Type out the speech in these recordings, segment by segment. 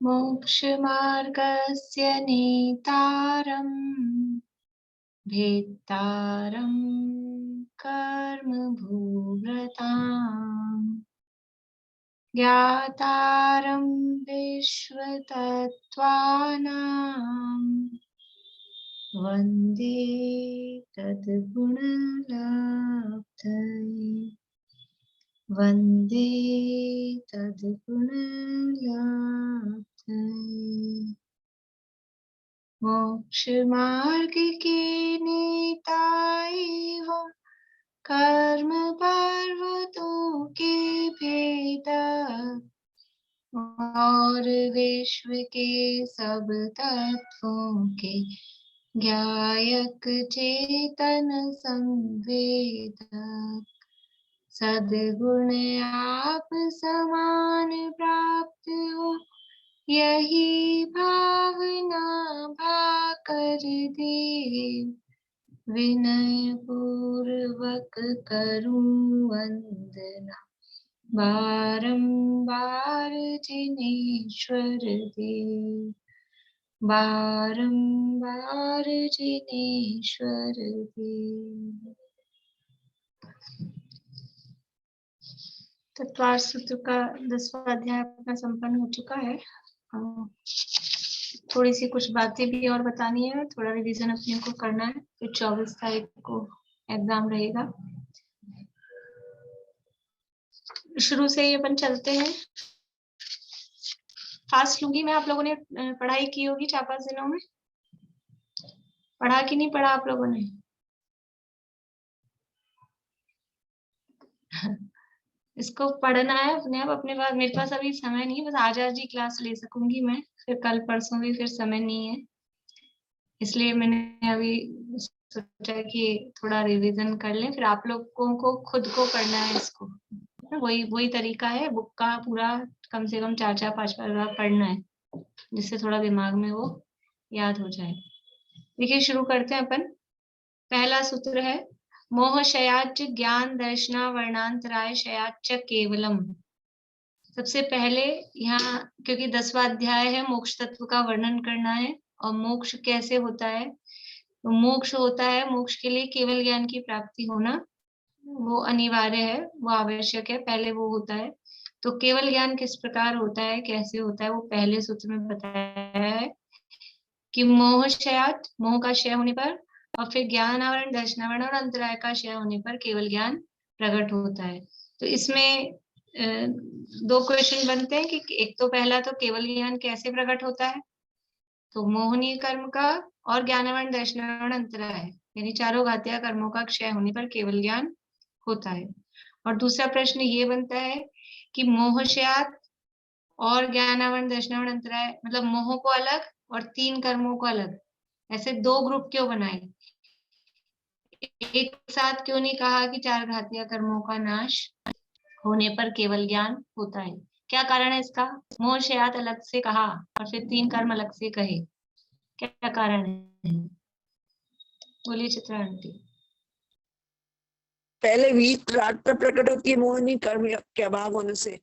मोक्षमार्गस्य नेतारम् भेत्तारं कर्मभूव्रताम् ज्ञातारं विश्वतत्त्वानां वन्दे तद्गुणलब्धये वन्दे तद्गुणलब्धये मोक्षमार्ग के नेता एवं कर्म पर्वतों के भेदक और विश्व के सब तत्वों के ज्ञायक चेतन संवेदक सद्गुण आप समान प्राप्त हो यही भावना भाकर दे विनय पूर्वक करूं वंदना बारंबार जिनेश्वर देव बारंबार जिनेश्वर देव। तत्वार सूत्र का 10वां अध्याय अपना संपन्न हो चुका है। थोड़ी सी कुछ बातें भी और बतानी है, थोड़ा रिवीजन अपने को करना है, फिर 24 तारीख को एग्जाम रहेगा। शुरू से ही अपन चलते हैं। फास्ट लूंगी मैं। आप लोगों ने पढ़ाई की होगी 4-5 दिनों में, पढ़ा कि नहीं पढ़ा आप लोगों ने? इसको पढ़ना है अपने आप। अपने पास, मेरे पास अभी समय नहीं है, बस आज ही क्लास ले सकूंगी मैं, फिर कल परसों भी फिर समय नहीं है, इसलिए मैंने अभी सोचा कि थोड़ा रिवीजन कर लें, फिर आप लोगों को खुद को करना है इसको। वही तरीका है, बुक का पूरा कम से कम 4-5 बार पढ़ना है, जिससे थोड़ा दिमाग में वो याद हो जाए। देखिए शुरू करते हैं अपन। पहला सूत्र है मोह शयाच ज्ञान दर्शना वर्णांतराय शयाच केवलम। सबसे पहले यहाँ, क्योंकि 10वां अध्याय है, मोक्ष तत्व का वर्णन करना है और मोक्ष कैसे होता है। तो मोक्ष होता है, मोक्ष के लिए केवल ज्ञान की प्राप्ति होना वो अनिवार्य है, वो आवश्यक है, पहले वो होता है। तो केवल ज्ञान किस प्रकार होता है, कैसे होता है, वो पहले सूत्र में बताया है कि मोह क्षयात, मोह का क्षय होने पर, और फिर ज्ञान आवरण दर्शनावरण और अंतराय का क्षय होने पर केवल ज्ञान प्रकट होता है। तो इसमें दो क्वेश्चन बनते हैं कि एक तो पहला तो केवल ज्ञान कैसे प्रकट होता है, तो मोहनीय कर्म का और ज्ञानावरण दर्शनावरण अंतराय, यानी चारों घातीय कर्मों का क्षय होने पर केवल ज्ञान होता है। और दूसरा प्रश्न ये बनता है कि मोहशयात और ज्ञानावरण दर्शनावरण अंतराय, मतलब मोह को अलग और 3 कर्मों को अलग, ऐसे 2 ग्रुप क्यों बनाए, एक साथ क्यों नहीं कहा कि 4 घातीय कर्मों का नाश होने पर केवल ज्ञान होता है? क्या कारण है इसका? मोहशयात अलग से कहा और फिर 3 कर्म अलग से कहे, क्या कारण है? बोलिए चित्रा आंटी। पहले वीत रात्र प्रकट होती है मोहनी कर्म के अभाव होने से,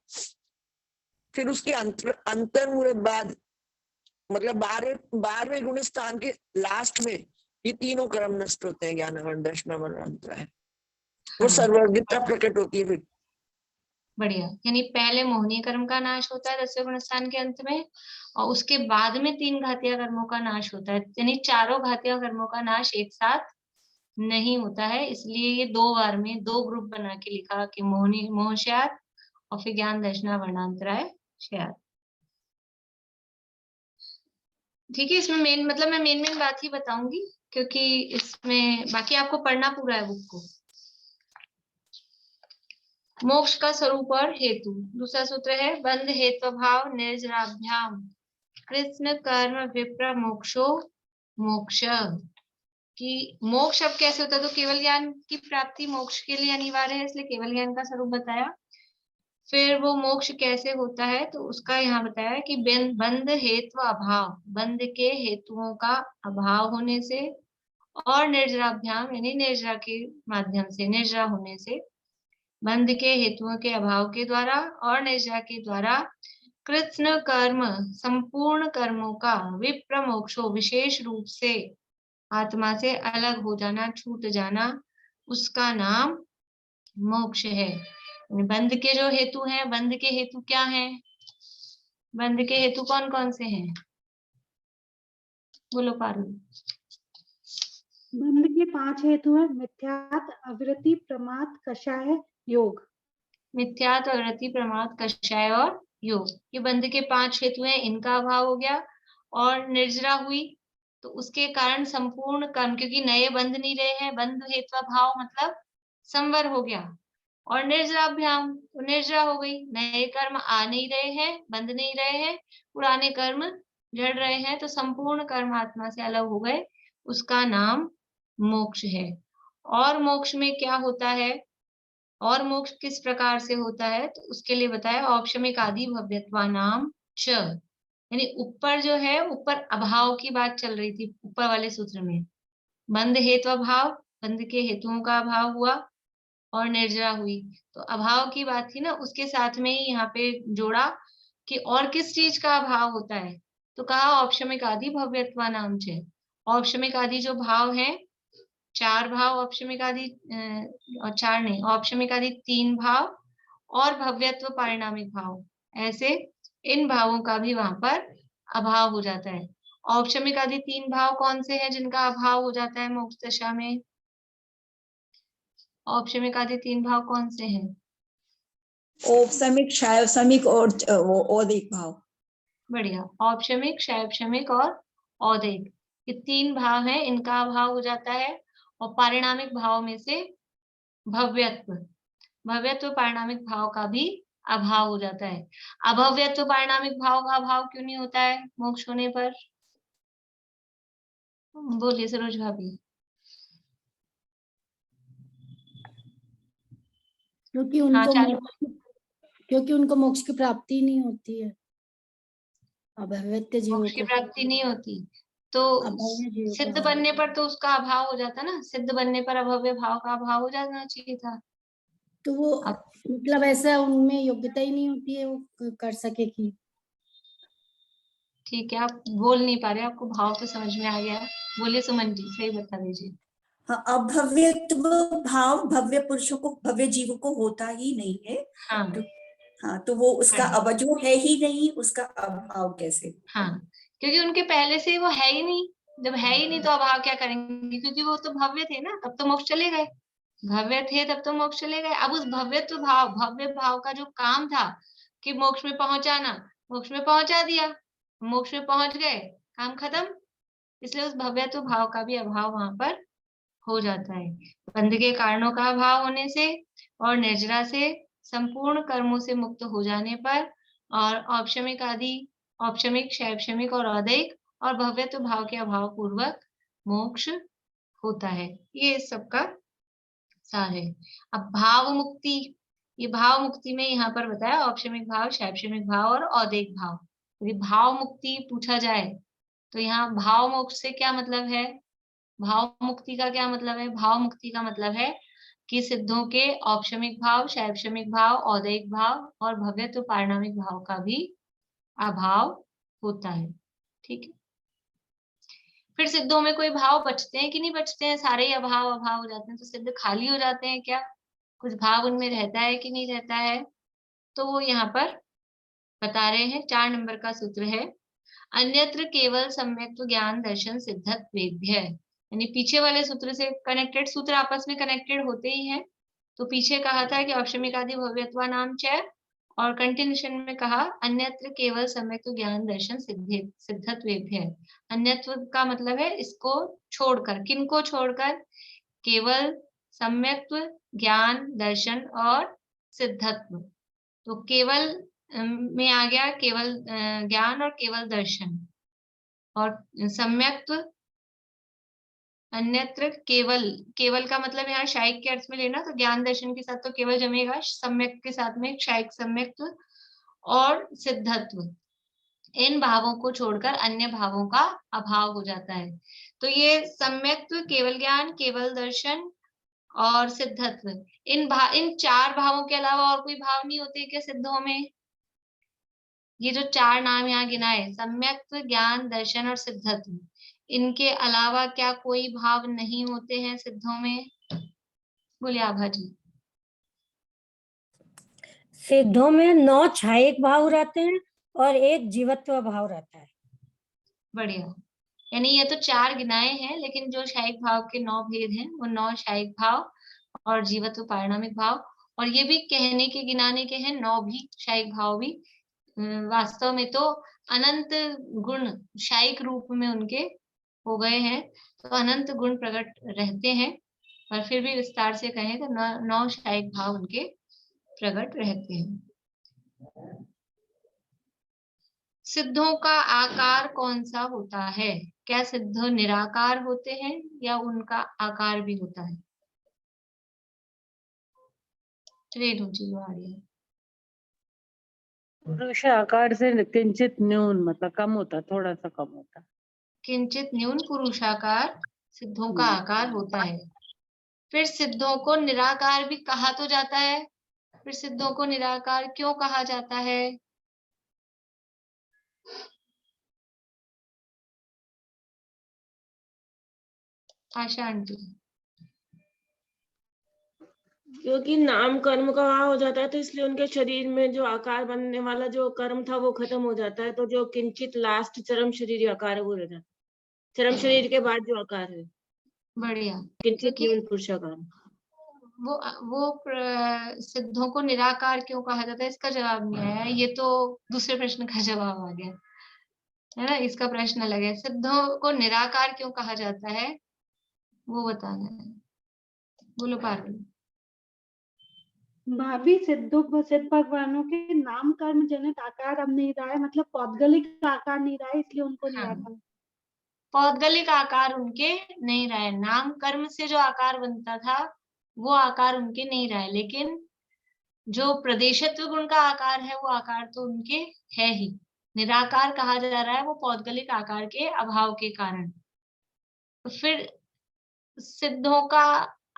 फिर उसके अंतर्मुहूर्त बाद, मतलब 12वें गुण स्थान के लास्ट में ये तीनों कर्म नष्ट होते हैं, ज्ञानावरण दर्शनावरण अंतराय, वो सर्वज्ञता प्रकट होती है। फिर बढ़िया, यानी पहले मोहनीय कर्म का नाश होता है 10वें गुण स्थान के अंत में, और उसके बाद में 3 घातीय कर्मों का नाश होता है, यानी चारों घातीय कर्मों का नाश एक साथ नहीं होता है। इसलिए ये 2 बार में 2 ग्रुप बना के लिखा कि मोहनी मोहशयात और फिर ज्ञान दर्शना वर्णांतराय शयात। ठीक है, इसमें मेन मतलब मैं मेन बात ही बताऊंगी, क्योंकि इसमें बाकी आपको पढ़ना पूरा है बुक को। मोक्ष का स्वरूप और हेतु। दूसरा सूत्र है बंध हेतु भाव निर्जराभ्याम कृष्ण कर्म विप्र मोक्षो मोक्ष। कि मोक्ष अब कैसे होता है, तो केवल ज्ञान की प्राप्ति मोक्ष के लिए अनिवार्य है, इसलिए केवल ज्ञान का स्वरूप बताया। फिर वो मोक्ष कैसे होता है, तो उसका यहाँ बताया कि बंध हेतु अभाव, बंध के हेतुओं का अभाव होने से, और निर्जराभ्याम यानी निर्जरा के माध्यम से, निर्जरा होने से, बंध के हेतुओं के अभाव के द्वारा और निर्जरा के द्वारा कृत्स्न कर्म संपूर्ण कर्मों का विप्र मोक्षो विशेष रूप से आत्मा से अलग हो जाना, छूट जाना, उसका नाम मोक्ष है। बंध के जो हेतु हैं, बंध के हेतु क्या हैं? बंध के हेतु कौन कौन से हैं? बोलो पारुल। बंध के 5 हेतु हैं: मिथ्यात, अवृत्ति, प्रमाद, कषाय, योग। मिथ्यात, अवृत्ति, प्रमाद, कषाय और योग, ये बंध के 5 हेतु हैं, इनका अभाव हो गया। और निर्जरा हुई तो उसके कारण संपूर्ण कर्म, क्योंकि नए बंध नहीं रहे हैं, बंध हेतु भाव मतलब संवर हो गया। और निर्जराभ्याम, तो निर्जरा हो गई, नए कर्म आ नहीं रहे हैं, बंध नहीं रहे हैं, पुराने कर्म जड़ रहे हैं, तो संपूर्ण कर्म आत्मा से अलग हो गए, उसका नाम मोक्ष है। और मोक्ष में क्या होता है, और मोक्ष किस प्रकार से होता है, तो उसके लिए बताया औपशमिक आदि भव्यत्वा नाम च, यानी ऊपर जो है, ऊपर अभाव की बात चल रही थी ऊपर वाले सूत्र में। बंध हेतु अभाव, बंध के हेतुओं का अभाव हुआ और निर्जरा हुई, तो अभाव की बात थी ना, उसके साथ में ही यहाँ पे जोड़ा कि और किस चीज का अभाव होता है, तो कहा औपशमिक आदि भव्यत्वा नाम च। औपशमिक आदि जो भाव है, 4 भाव औपशमिक आदि, और 4 नहीं, औपशमिक आदि 3 भाव और भव्यत्व पारिणामिक भाव, ऐसे इन भावों का भी वहां पर अभाव हो जाता है। औपशमिक आदि 3 भाव कौन से हैं जिनका अभाव हो जाता है मोक्ष दशा में? औपशमिक आदि 3 भाव कौन से हैं? औपसमिक, क्षायवसमिक और वो औदिक भाव। बढ़िया, औपशमिक, क्षैपशमिक और औदिक, ये 3 भाव हैं, इनका अभाव हो जाता है। और पारिणामिक भाव में से भव्यत्व, भव्यत्व पारिणामिक भाव का भी अभाव हो जाता है। अभव्यत्व पारिणामिक भाव का अभाव क्यों नहीं होता है मोक्ष होने पर? बोलिए सरोज भाभी। क्योंकि हाँ, क्योंकि उनको मोक्ष की प्राप्ति नहीं होती है, अभव्यत्य जीवों मोक्ष की को। प्राप्ति नहीं होती, तो अभव्य जीवों सिद्ध को। बनने पर तो उसका अभाव हो जाता ना, सिद्ध बनने पर अभव्य भाव का अभाव हो जाना चाहिए था। तो वो अब मतलब ऐसा उनमें योग्यता ही नहीं होती है वो कर सके कि। ठीक है, आप बोल नहीं पा रहे, आपको भाव तो समझ में आ गया, बोलिए सुमन जी, सही बता दीजिए। हाँ, अभव्यत्व भाव भव्य पुरुषों को, भव्य जीवों को होता ही नहीं है। हाँ, तो हाँ, तो वो उसका बढ़िया। अब जो है ही नहीं, उसका अभाव कैसे? हाँ, क्योंकि उनके पहले से वो है ही नहीं, जब है ही नहीं तो अभाव क्या करेंगे, क्योंकि वो तो भव्य थे ना, तब तो मोक्ष चले गए, भव्य थे तब तो मोक्ष चले गए। अब उस भव्यत्व भाव, भव्य भाव का जो काम था कि मोक्ष में पहुंचाना, मोक्ष में पहुंचा दिया, मोक्ष में पहुंच गए, काम खत्म, इसलिए उस भव्यत्व भाव का भी अभाव वहां पर हो जाता है। बंध के कारणों का अभाव होने से और निर्जरा से, संपूर्ण कर्मों से मुक्त हो जाने पर, और औपशमिक आदि, औपशमिक, शैक्षमिक और औदैहिक और भव्यत्व भाव के अभाव पूर्वक मोक्ष होता है। ये इस सबका सार है। अब भाव मुक्ति, ये भाव मुक्ति में यहाँ पर बताया औपशमिक भाव, शैक्षमिक भाव और औदैहिक भाव। यदि भाव मुक्ति पूछा जाए तो यहाँ भाव मोक्ष से क्या मतलब है, भाव मुक्ति का क्या मतलब है? भाव मुक्ति का मतलब है कि सिद्धों के औपशमिक भाव, शैक्षमिक भाव, औदैहिक भाव और भव्यत्व पारिणामिक भाव का भी अभाव होता है। ठीक है, फिर सिद्धों में कोई भाव बचते हैं कि नहीं बचते हैं? सारे ही अभाव अभाव हो जाते हैं, तो सिद्ध खाली हो जाते हैं क्या? कुछ भाव उनमें रहता है कि नहीं रहता है? तो वो यहाँ पर बता रहे हैं, 4 नंबर का सूत्र है, अन्यत्र केवल सम्यक्त्व ज्ञान दर्शन सिद्धत्वेभ्य, यानी पीछे वाले सूत्र से कनेक्टेड, सूत्र आपस में कनेक्टेड होते ही हैं। तो पीछे कहा था कि औपशमिक आदि भव्यत्वा नाम च, और कंटिन्यूशन में कहा अन्यत्र केवल सम्यक्त्व ज्ञान दर्शन सिद्धत्वेभ्य। अन्यत्व का मतलब है इसको छोड़कर, किनको छोड़कर? केवल, सम्यक्त्व, ज्ञान, दर्शन और सिद्धत्व। तो केवल में आ गया केवल ज्ञान और केवल दर्शन, और सम्यक्त्व, अन्यत्र केवल, केवल का मतलब यहाँ शायिक के अर्थ में लेना, तो ज्ञान दर्शन के साथ तो केवल जमेगा, सम्यक के साथ में शायिक सम्यक्त्व और सिद्धत्व, इन भावों को छोड़कर अन्य भावों का अभाव हो जाता है। तो ये सम्यक्त्व, केवल ज्ञान, केवल दर्शन और सिद्धत्व, इन 4 भावों के अलावा और कोई भाव नहीं होते क्या सिद्धों में? ये जो 4 नाम यहाँ गिनाए, सम्यक्त्व, ज्ञान, दर्शन और सिद्धत्व, इनके अलावा क्या कोई भाव नहीं होते हैं सिद्धों में? बोलिए आभा जी। सिद्धों में 9 छायिक भाव रहते हैं और 1 जीवत्व भाव रहता है। बढ़िया। यानी ये तो 4 गिनाए हैं, लेकिन जो शायिक भाव के 9 भेद हैं वो 9 शायिक भाव और जीवत्व पारिणामिक भाव, और ये भी कहने के गिनाने के हैं 9 भी शायिक भाव भी। वास्तव में तो अनंत गुण शायिक रूप में उनके हो गए हैं, तो अनंत गुण प्रकट रहते हैं, और फिर भी विस्तार से कहें तो 9 शायिक भाव उनके प्रकट रहते हैं। सिद्धों का आकार कौन सा होता है? क्या सिद्ध निराकार होते हैं या उनका आकार भी होता है? रेणु जी आ रही है। पुरुष आकार से किंचित न्यून, मतलब कम होता, थोड़ा सा कम होता। किंचित न्यून पुरुषाकार सिद्धों का आकार होता है। फिर सिद्धों को निराकार भी कहा तो जाता है, फिर सिद्धों को निराकार क्यों कहा जाता है? आशा आंटी। क्योंकि नाम कर्म का वहां हो जाता है, तो इसलिए उनके शरीर में जो आकार बनने वाला जो कर्म था वो खत्म हो जाता है, तो जो किंचित लास्ट चरम शरीर आकार है वो रह जाता है। चरम शरीर के बाद जो आकार है बढ़िया। किंचित क्योंकि न्यून पुरुषाकार। वो सिद्धों को निराकार क्यों कहा जाता है, इसका जवाब नहीं आया। ये तो दूसरे प्रश्न का जवाब आ गया है ना, इसका प्रश्न अलग है। सिद्धों को निराकार क्यों कहा जाता है वो बताना है। बोलो पार्वती। भाभी, सिद्ध भगवानों के नाम कर्म जनित आकार अब नहीं रहा है, मतलब पौद्गलिक आकार नहीं रहा है, इसलिए उनको निराकार। पौद्गलिक आकार उनके नहीं रहे, नाम कर्म से जो आकार बनता था वो आकार उनके नहीं रहे, लेकिन जो प्रदेशत्व गुण का आकार है वो आकार तो उनके है ही। निराकार कहा जा रहा है वो पौद्गलिक आकार के अभाव के कारण। तो फिर सिद्धों का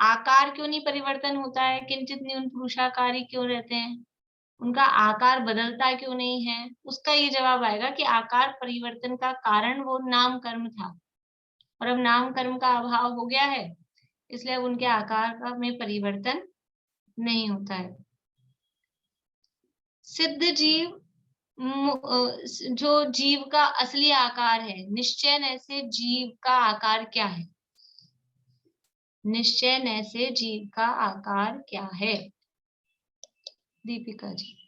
आकार क्यों नहीं परिवर्तन होता है, किंचित न्यून पुरुषाकारी क्यों रहते हैं, उनका आकार बदलता क्यों नहीं है? उसका ये जवाब आएगा कि आकार परिवर्तन का कारण वो नाम कर्म था, और अब नाम कर्म का अभाव हो गया है, इसलिए उनके आकार का में परिवर्तन नहीं होता है। सिद्ध जीव जो जीव का असली आकार है, निश्चय ऐसे जीव का आकार क्या है? निश्चय ऐसे जीव का आकार क्या है? दीपिका जी।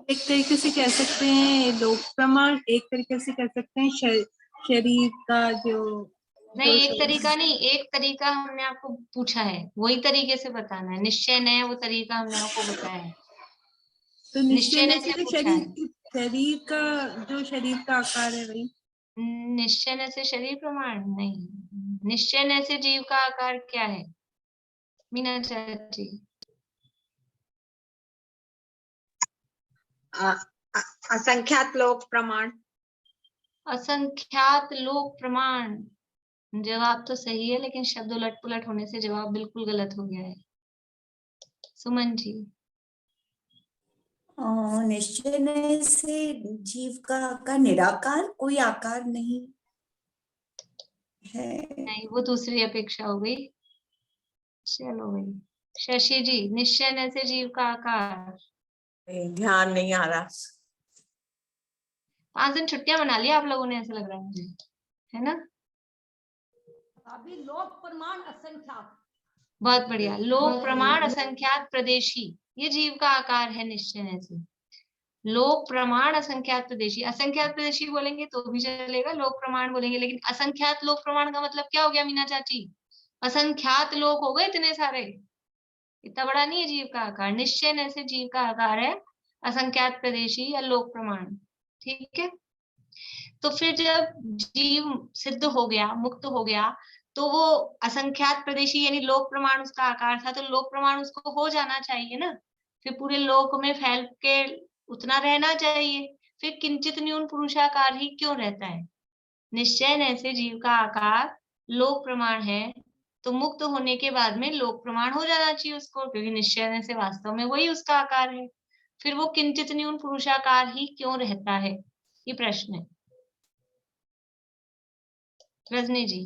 एक तरीके से कह सकते हैं लोक प्रमाण, एक तरीके से कह सकते हैं शरीर का जो नहीं, एक तरीका नहीं, एक तरीका हमने आपको पूछा है, वही तरीके से बताना है। निश्चय नया वो तरीका हमने आपको बताया है, तो निश्चय निश्चय से से पूछा है। शरीर का जो शरीर का आकार है वही। निश्चय से शरीर प्रमाण नहीं, निश्चय से जीव का आकार क्या है? मीना चाची। असंख्यात लोक प्रमाण। असंख्यात लोक प्रमाण जवाब तो सही है, लेकिन शब्द उलट पुलट होने से जवाब बिल्कुल गलत हो गया है। सुमन जी। निश्चय से जीव का निराकार कोई आकार नहीं है। नहीं, वो दूसरी अपेक्षा हो गई। चलो भाई, शशि जी, निश्चय से जीव का आकार। ध्यान नहीं आ रहा। 5 दिन छुट्टियां मना लिया आप लोगों ने, ऐसा लग रहा है मुझे, है ना? अभी लोक प्रमाण असंख्यात। बहुत बढ़िया। लोक प्रमाण असंख्यात प्रदेशी, ये जीव का आकार है निश्चय से। लोक प्रमाण असंख्यात प्रदेशी, असंख्यात प्रदेशी बोलेंगे तो भी चलेगा, लोक प्रमाण बोलेंगे, लेकिन असंख्यात लोक प्रमाण का मतलब क्या हो गया मीना चाची? असंख्यात लोक हो गए इतने सारे, इतना बड़ा नहीं है जीव का आकार। निश्चय से जीव का आकार है असंख्यात प्रदेशी या लोक प्रमाण, ठीक है? तो फिर जब जीव सिद्ध हो गया, मुक्त हो गया, तो वो असंख्यात प्रदेशी यानी लोक प्रमाण उसका आकार था, तो लोक प्रमाण उसको हो जाना चाहिए ना, फिर पूरे लोक में फैल के उतना रहना चाहिए। फिर किंचित न्यून पुरुषाकार ही क्यों रहता है? निश्चय ऐसे जीव का आकार लोक प्रमाण है, तो मुक्त होने के बाद में लोक प्रमाण हो जाना चाहिए उसको, क्योंकि निश्चय से वास्तव में वही उसका आकार है। फिर वो किंचित न्यून पुरुषाकार ही क्यों रहता है, ये प्रश्न है। रजनी जी।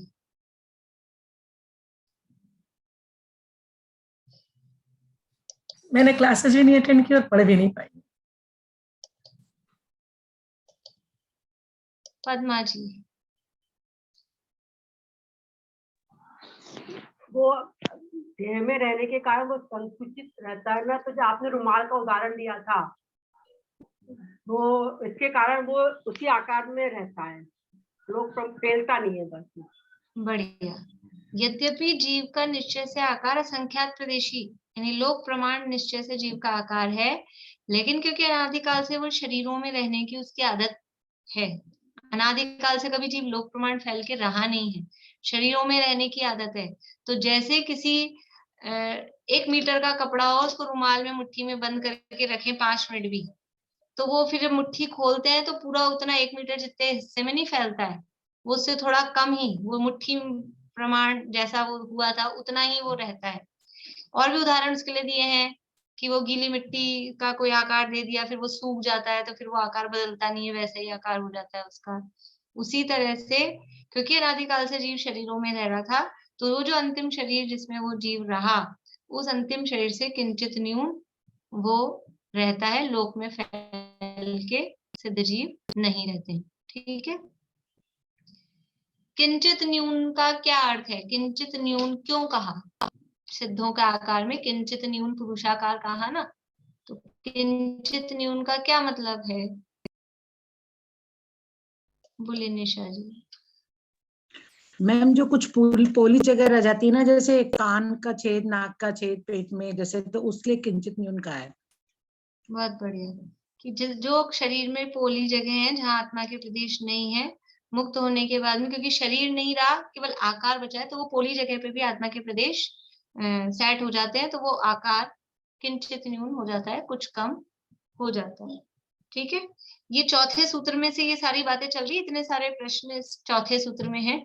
मैंने क्लासेस भी नहीं अटेंड की और पढ़ भी नहीं पाई। पद्मा जी। वो देह में रहने के कारण वो संकुचित रहता है ना, तो जो आपने रुमाल का उदाहरण दिया था, वो इसके कारण वो उसी आकार में रहता है, लोग फैलता नहीं है बस। बढ़िया। यद्यपि जीव का निश्चय से आकार असंख्यात प्रदेशी यानी लोक प्रमाण निश्चय से जीव का आकार है, लेकिन क्योंकि अनादिकाल से वो शरीरों में रहने की उसकी आदत है, अनादिकाल से कभी जीव लोक प्रमाण फैल के रहा नहीं है, शरीरों में रहने की आदत है। तो जैसे किसी 1 मीटर का कपड़ा हो, उसको रुमाल में मुट्ठी में बंद करके रखें 5 मिनट भी, तो वो फिर जब मुट्ठी खोलते हैं तो पूरा उतना 1 मीटर जितने हिस्से में नहीं फैलता है, वो उससे थोड़ा कम ही, वो मुट्ठी प्रमाण जैसा वो हुआ था उतना ही वो रहता है। और भी उदाहरण उसके लिए दिए हैं कि वो गीली मिट्टी का कोई आकार दे दिया, फिर वो सूख जाता है तो फिर वो आकार बदलता नहीं है, वैसा ही आकार हो जाता है उसका। उसी तरह से क्योंकि अनादिकाल से जीव शरीरों में रह रहा था, तो वो जो अंतिम शरीर जिसमें वो जीव रहा, उस अंतिम शरीर से किंचित न्यून वो रहता है, लोक में फैल के सिद्ध जीव नहीं रहते। ठीक है। किंचित न्यून का क्या अर्थ है, किंचित न्यून क्यों कहा, सिद्धों का आकार में किंचित न्यून पुरुषाकार कहा ना, तो किंचित न्यून का क्या मतलब है, बोलिए निशा जी। मैम जो कुछ पोली जगह रह जाती है ना, जैसे कान का छेद, नाक का छेद पेट में जैसे, तो उसके लिए किंचित न्यून का है। बहुत बढ़िया। कि जो शरीर में पोली जगह है जहाँ आत्मा के प्रदेश नहीं है, मुक्त होने के बाद में क्योंकि शरीर नहीं रहा, केवल आकार बचा है, तो वो पोली जगह पे भी आत्मा के प्रदेश सेट हो जाते हैं, तो वो आकार किंचित न्यून हो जाता है, कुछ कम हो जाता है। ठीक है। ये चौथे सूत्र में से ये सारी बातें चल रही है, इतने सारे प्रश्न इस चौथे सूत्र में है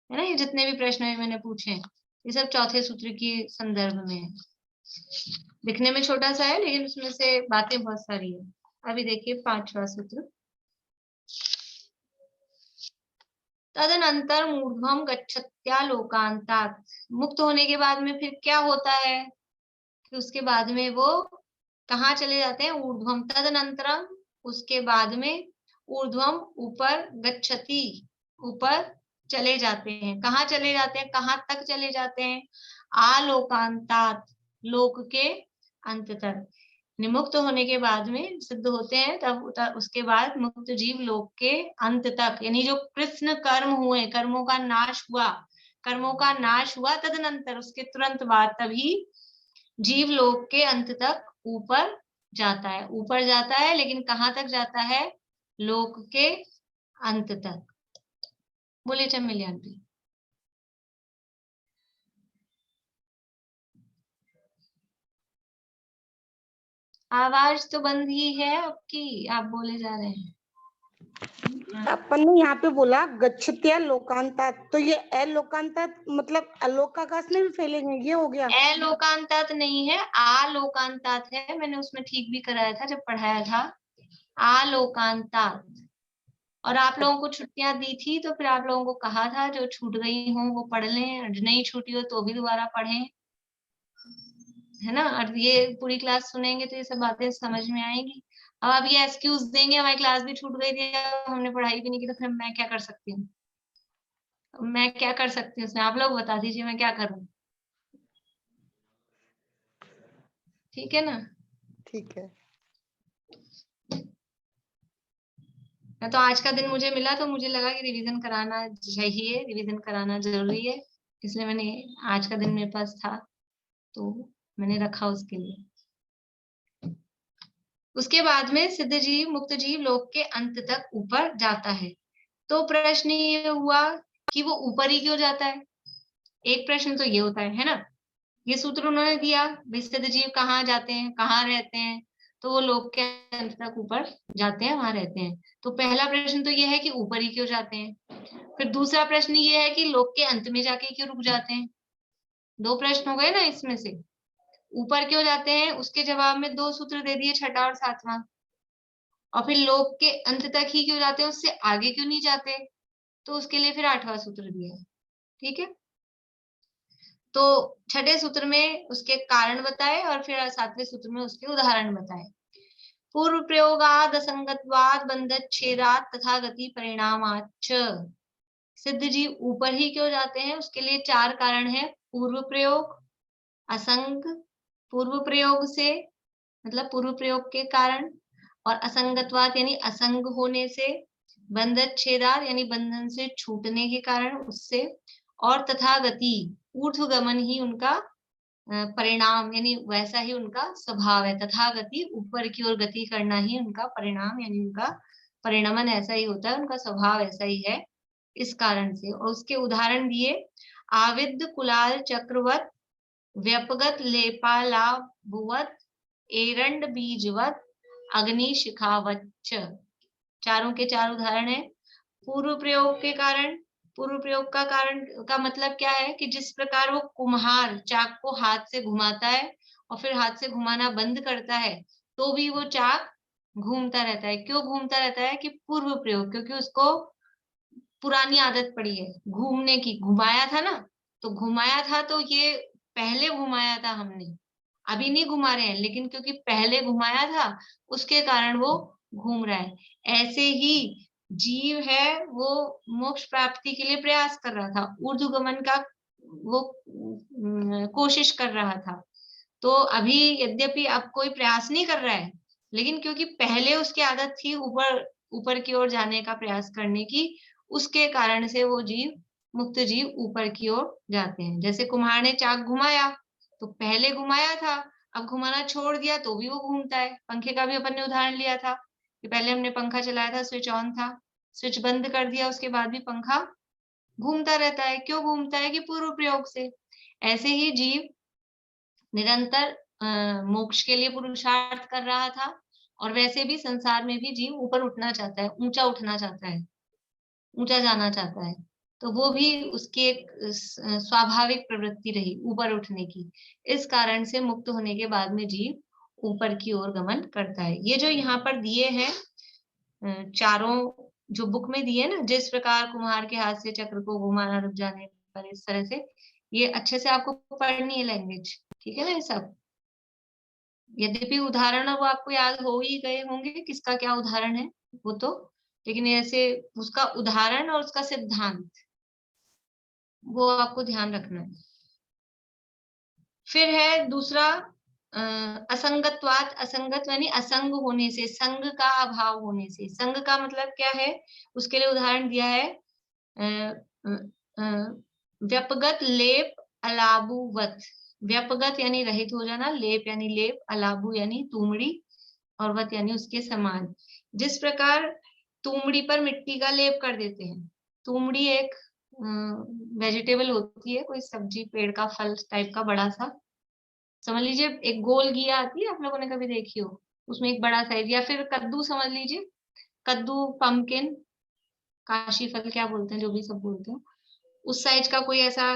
ना, ये जितने भी प्रश्न मैंने पूछे हैं ये सब चौथे सूत्र के संदर्भ में है। दिखने में छोटा सा है लेकिन उसमें से बातें बहुत सारी है। अभी देखिए 5वां सूत्र। तदनंतर मूर्ध्वम गच्छत्या लोकांतात्, मुक्त होने के बाद में फिर क्या होता है कि उसके बाद में वो कहाँ चले जाते हैं, ऊर्ध्वम, तदनंतरम उसके बाद में, ऊर्ध्वम ऊपर, गच्छति ऊपर चले जाते हैं। कहाँ चले जाते हैं, कहाँ तक चले जाते हैं, आलोकांतात् लोक के अंत तक। मुक्त होने के बाद में सिद्ध होते हैं तब उसके बाद मुक्त जीव लोक के अंत तक, यानी जो कृष्ण कर्म हुए, कर्मों का नाश हुआ तदनंतर उसके तुरंत बाद तभी जीव लोक के अंत तक ऊपर जाता है, लेकिन कहाँ तक जाता है, लोक के अंत तक। बोलिए चमेली आंटी। आवाज तो बंद ही है आपकी, आप बोले जा रहे हैं। अपन ने यहाँ पे बोला गच्छत्या लोकांतात, तो ये अलोकांतात मतलब अलोकाकाश में भी फैलेंगे, ये हो गया। अलोकांतात नहीं है, आलोकांतात है, मैंने उसमें ठीक भी कराया था जब पढ़ाया था, आलोकांतात। और आप लोगों को छुट्टियां दी थी तो फिर आप लोगों को कहा था जो छूट गई हो वो पढ़ लें, नहीं छूटी हो तो भी दोबारा पढ़ें, है ना। और ये पूरी क्लास सुनेंगे तो ये सब बातें समझ में आएंगी। अब आप ये एक्सक्यूज देंगे हमारी क्लास भी छूट गई थी, हमने पढ़ाई भी नहीं की, तो फिर मैं क्या कर सकती हूँ, उसमें आप लोग बता दीजिए मैं क्या करूँ। ठीक है ना। ठीक है। तो आज का दिन मुझे मिला तो मुझे लगा कि रिवीजन कराना चाहिए, रिवीजन कराना जरूरी है, इसलिए मैंने आज का दिन मेरे पास था तो मैंने रखा उसके लिए। उसके बाद में सिद्ध जीव मुक्त जीव लोक के अंत तक ऊपर जाता है। तो प्रश्न ये हुआ कि वो ऊपर ही क्यों जाता है, एक प्रश्न तो ये होता है ना। ये सूत्र उन्होंने दिया, सिद्ध जीव कहाँ जाते हैं, कहाँ रहते हैं, तो वो लोक के अंत तक ऊपर जाते हैं, वहां रहते हैं। तो पहला प्रश्न तो ये है कि ऊपर ही क्यों जाते हैं। फिर दूसरा प्रश्न ये है कि लोक के अंत में जाके क्यों रुक जाते हैं। 2 प्रश्न हो गए ना इसमें से। ऊपर क्यों जाते हैं उसके जवाब में 2 सूत्र दे दिए, छठा और सातवां। और फिर लोक के अंत तक ही क्यों जाते हैं, उससे आगे क्यों नहीं जाते, तो उसके लिए फिर 8वां सूत्र दिया है। ठीक है, तो छठे सूत्र में उसके कारण बताए और फिर 7वें सूत्र में उसके उदाहरण बताए। पूर्व प्रयोगाद असंगतवाद बंधच्छेदात तथा गति परिणामाच्च। सिद्ध जीव ऊपर ही क्यों जाते हैं, उसके लिए 4 कारण है। पूर्व प्रयोग, असंग, पूर्व प्रयोग से मतलब पूर्व प्रयोग के कारण, और असंगतवाद यानी असंग होने से, बंधच्छेदात यानी बंधन से छूटने के कारण उससे, और तथा गति ऊर्ध्वगमन ही उनका परिणाम यानी वैसा ही उनका स्वभाव है। तथा गति ऊपर की ओर गति करना ही उनका परिणाम यानी उनका परिणमन ऐसा ही होता है, उनका स्वभाव ऐसा ही है इस कारण से। और उसके उदाहरण दिए, आविद कुलाल चक्रवत, व्यपगत लेपालाभुवत, एरंड बीजवत, अग्नि शिखावच्च। चारों के 4 उदाहरण है। पूर्व प्रयोग के कारण, पूर्व प्रयोग का कारण का मतलब क्या है कि जिस प्रकार वो कुम्हार चाक को हाथ से घुमाता है और फिर हाथ से घुमाना बंद करता है तो भी वो चाक घूमता रहता है। क्यों घूमता रहता है कि पूर्व प्रयोग, क्योंकि उसको पुरानी आदत पड़ी है घूमने की। घुमाया था ना, तो घुमाया था तो ये पहले घुमाया था हमने, अभी नहीं घुमा रहे हैं, लेकिन क्योंकि पहले घुमाया था उसके कारण वो घूम रहा है। ऐसे ही जीव है वो मोक्ष प्राप्ति के लिए प्रयास कर रहा था, ऊर्ध्वगमन का वो कोशिश कर रहा था। तो अभी यद्यपि अब कोई प्रयास नहीं कर रहा है, लेकिन क्योंकि पहले उसकी आदत थी ऊपर ऊपर की ओर जाने का प्रयास करने की, उसके कारण से वो जीव मुक्त जीव ऊपर की ओर जाते हैं। जैसे कुम्हार ने चाक घुमाया तो पहले घुमाया था, अब घुमाना छोड़ दिया तो भी वो घूमता है। पंखे का भी अपन ने उदाहरण लिया था कि पहले हमने पंखा चलाया था, स्विच ऑन था, स्विच बंद कर दिया, उसके बाद भी पंखा घूमता रहता है। क्यों घूमता है कि पूर्व प्रयोग से। ऐसे ही जीव निरंतर मोक्ष के लिए पुरुषार्थ कर रहा था, और वैसे भी संसार में भी जीव ऊपर उठना चाहता है, ऊंचा उठना चाहता है, ऊंचा जाना चाहता है। तो वो भी उसकी एक स्वाभाविक प्रवृत्ति रही ऊपर उठने की। इस कारण से मुक्त होने के बाद में जीव ऊपर की ओर गमन करता है। ये जो यहाँ पर दिए हैं चारों जो बुक में दिए ना, जिस प्रकार कुम्हार के हाथ से चक्र को घुमाना रुक जाने पर, इस तरह से ये अच्छे से आपको पढ़नी है लैंग्वेज। ठीक है ना, ये सब यद्यपि उदाहरण वो आपको याद हो ही गए होंगे किसका क्या उदाहरण है वो तो, लेकिन ऐसे उसका उदाहरण और उसका सिद्धांत वो आपको ध्यान रखना है। फिर है दूसरा असंगत्वात। असंगत यानी असंग होने से, संग का अभाव होने से। संग का मतलब क्या है, उसके लिए उदाहरण दिया है व्यपगत लेप अलाबुवत। व्यपगत यानी रहित हो जाना, लेप यानी लेप, अलाबु यानी तुमड़ी, और वत यानी उसके समान। जिस प्रकार तुमड़ी पर मिट्टी का लेप कर देते हैं। तुमड़ी एक वेजिटेबल होती है, कोई सब्जी पेड़ का फल टाइप का बड़ा सा, समझ लीजिए एक गोल घिया आती है, आप लोगों ने कभी देखी हो, उसमें एक बड़ा साइज, या फिर कद्दू समझ लीजिए, कद्दू, पंपकिन, काशी फल क्या बोलते हैं, जो भी सब बोलते हैं, उस साइज का कोई ऐसा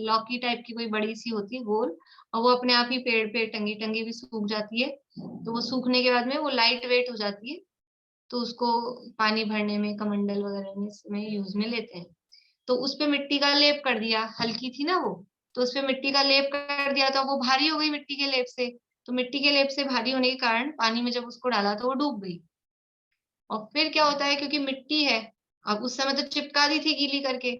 लौकी टाइप की कोई बड़ी सी होती है गोल, और वो अपने आप ही पेड़ पे टंगी टंगी भी सूख जाती है। तो वो सूखने के बाद में वो लाइट वेट हो जाती है, तो उसको पानी भरने में, कमंडल वगैरह में इसमें यूज में लेते हैं। तो उस पे मिट्टी का लेप कर दिया, हल्की थी ना वो, तो उस पे मिट्टी का लेप कर दिया तो वो भारी हो गई मिट्टी के लेप से। तो मिट्टी के लेप से भारी होने के कारण पानी में जब उसको डाला तो वो डूब गई। और फिर क्या होता है, क्योंकि मिट्टी है, अब उस समय तो चिपका दी थी गीली करके,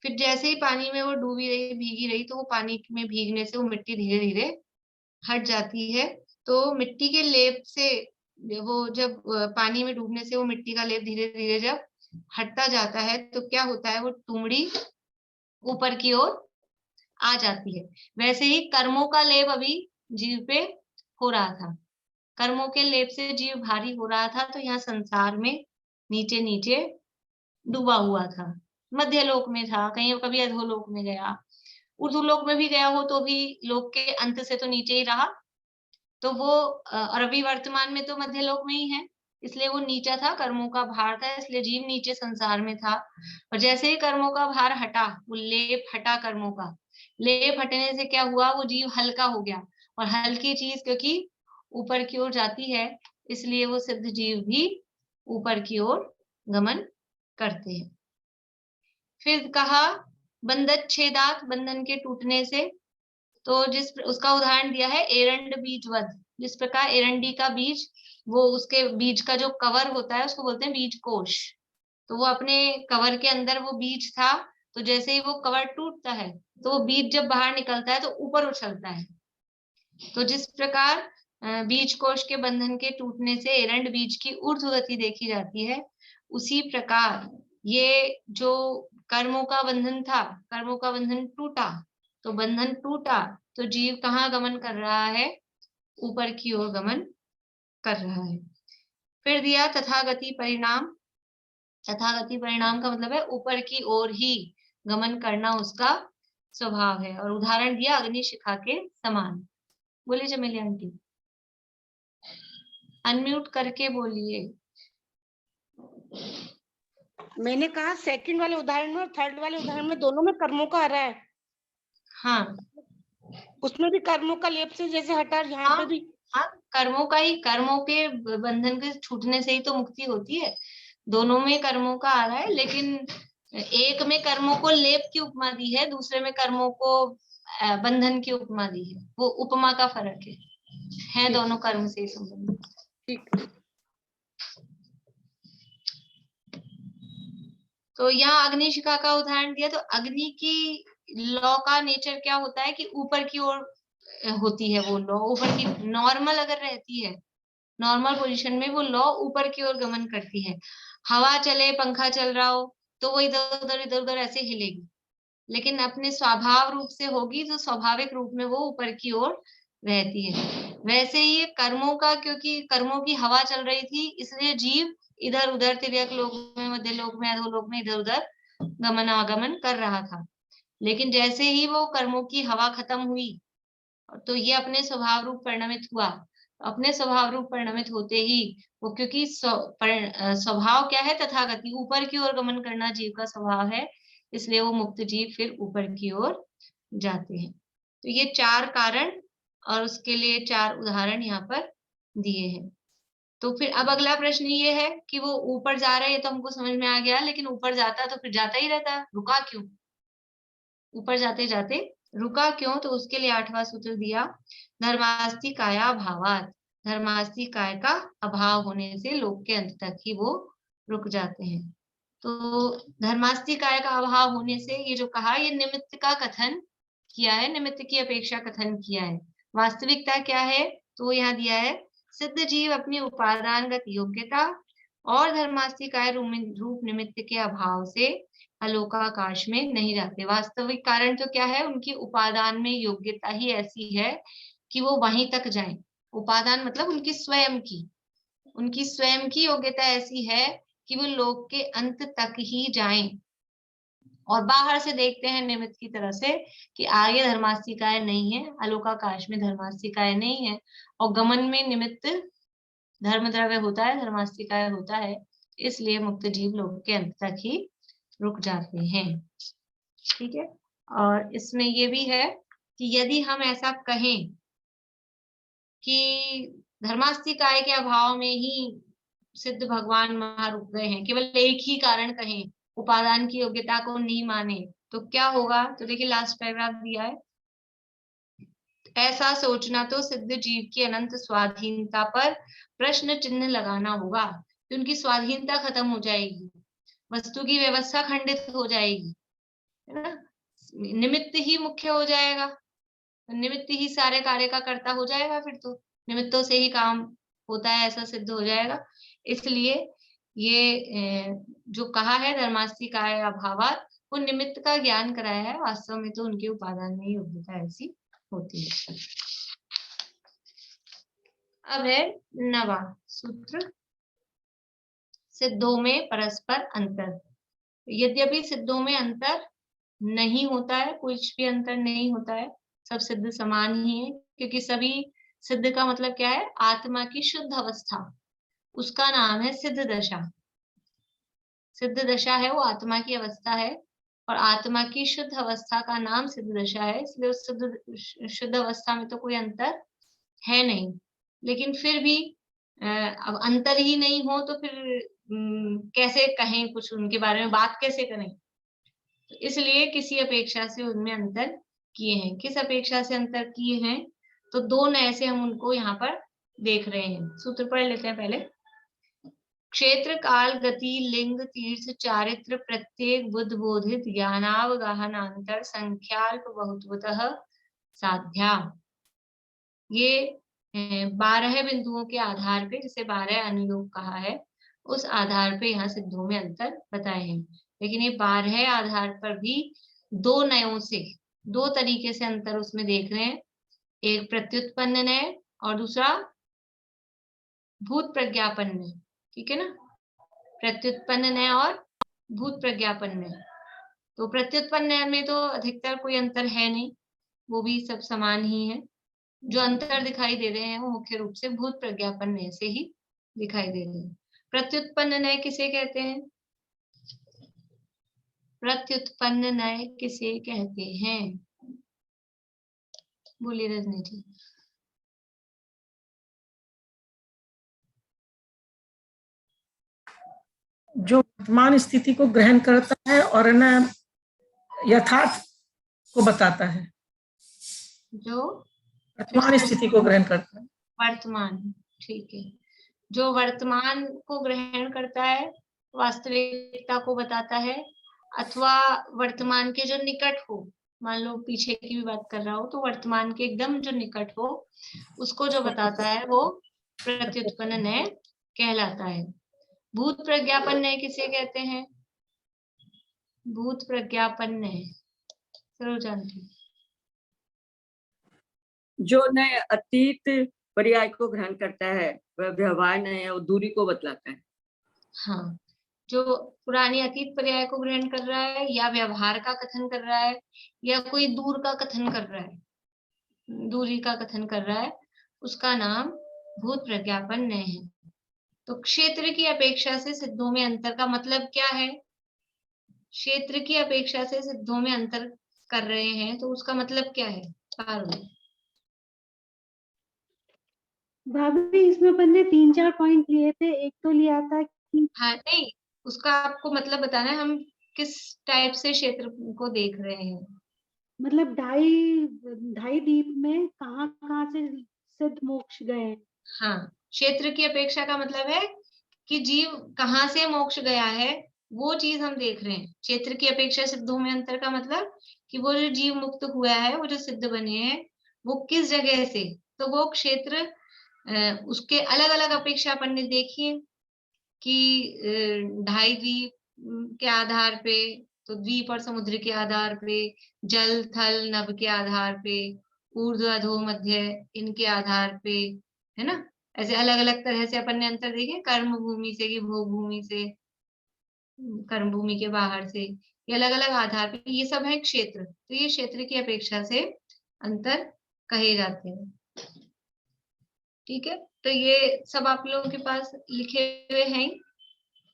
फिर जैसे ही पानी में वो डूबी रही, भीगी रही, तो वो पानी में भीगने से वो मिट्टी धीरे धीरे हट जाती है। तो मिट्टी के लेप से वो जब पानी में डूबने से वो मिट्टी का लेप धीरे धीरे जब हटता जाता है तो क्या होता है, वो तुमड़ी ऊपर की ओर आ जाती है। वैसे ही कर्मों का लेप अभी जीव पे हो रहा था, कर्मों के लेप से जीव भारी हो रहा था, तो यहाँ संसार में नीचे नीचे डूबा हुआ था, मध्य लोक में था, कहीं कभी अधोलोक में गया, ऊर्ध्वलोक में भी गया हो तो भी लोक के अंत से तो नीचे ही रहा, तो वो और अभी वर्तमान में तो मध्यलोक में ही है, इसलिए वो नीचा था, कर्मों का भार था, इसलिए जीव नीचे संसार में था। और जैसे ही कर्मों का भार हटा, वो लेप हटा कर्मों का, लेप हटने से क्या हुआ, वो जीव हल्का हो गया। और हल्की चीज क्योंकि ऊपर की ओर जाती है, इसलिए वो सिद्ध जीव भी ऊपर की ओर गमन करते हैं। फिर कहा बंधन छेदात, बंधन के टूटने से। तो उसका उदाहरण दिया है एरंड बीजवत। जिस प्रकार एरंडी का बीज, वो उसके बीज का जो कवर होता है उसको बोलते हैं बीज कोश। तो वो अपने कवर के अंदर वो बीज था, तो जैसे ही वो कवर टूटता है तो वो बीज जब बाहर निकलता है तो ऊपर उछलता है। तो जिस प्रकार बीज कोश के बंधन के टूटने से एरंड बीज की ऊर्ध्व गति देखी जाती है, उसी प्रकार ये जो कर्मों का बंधन था, कर्मों का बंधन टूटा, तो बंधन टूटा तो जीव कहाँ गमन कर रहा है, ऊपर की ओर गमन कर रहा है। फिर दिया तथागति परिणाम। तथागति परिणाम का मतलब है ऊपर की ओर ही गमन करना उसका स्वभाव है। और उदाहरण दिया अग्नि शिखा के समान। बोलिए चमेली आंटी, अनम्यूट करके बोलिए। मैंने कहा सेकंड वाले उदाहरण में और थर्ड वाले उदाहरण में दोनों में कर्मों का आ रहा है। हाँ, उसमें भी कर्मों का लेप से जैसे हटा, यहाँ पे भी हाँ, कर्मों का ही, कर्मों के बंधन के छूटने से ही तो मुक्ति होती है। दोनों में कर्मों का आ रहा है, लेकिन एक में कर्मों को लेप की उपमा दी है, दूसरे में कर्मों को बंधन की उपमा दी है। वो उपमा का फर्क है दोनों कर्म से संबंधित। ठीक। तो यहाँ अग्निशिखा का उदाहरण दिया। तो अग्नि की लॉ का नेचर क्या होता है कि ऊपर की ओर होती है। वो लॉ ऊपर की, नॉर्मल अगर रहती है, नॉर्मल पोजीशन में वो लॉ ऊपर की ओर गमन करती है। हवा चले, पंखा चल रहा हो तो वो इधर उधर ऐसे हिलेगी, लेकिन अपने स्वभाव रूप से होगी तो स्वाभाविक रूप में वो ऊपर की ओर रहती है। वैसे ही कर्मों का, क्योंकि कर्मों की हवा चल रही थी, इसलिए जीव इधर उधर तिर्यक लोक में, मध्य लोक में, अधोलोक में इधर उधर गमनागमन कर रहा था। लेकिन जैसे ही वो कर्मों की हवा खत्म हुई तो ये अपने स्वभाव रूप परिणमित हुआ। अपने स्वभाव रूप परिणमित होते ही वो, क्योंकि स्वभाव क्या है, तथागति, ऊपर की ओर गमन करना जीव का स्वभाव है, इसलिए वो मुक्त जीव फिर ऊपर की ओर जाते हैं। तो ये 4 कारण और उसके लिए 4 उदाहरण यहाँ पर दिए हैं। तो फिर अब अगला प्रश्न ये है कि वो ऊपर जा रहे हैं तो हमको समझ में आ गया, लेकिन ऊपर जाता तो फिर जाता ही रहता, रुका क्यों? ऊपर जाते जाते रुका क्यों? तो उसके लिए 8वां सूत्र दिया, धर्मास्ति काया अभावात। धर्मास्ति काय का अभाव होने से लोक के अंत तक ही वो रुक जाते हैं। तो धर्मास्ति काय का अभाव होने से, ये जो कहा, ये निमित्त का कथन किया है, निमित्त की अपेक्षा कथन किया है। वास्तविकता क्या है? तो यहाँ दिया है, सिद्ध जीव अपनी उपादानगत योग्यता और धर्मास्ति काय रूप निमित्त के अभाव से अलोकाकाश में नहीं जाते। वास्तविक कारण तो क्या है? उनकी उपादान में योग्यता ही ऐसी है कि वो वहीं तक जाएं। उपादान मतलब उनकी स्वयं की योग्यता ऐसी है कि वो लोक के अंत तक ही जाएं। और बाहर से देखते हैं निमित्त की तरह से कि आगे धर्मास्तिकाय नहीं है, अलोकाकाश में धर्मास्तिकाय नहीं है, और गमन में निमित्त धर्म द्रव्य होता है, धर्मास्तिकाय होता है, इसलिए मुक्त जीव लोक के अंत तक ही रुक जाते हैं। ठीक है। और इसमें ये भी है कि यदि हम ऐसा कहें कि धर्मास्तिकाय के अभाव में ही सिद्ध भगवान वहां रुक गए हैं, केवल एक ही कारण कहें, उपादान की योग्यता को नहीं माने, तो क्या होगा? तो देखिए लास्ट पैराग्राफ दिया है, ऐसा सोचना तो सिद्ध जीव की अनंत स्वाधीनता पर प्रश्न चिन्ह लगाना होगा। तो उनकी स्वाधीनता खत्म हो जाएगी, वस्तु की व्यवस्था खंडित हो जाएगी, है ना? निमित्त ही मुख्य हो जाएगा, निमित्त ही सारे कार्य का कर्ता हो जाएगा, फिर तो निमित्तों से ही काम होता है, ऐसा सिद्ध हो जाएगा। इसलिए ये जो कहा है धर्मास्तिकाय अभावात, वो निमित्त का ज्ञान कराया है, वास्तव में तो उनके उपादान में योग्यता ऐसी होती है। अब है 9वां सूत्र, सिद्धों में परस्पर अंतर। यद्यपि सिद्धों में अंतर नहीं होता है, कुछ भी अंतर नहीं होता है, सब सिद्ध समान ही है, क्योंकि सभी सिद्ध का मतलब क्या है? आत्मा की शुद्ध अवस्था, उसका नाम है सिद्ध दशा। सिद्ध दशा है वो आत्मा की अवस्था है, और आत्मा की शुद्ध अवस्था का नाम सिद्ध दशा है। इसलिए उस शुद्ध अवस्था में तो कोई अंतर है नहीं, लेकिन फिर भी अब अंतर ही नहीं हो तो फिर कैसे कहें, कुछ उनके बारे में बात कैसे करें? तो इसलिए किसी अपेक्षा से उनमें अंतर किए हैं। किस अपेक्षा से अंतर किए हैं? तो दो नए से हम उनको यहाँ पर देख रहे हैं। सूत्र पढ़ लेते हैं पहले। क्षेत्र, काल, गति, लिंग, तीर्थ, चारित्र, प्रत्येक, बुद्ध बोधित, ज्ञानावगाहनांतर, संख्याल्प, बहुत्वतः साध्या। ये 12 बिंदुओं के आधार पे, जिसे 12 अनुयोग कहा है, उस आधार पे यहाँ सिद्धों में अंतर बताए हैं। लेकिन ये 12 आधार पर भी दो नयों से, दो तरीके से अंतर उसमें देख रहे हैं। एक प्रत्युत्पन्न नय और दूसरा भूत प्रज्ञापन नय। ठीक है ना? प्रत्युत्पन्न नय और भूत प्रज्ञापन नय। तो प्रत्युत्पन्न नय में तो अधिकतर कोई अंतर है नहीं, वो भी सब समान ही है। जो अंतर दिखाई दे रहे हैं वो मुख्य रूप से भूत प्रज्ञापन नय से ही दिखाई दे रहे हैं। प्रत्युत्पन्न नय किसे कहते हैं? प्रत्युत्पन्न नय किसे कहते हैं? बोलिए रजनी जी। जो वर्तमान स्थिति को ग्रहण करता है और न यथार्थ को बताता है। जो वर्तमान स्थिति को ग्रहण करता है। वर्तमान, ठीक है। जो वर्तमान को ग्रहण करता है, वास्तविकता को बताता है, अथवा वर्तमान के जो निकट हो, मान लो पीछे की भी बात कर रहा हो तो वर्तमान के एकदम जो निकट हो उसको जो बताता है वो प्रत्युत्पन्न नय कहलाता है। भूत प्रज्ञापन नय किसे कहते हैं? भूत प्रज्ञापन नय सरोजांति। जो नय अतीत पर्याय को ग्रहण करता है वह व्यवहार नय और दूरी को बतलाता है। हाँ, जो पुरानी अतीत पर्याय को ग्रहण कर रहा है या व्यवहार का कथन कर रहा है या कोई दूर का कथन कर रहा है, दूरी का कथन कर रहा है, उसका नाम भूत प्रज्ञापन नय है। तो क्षेत्र की अपेक्षा से सिद्धों में अंतर का मतलब क्या है? क्षेत्र की अपेक्षा से सिद्धों में अंतर कर रहे हैं तो उसका मतलब क्या है? भाभी इसमें अपन ने 3-4 पॉइंट लिए थे। एक तो लिया था कि हाँ, नहीं, उसका आपको मतलब बताना है हम किस टाइप से क्षेत्र को देख रहे हैं। मतलब ढाई दीप में कहाँ से सिद्ध मोक्ष गए? हाँ, क्षेत्र की अपेक्षा का मतलब है कि जीव कहाँ से मोक्ष गया है वो चीज हम देख रहे हैं। क्षेत्र की अपेक्षा सिद्धों में अंतर का मतलब कि वो जो जीव मुक्त हुआ है, वो जो सिद्ध बने हैं, वो किस जगह से, तो वो क्षेत्र उसके अलग अलग अपेक्षा अपन ने देखी है कि ढाई द्वीप के आधार पे, तो द्वीप और समुद्र के आधार पे, जल थल नभ के आधार पे, ऊर्ध्व अधो मध्य इनके आधार पे, है ना? ऐसे अलग अलग तरह से अपन ने अंतर देखे, कर्म भूमि से कि भोग भूमि से, कर्म भूमि के बाहर से, ये अलग अलग आधार पे, ये सब है क्षेत्र। तो ये क्षेत्र की अपेक्षा से अंतर कहे जाते हैं। ठीक है, तो ये सब आप लोगों के पास लिखे हुए हैं।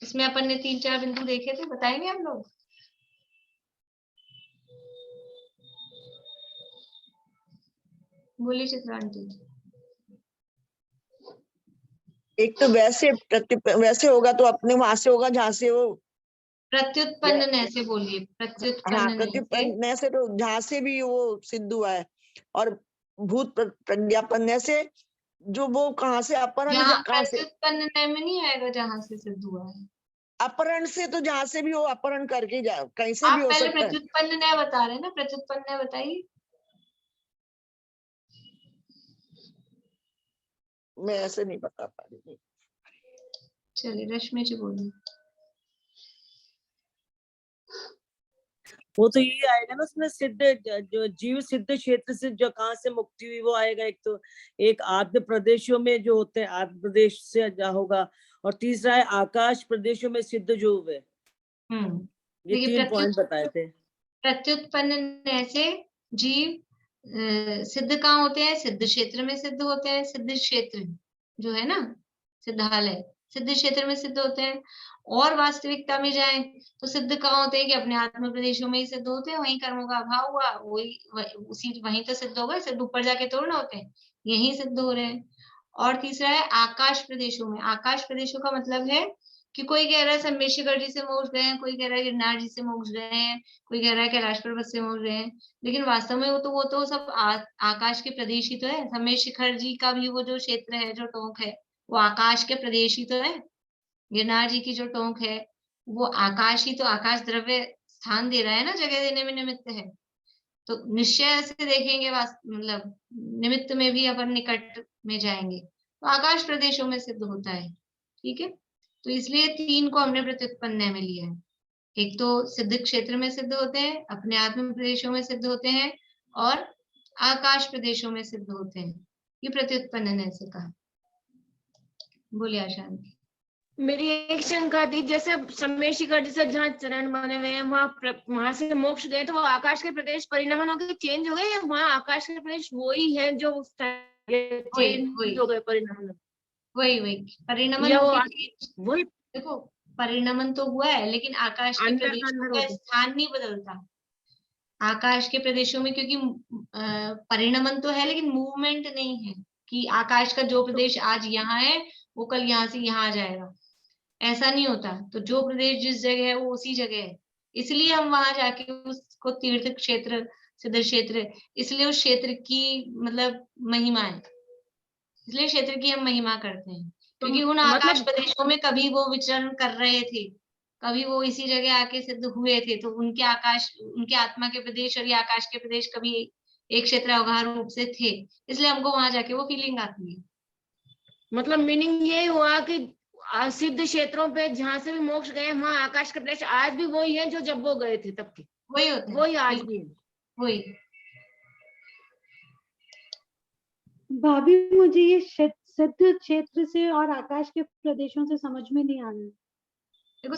इसमें अपन ने 3-4 बिंदु देखे थे, बताएंगे हम लोग? बोलिए चित्रांटी। एक तो वैसे होगा तो अपने वहां से होगा जहाँ से वो प्रत्युत्पन्न नय से बोलिए। प्रत्युत्पन्न से तो जहाँ से भी वो सिद्ध हुआ है, और भूत प्रज्ञापन नय से जो वो कहाँ से अपहरण, कहाँ से प्रत्युत्पन्न नय में नहीं आएगा जहाँ से सिद्ध हुआ है। अपहरण से तो जहाँ से भी वो अपहरण करके कहीं से भी हो सकता है। प्रत्युत्पन्न नय बता रहे हैं ना, प्रत्युत्पन्न नय बताइए। मैं ऐसे नहीं बता पा रही। चलिए रश्मि जी बोलिए। वो तो यही आएगा ना उसमें, सिद्ध जो जीव सिद्ध क्षेत्र से जो कहाँ से मुक्ति हुई वो आएगा। एक तो एक आद्य प्रदेशों में जो होते हैं, आद्य प्रदेश से जा होगा, और तीसरा है आकाश प्रदेशों में सिद्ध जो हुए। ये 3 पॉइंट बताए थे। प्रत्युत्पन्न नय से जीव सिद्ध कहाँ होते हैं? सिद्ध क्षेत्र में सिद्ध होते हैं। सिद्ध क्षेत्र जो है ना, सिद्धालय, सिद्ध क्षेत्र में सिद्ध होते हैं। और वास्तविकता में जाएं तो सिद्ध कहाँ होते हैं? कि अपने आत्म प्रदेशों में ही सिद्ध होते हैं। वहीं कर्मों का अभाव हुआ, वहीं तो सिद्ध हो गए। सिद्ध ऊपर जाके थोड़ा ना होते हैं, यहीं सिद्ध हो रहे हैं। और तीसरा है आकाश प्रदेशों में। आकाश प्रदेशों का मतलब है कि कोई कह रहा है सम्मेशिखर जी से मोक्ष गए हैं, कोई कह रहा है गिरनार जी से मोक्ष गए हैं, कोई कह रहा है कैलाश पर्वत से मोक्ष गए हैं, लेकिन वास्तव में वो तो सब आकाश के प्रदेश ही तो है। सम्मेशिखर जी का भी वो जो क्षेत्र है, जो टोंक है, वो आकाश के प्रदेश ही तो है। गिरनार जी की जो टोंक है वो आकाश ही तो, आकाश द्रव्य स्थान दे रहा है ना, जगह देने में निमित्त है। तो निश्चय से देखेंगे, मतलब निमित्त में भी अपन निकट में जाएंगे तो आकाश प्रदेशों में सिद्ध होता है। ठीक है, तो इसलिए 3 को हमने प्रत्युत्पन्न में लिया है। एक तो सिद्ध क्षेत्र में सिद्ध होते हैं, अपने आत्म प्रदेशों में सिद्ध होते हैं, और आकाश प्रदेशों में सिद्ध होते हैं। ये प्रत्युत्पन्न ने ऐसे कहा। बोलिए आशांति। मेरी एक शंका थी, जैसे सम्मेशिखर जैसे जहाँ चरण बने हुए हैं वहां से मोक्ष गए, तो वो आकाश के प्रदेश परिणमन होकर चेंज हो गए, या वहाँ आकाश के प्रदेश वही है जो चेंज हो गए परिणमन? वही परिणमन या वही। देखो, परिणमन तो हुआ है, लेकिन आकाश के प्रदेशों का स्थान नहीं बदलता। आकाश के प्रदेशों में क्योंकि परिणमन तो है, लेकिन मूवमेंट नहीं है कि आकाश का जो प्रदेश आज यहाँ है वो कल यहाँ से यहाँ आ जाएगा, ऐसा नहीं होता। तो जो प्रदेश जिस जगह है वो उसी जगह है। इसलिए हम वहां जाके उसको तीर्थ क्षेत्र, सिद्ध क्षेत्र, इसलिए उस क्षेत्र की मतलब महिमा है, इसलिए क्षेत्र की हम महिमा करते हैं। क्योंकि उन आकाश प्रदेशों में कभी वो विचरण कर रहे थे, कभी वो इसी जगह आके सिद्ध हुए थे, तो उनके आकाश, उनके आत्मा के प्रदेश और ये आकाश के प्रदेश कभी एक क्षेत्र अवगाह रूप से थे, इसलिए हमको वहां जाके वो फीलिंग आती है। मतलब मीनिंग ये हुआ कि सिद्ध क्षेत्रों पे जहाँ से भी मोक्ष गए वहाँ आकाश के प्रदेश आज भी वही है जो जब वो गए थे तब के, वही होते हैं, वही आज भी है, वही। भाभी मुझे ये सिद्ध क्षेत्र से और आकाश के प्रदेशों से समझ में नहीं आ रहा। देखो,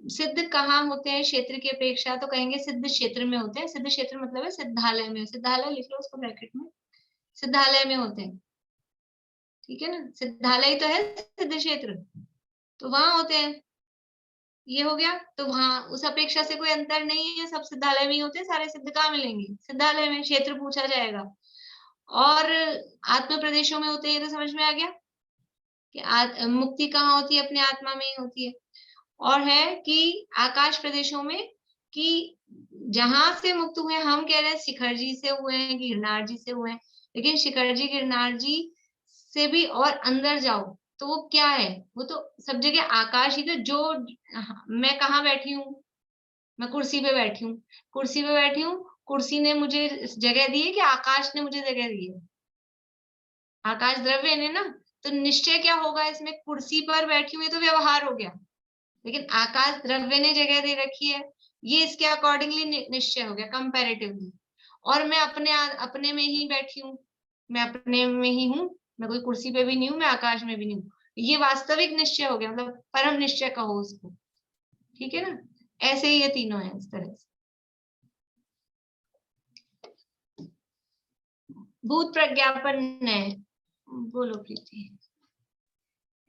सिद्ध कहाँ होते हैं क्षेत्र की अपेक्षा? तो कहेंगे सिद्ध क्षेत्र में होते हैं। सिद्ध क्षेत्र मतलब है सिद्धालय में। सिद्धालय लिख लो उसको ब्रैकेट में, सिद्धालय में होते हैं। ठीक है ना, सिद्धालय तो है सिद्ध क्षेत्र, तो वहां होते हैं। ये हो गया। तो वहां उस अपेक्षा से कोई अंतर नहीं है, सब सिद्धालय में ही होते हैं। सारे सिद्ध कहाँ मिलेंगे? सिद्धालय में। क्षेत्र पूछा जाएगा। और आत्म प्रदेशों में होते हैं, तो समझ में आ गया कि मुक्ति कहाँ होती है? अपने आत्मा में ही होती है। और है कि आकाश प्रदेशों में, कि जहां से मुक्त हुए, हम कह रहे हैं शिखर जी से हुए हैं, गिरनार जी से हुए हैं, लेकिन शिखर जी गिरनार जी से भी और अंदर जाओ तो वो क्या है? वो तो सब जगह आकाश ही तो। जो मैं कहाँ बैठी हूँ? मैं कुर्सी पे बैठी हूँ, कुर्सी पे बैठी हूँ, कुर्सी ने मुझे जगह दी है कि आकाश ने मुझे जगह दी है? आकाश द्रव्य है ना, तो निश्चय क्या होगा इसमें? कुर्सी पर बैठी हुई तो व्यवहार हो गया, लेकिन आकाश द्रव्य ने जगह दे रखी है, ये इसके अकॉर्डिंगली निश्चय हो गया, कंपैरेटिवली। और मैं अपने में ही बैठी हूँ, मैं अपने में ही हूँ, मैं कोई कुर्सी पे भी नहीं हूँ, मैं आकाश में भी नहीं हूँ, ये वास्तविक निश्चय हो गया, मतलब परम निश्चय कहो उसको। ठीक है ना, ऐसे ही ये तीनों है, इस तरह से। भूत प्रज्ञापन है। बोलो प्रीति।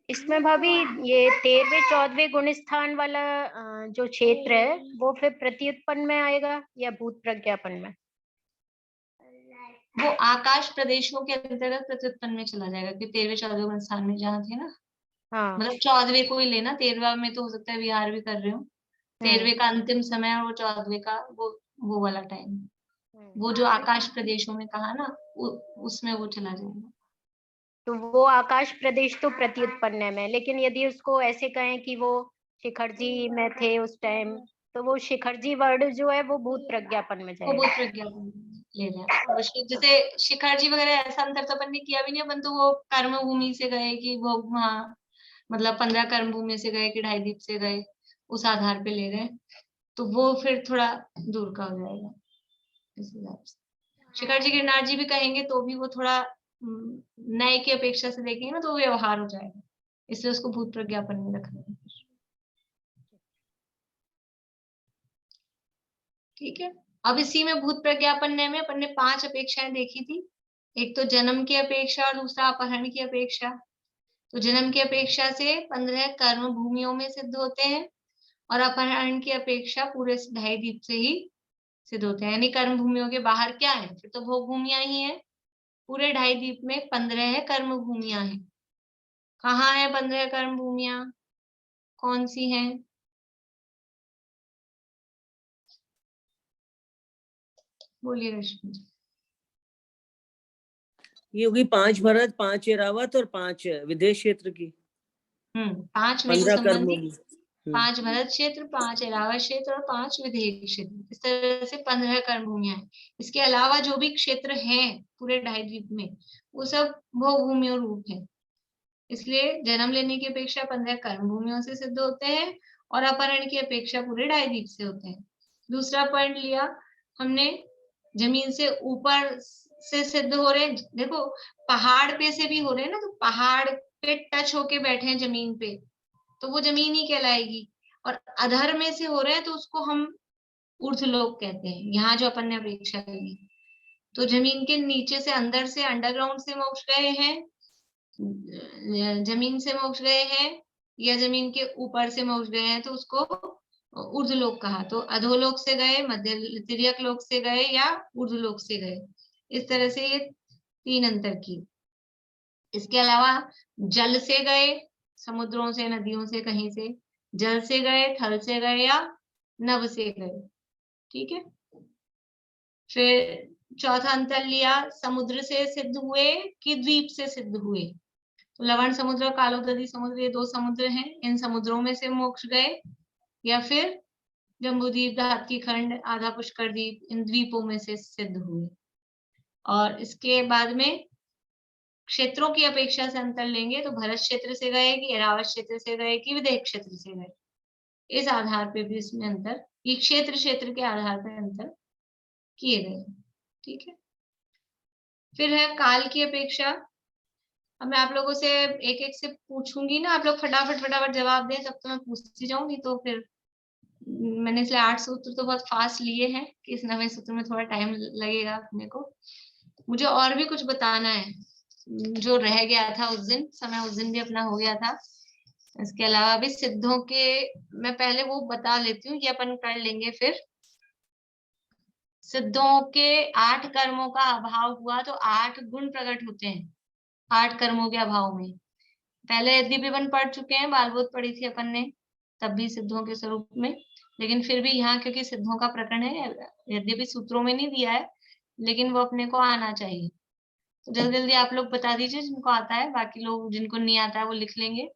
इसमें भाभी ये 13वें 14वें गुण स्थान वाला जो क्षेत्र है वो फिर प्रत्युत्पन्न में आएगा या भूत प्रज्ञापन में? वो आकाश प्रदेशों के अंतर्गत प्रत्युत्पन्न में चला जाएगा, कि 13वें 14वें गुण स्थान में जहाँ थे ना, हाँ। मतलब 14वें को ही लेना, 13वां में तो हो सकता है विहार भी कर रहे हो। 13वें का अंतिम समय और 14वें का वो वाला टाइम, वो जो आकाश प्रदेशों में कहा ना, उसमें वो चला जाएगा। तो वो आकाश प्रदेश तो प्रत्युत्पन्न में, लेकिन यदि उसको ऐसे कहें कि वो शिखर जी में थे उस टाइम, तो वो शिखर जी वर्ड जो है वो भूत प्रज्ञापन में जाएगा। वो भूत प्रज्ञापन ले रहे हैं। जैसे शिखर जी वगैरह ऐसा अंतर तो अपन ने किया भी नहीं, अपन तो वो कर्म भूमि से गए कि वो वहाँ मतलब 15 कर्म भूमि से गए कि 2.5 दीप से गए, उस आधार पे ले गए, तो वो फिर थोड़ा दूर का हो जाएगा इस हिसाब से। शिखर जी गिरनार जी भी कहेंगे तो भी वो थोड़ा नए की अपेक्षा से देखेंगे ना, तो व्यवहार हो जाएगा, इसलिए उसको भूत प्रज्ञापन में रखना है। ठीक है, अब इसी में भूत प्रज्ञापन्य में अपन ने 5 अपेक्षाएं देखी थी। एक तो जन्म की अपेक्षा और दूसरा अपहरण की अपेक्षा। तो जन्म की अपेक्षा से 15 कर्म भूमियों में सिद्ध होते हैं और अपहरण की अपेक्षा पूरे 2.5 दीप से ही सिद्ध होते हैं। यानी कर्म भूमियों के बाहर क्या है, फिर तो भोग भूमियां ही है। पूरे 2.5 दीप में 15 है कर्म भूमियां हैं। कहाँ है 15 कर्म भूमियां, कौन सी हैं? बोलिए रश्मि जी। ये होगी 5 भरत, 5 एरावत और 5 विदेश क्षेत्र की। 5 मेरु 15 कर्म संबंधी, भूमि। 5 भरत क्षेत्र, 5 एरावत क्षेत्र और 5 विदेश क्षेत्र। इस तरह से 15 कर्म भूमियां हैं। इसके अलावा जो भी क्षेत्र हैं पूरे 2.5 द्वीप में, वो सब भोग भूमियों रूप है। इसलिए जन्म लेने की अपेक्षा 15 कर्म भूमियों से सिद्ध होते हैं और अपहरण की अपेक्षा पूरे 2.5 द्वीप से होते हैं। दूसरा पॉइंट लिया हमने, जमीन से ऊपर से सिद्ध हो रहे हैं। देखो पहाड़ पे से भी हो रहे हैं ना, तो पहाड़ पे टच होके बैठे हैं जमीन पे, तो वो जमीन ही कहलाएगी। और अधर में से हो रहे हैं तो उसको हम ऊर्ध्वलोक कहते हैं। यहाँ जो अपन ने अपेक्षा की, तो जमीन के नीचे से, अंदर से, अंडरग्राउंड से मोक्ष गए हैं, जमीन से मोक्ष गए हैं, या जमीन के ऊपर से मोक्ष गए हैं, तो उसको ऊर्ध्वलोक कहा। तो अधोलोक से गए, मध्य तिर्यक लोक से गए या ऊर्ध्वलोक से गए। इस तरह से ये 3 अंतर की। इसके अलावा जल से गए, समुद्रों से, नदियों से, कहीं से जल से गए, थल से गए या नभ से गए। ठीक है। फिर चौथा अंतर लिया, समुद्र से सिद्ध हुए कि द्वीप से सिद्ध हुए। तो लवण समुद्र और कालोदरी समुद्र, ये 2 समुद्र हैं। इन समुद्रों में से मोक्ष गए या फिर जम्बूद्वीप, धातकी खंड, आधा पुष्कर द्वीप, इन द्वीपों में से सिद्ध हुए। और इसके बाद में क्षेत्रों की अपेक्षा से अंतर लेंगे, तो भरत क्षेत्र से गए कि एरावत क्षेत्र से गए कि विदेह क्षेत्र से गए, इस आधार पे भी इसमें अंतर, ये क्षेत्र के आधार पर अंतर किए गए। ठीक है। फिर है काल की अपेक्षा। अब मैं आप लोगों से एक एक से पूछूंगी ना, आप लोग फटाफट जवाब दें, तब तो मैं पूछती जाऊंगी। तो फिर मैंने इसलिए 8 सूत्र तो बहुत फास्ट लिए हैं कि इस 9वें सूत्र में थोड़ा टाइम लगेगा अपने को। मुझे और भी कुछ बताना है जो रह गया था उस दिन, समय उस दिन भी अपना हो गया था। इसके अलावा भी सिद्धों के, मैं पहले वो बता लेती हूँ, ये अपन कर लेंगे। फिर सिद्धों के 8 कर्मों का अभाव हुआ तो 8 गुण प्रकट होते हैं 8 कर्मों के अभाव में। पहले यद्यपिवन पढ़ चुके हैं, बालबोध पढ़ी थी अपन ने, तब भी सिद्धों के स्वरूप में। लेकिन फिर भी यहाँ क्योंकि सिद्धों का प्रकरण है, यद्यपि सूत्रों में नहीं दिया है, लेकिन वो अपने को आना चाहिए। तो जल्दी जल्दी आप लोग बता दीजिए जिनको आता है, बाकी लोग जिनको नहीं आता है वो लिख लेंगे।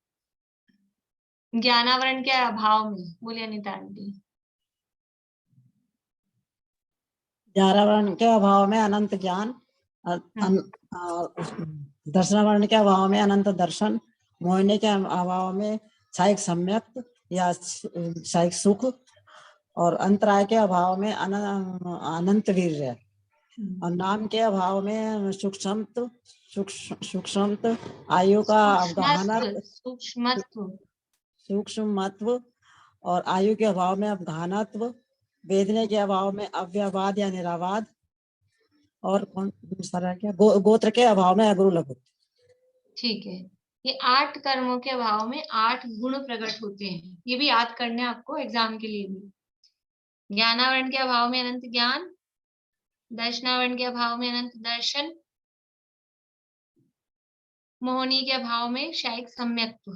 ज्ञानावरण के अभाव में, बोलिए अनिता आंटी। ज्ञानावरण के अभाव में अनंत ज्ञान, दर्शनावरण के अभाव में अनंत दर्शन, मोहिनी के अभाव में क्षयिक सम्यक या क्षयिक सुख, और अंतराय के अभाव में अनंत वीर्य, और नाम के अभाव में सूक्ष्मत्व, आयु का अवगाहन, सूक्ष्मत्व, और आयु के अभाव में अवगाहनत्व, वेदने के अभाव में अव्यवाद या निरावाद, और कौन दूसरा क्या, गोत्र के अभाव में अगुरु लघु। ठीक है। ये 8 कर्मों के अभाव में 8 गुण प्रकट होते हैं। ये भी याद करने आपको एग्जाम के लिए भी। ज्ञानावरण के अभाव में अनंत ज्ञान, दर्शनावरण के अभाव में अनंत दर्शन, मोहिनी के अभाव में क्षयिक सम्यक्त्व,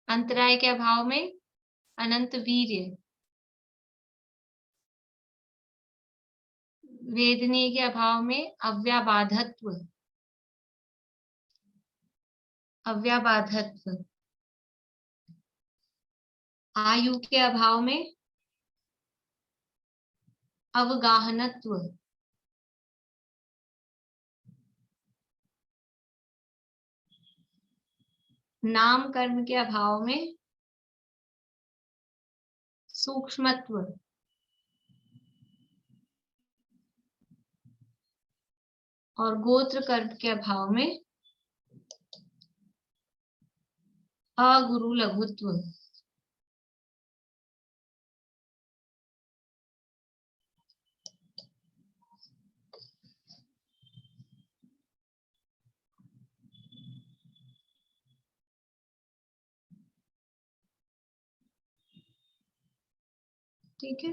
अंतराय के अभाव में अनंत वीर्य, वेदनीय के अभाव में अव्याबाधत्व, आयु के अभाव में अवगाहनत्व, नाम कर्म के अभाव में सूक्ष्मत्व, और गोत्र कर्म के अभाव में अगुरु लघुत्व। ठीक है,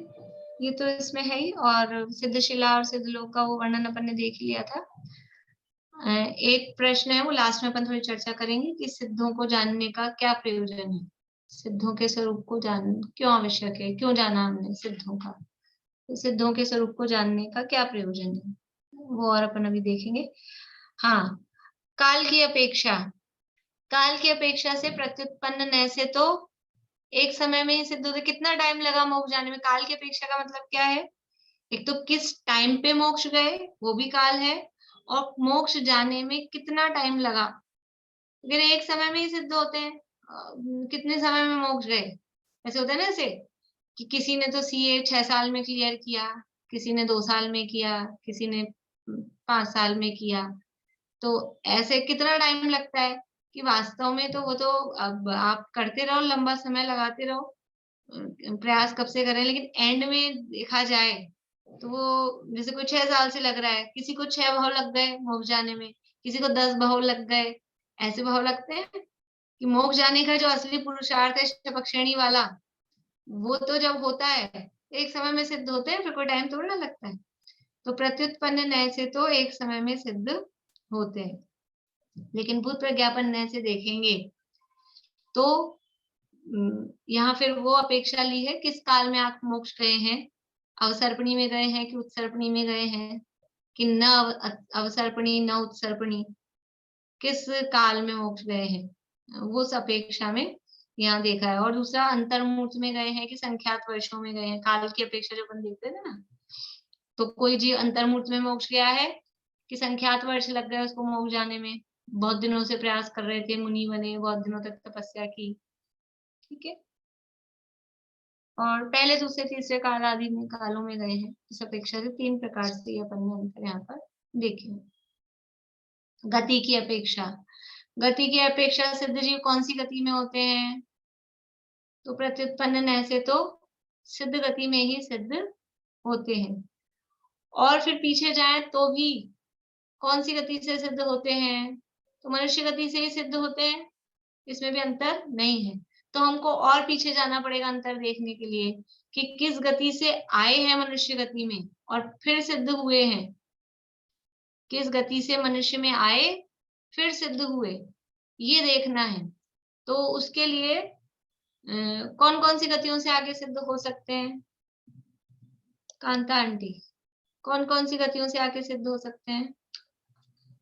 ये तो इसमें है ही। और सिद्धशिला और सिद्धलोक का वो वर्णन अपन ने देख लिया था। एक प्रश्न है, वो लास्ट में अपन थोड़ी चर्चा करेंगे कि सिद्धों को जानने का क्या प्रयोजन है, सिद्धों के स्वरूप को जान क्यों आवश्यक है, क्यों जाना हमने सिद्धों का, तो सिद्धों के स्वरूप को जानने का क्या प्रयोजन है, वो और अपन अभी देखेंगे। हाँ, काल की अपेक्षा से प्रत्युत्पन्न न से तो एक समय में ही सिद्ध होते। कितना टाइम लगा मोक्ष जाने में? काल की अपेक्षा का मतलब क्या है? एक तो किस टाइम पे मोक्ष गए, वो भी काल है, और मोक्ष जाने में कितना टाइम लगा। अगर एक समय में ही सिद्ध होते हैं, कितने समय में मोक्ष गए? ऐसे होता है ना, ऐसे कि किसी ने तो सीए 6 साल में क्लियर किया, किसी ने 2 साल में किया, किसी ने 5 साल में किया। तो ऐसे कितना टाइम लगता है कि वास्तव में तो वो तो अब आप करते रहो, लंबा समय लगाते रहो, प्रयास कब से करें, लेकिन एंड में देखा जाए तो वो जैसे कोई 6 साल से लग रहा है, किसी को 6 भाव लग गए मोक्ष जाने में, किसी को 10 भाव लग गए। ऐसे भाव लगते हैं कि मोक्ष जाने का जो असली पुरुषार्थ है शपक्षेणी वाला, वो तो जब होता है एक समय में सिद्ध होते हैं, फिर कोई टाइम थोड़ा ना लगता है। तो प्रत्युत्पन्न न्याय से तो एक समय में सिद्ध होते हैं, लेकिन भूत प्रज्ञापन न्याय से देखेंगे तो यहाँ फिर वो अपेक्षा ली है, किस काल में आप मोक्ष गए हैं, अवसर्पणी में गए हैं कि उत्सर्पणी में गए हैं, कि न अवसर्पणी न उत्सर्पणी, किस काल में मोक्ष गए हैं, वो उस अपेक्षा में यहाँ देखा है। और दूसरा अंतर्मूर्त में गए हैं कि संख्यात वर्षों में गए हैं, काल की अपेक्षा जो अपन देखते थे ना, तो कोई जीव अंतर्मूर्त में मोक्ष गया है कि संख्यात वर्ष लग गए उसको मोक्ष जाने में, बहुत दिनों से प्रयास कर रहे थे, मुनि बने, बहुत दिनों तक तपस्या की, ठीक है। और पहले दूसरे तीसरे काल आदि में कालों में गए हैं, इस अपेक्षा से 3 प्रकार से अपन ने अंतर यहाँ पर देखे। गति की अपेक्षा सिद्ध जीव कौन सी गति में होते हैं? तो प्रत्युत्पन्न न से तो सिद्ध गति में ही सिद्ध होते हैं। और फिर पीछे जाए तो भी कौन सी गति से सिद्ध होते हैं? तो मनुष्य गति से ही सिद्ध होते हैं, इसमें भी अंतर नहीं है। तो हमको और पीछे जाना पड़ेगा अंतर देखने के लिए कि किस गति से आए हैं मनुष्य गति में और फिर सिद्ध हुए हैं, किस गति से मनुष्य में आए फिर सिद्ध हुए, ये देखना है। तो उसके लिए कौन कौन सी गतियों से आगे सिद्ध हो सकते हैं? कांता आंटी, कौन कौन सी गतियों से आगे सिद्ध हो सकते हैं?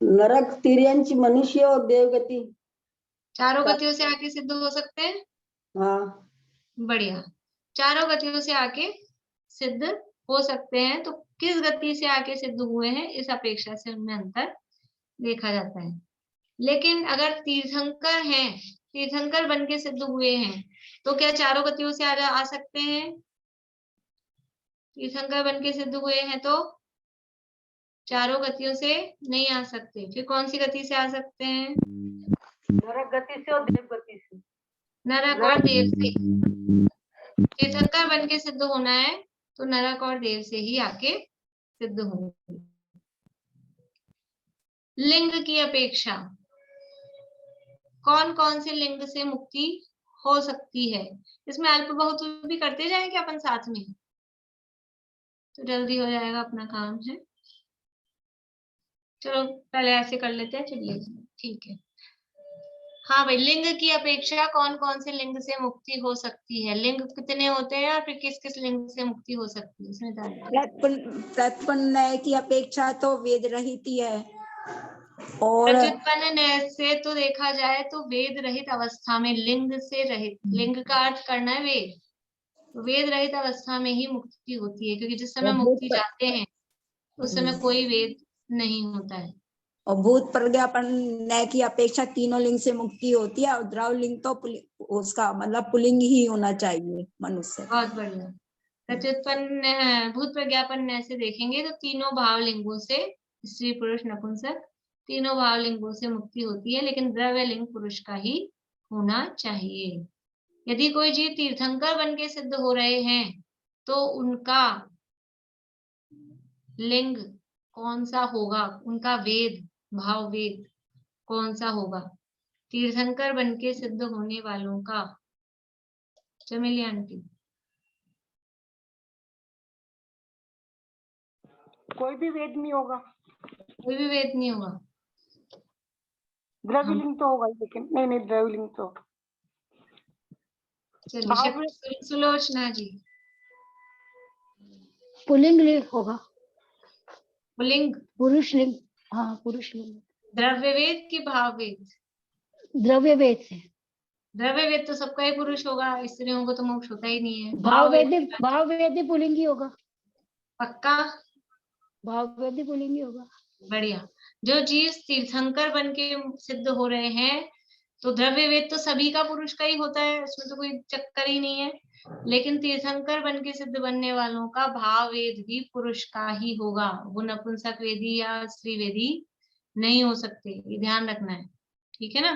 नरक, तिर्यंच, मनुष्य और देवगति, चारों गतियों से आगे सिद्ध हो सकते हैं। हाँ, बढ़िया, चारों गतियों से आके सिद्ध हो सकते हैं। तो किस गति से आके सिद्ध हुए हैं, इस अपेक्षा से उनमें अंतर देखा जाता है। लेकिन अगर तीर्थंकर हैं, तीर्थंकर बन के सिद्ध हुए हैं, तो क्या चारों गतियों से आ सकते हैं? तीर्थंकर बन के सिद्ध हुए हैं तो चारों गतियों से नहीं आ सकते, फिर कौन सी गति से आ सकते हैं? नरक गति से और देव गति से। नरक और देव से। तीर्थंकर बन के सिद्ध होना है तो नरक और देव से ही आके सिद्ध होंगे। लिंग की अपेक्षा, कौन कौन से लिंग से मुक्ति हो सकती है? इसमें अल्प बहुत भी करते जाएंगे अपन साथ में, तो जल्दी हो जाएगा अपना काम है। चलो पहले ऐसे कर लेते हैं, चलिए ठीक है। हाँ भाई, लिंग की अपेक्षा कौन कौन से लिंग से मुक्ति हो सकती है? लिंग कितने होते हैं और फिर किस किस लिंग से मुक्ति हो सकती है, इसमें प्रत्युत्पन्न की अपेक्षा तो वेद रहित ही है। और प्रत्युत्पन्न से तो देखा जाए तो वेद रहित अवस्था में, लिंग से रहित, लिंग का अर्थ करना है वेद, तो वेद रहित अवस्था में ही मुक्ति होती है, क्योंकि जिस समय मुक्ति जाते हैं उस समय कोई वेद नहीं होता है। और भूत प्रज्ञापन न्याय की अपेक्षा तीनों लिंग से मुक्ति होती है, और द्रव लिंग तो उसका मतलब पुलिंग ही होना चाहिए मनुष्य। बहुत बढ़िया। प्रत्युत्पन्न भूत प्रज्ञापन न्याय से देखेंगे तो तीनों भाव लिंगों से, स्त्री पुरुष नपुंसक, तीनों भाव लिंगों से मुक्ति होती है, लेकिन द्रव्य लिंग पुरुष का ही होना चाहिए। यदि कोई जीव तीर्थंकर बन के सिद्ध हो रहे हैं तो उनका लिंग कौन सा होगा, उनका वेद, भाव वेद कौन सा होगा? तीर्थंकर बन के सिद्ध होने वालों का, चमेली आंटी। कोई भी वेद नहीं होगा, कोई भी वेद नहीं होगा। द्रव्यलिंग तो होगा, लेकिन नहीं द्रव्यलिंग तो चलिए सुलोचना जी। पुल्लिंग लिंग होगा, पुल्लिंग, पुरुष लिंग, हाँ पुरुष लिंग। द्रव्य वेद की भाव वेद? द्रव्य वेद से। द्रव्य वेद तो सबका ही पुरुष होगा, स्त्रियों को तो मोक्ष होता ही नहीं है। भाव वेदी पुल्लिंगी होगा। पक्का? भाव वेदी पुल्लिंगी होगा। बढ़िया। जो जीव तीर्थंकर बन के सिद्ध हो रहे हैं, तो द्रव्य वेद तो सभी का पुरुष का ही होता है, उसमें तो कोई चक्कर ही नहीं है। लेकिन तीर्थंकर बन के सिद्ध बनने वालों का भाव वेद भी पुरुष का ही होगा, वो नपुंसक वेदी या स्त्री वेदी नहीं हो सकते, ये ध्यान रखना है, ठीक है ना।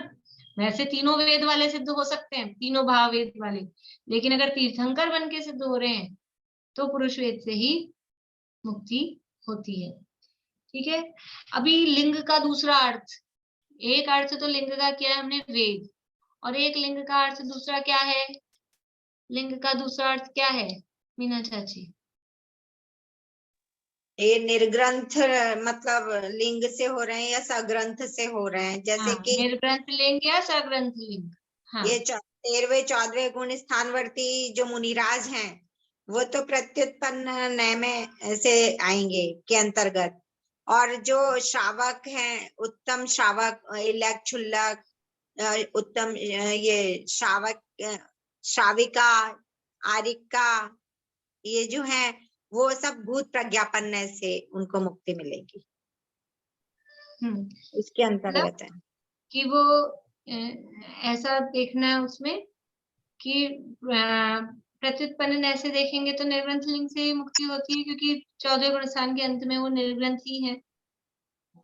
वैसे तीनों वेद वाले सिद्ध हो सकते हैं, तीनों भाव वेद वाले, लेकिन अगर तीर्थंकर बन के सिद्ध हो रहे हैं तो पुरुष वेद से ही मुक्ति होती है, ठीक है। अभी लिंग का दूसरा अर्थ, एक अर्थ तो लिंग का किया है हमने वेद, और एक लिंग का अर्थ दूसरा क्या है? लिंग का दूसरा अर्थ क्या है मीना चाची? ये निर्ग्रंथ मतलब लिंग से हो रहे हैं या सग्रंथ से हो रहे हैं? जैसे कि निर्ग्रंथ लिंग या सग्रंथ लिंग। हाँ। ये 13वें 14वें गुण स्थानवर्ती जो मुनिराज हैं वो तो प्रत्युत्पन्न नय में से आएंगे के अंतर्गत, और जो श्रावक हैं, उत्तम श्रावक, इलक क्षुल्लक, उत्तम ये श्रावक, श्राविका, आरिका, ये जो है वो सब भूत प्रज्ञापन से उनको मुक्ति मिलेगी, इसके अंतर्गत है कि वो ऐसा देखना है उसमें कि प्रत्युत्पन्न ऐसे देखेंगे तो निर्ग्रंथ लिंग से ही मुक्ति होती है, क्योंकि 14 गुण स्थान के अंत में वो निर्ग्रंथ ही है,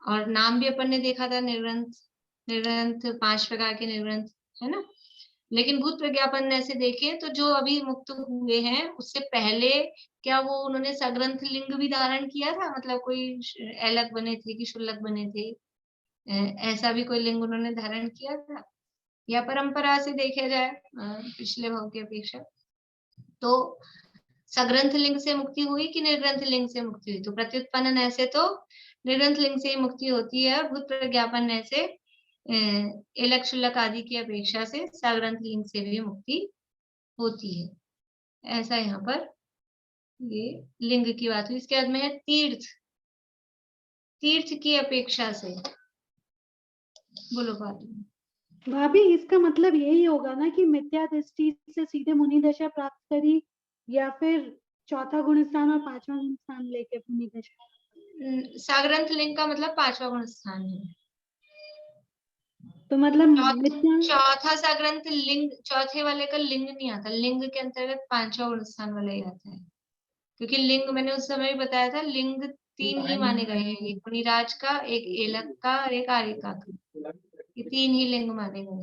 और नाम भी अपन ने देखा था निर्ग्रंथ, निर्ग्रंथ 5 प्रकार के निर्ग्रंथ है ना। लेकिन भूत प्रज्ञापन ऐसे देखें तो जो अभी मुक्त हुए हैं उससे पहले क्या वो उन्होंने सग्रंथ लिंग भी धारण किया था? मतलब कोई एलक बने थे कि शुल्लक बने थे, ऐसा भी कोई लिंग उन्होंने धारण किया था? या परंपरा से देखा जाए पिछले भाव की अपेक्षा तो सग्रंथ लिंग से मुक्ति हुई कि निर्ग्रंथ लिंग से मुक्ति हुई? तो प्रत्युत्पन्न ऐसे तो निर्ग्रंथ लिंग से ही मुक्ति होती है, और भूत प्रज्ञापन ऐसे एलक शुल्लक आदि की अपेक्षा से सग्रंथ लिंग से भी मुक्ति होती है। ऐसा यहाँ पर ये लिंग की बात हुई। इसके बाद में है तीर्थ, तीर्थ की अपेक्षा से। बोलो भाभी, इसका मतलब यही होगा ना कि मिथ्या दृष्टि से सीधे मुनि दशा प्राप्त करी, या फिर चौथा गुण स्थान और 5वां गुण स्थान लेके मुनि दशा? सग्रंथ लिंग का मतलब 5वां गुण स्थान है, तो मतलब चौथा सग्रंथ लिंग, चौथे वाले का लिंग नहीं आता, लिंग के अंतर्गत 5वां गुण स्थान वाला ही आता है, क्योंकि लिंग मैंने उस समय भी बताया था, लिंग 3 ही माने गए हैं, एक मुनिराज का, एक एलक का और एक आरिका का, ये 3 ही लिंग माने गए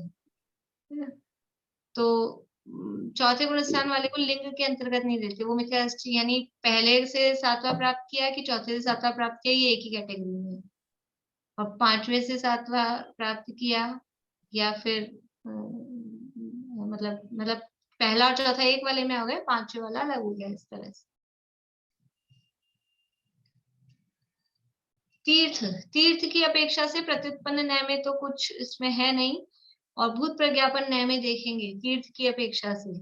हैं। तो चौथे गुण स्थान वाले को लिंग के अंतर्गत नहीं देते, वो मिथ्या दृष्टि, यानी पहले से 7वां प्राप्त किया कि चौथे से 7वां प्राप्त किया, ये एक ही कैटेगरी में है, और 5वें से 7वां प्राप्त किया या फिर मतलब पहला और चौथा एक वाले में हो गए, 5वें वाला अलग हो गया, इस तरह से। तीर्थ, तीर्थ की अपेक्षा से प्रत्युत्पन्न न्याय में तो कुछ इसमें है नहीं, और भूत प्रज्ञापन न्याय में देखेंगे तीर्थ की अपेक्षा से।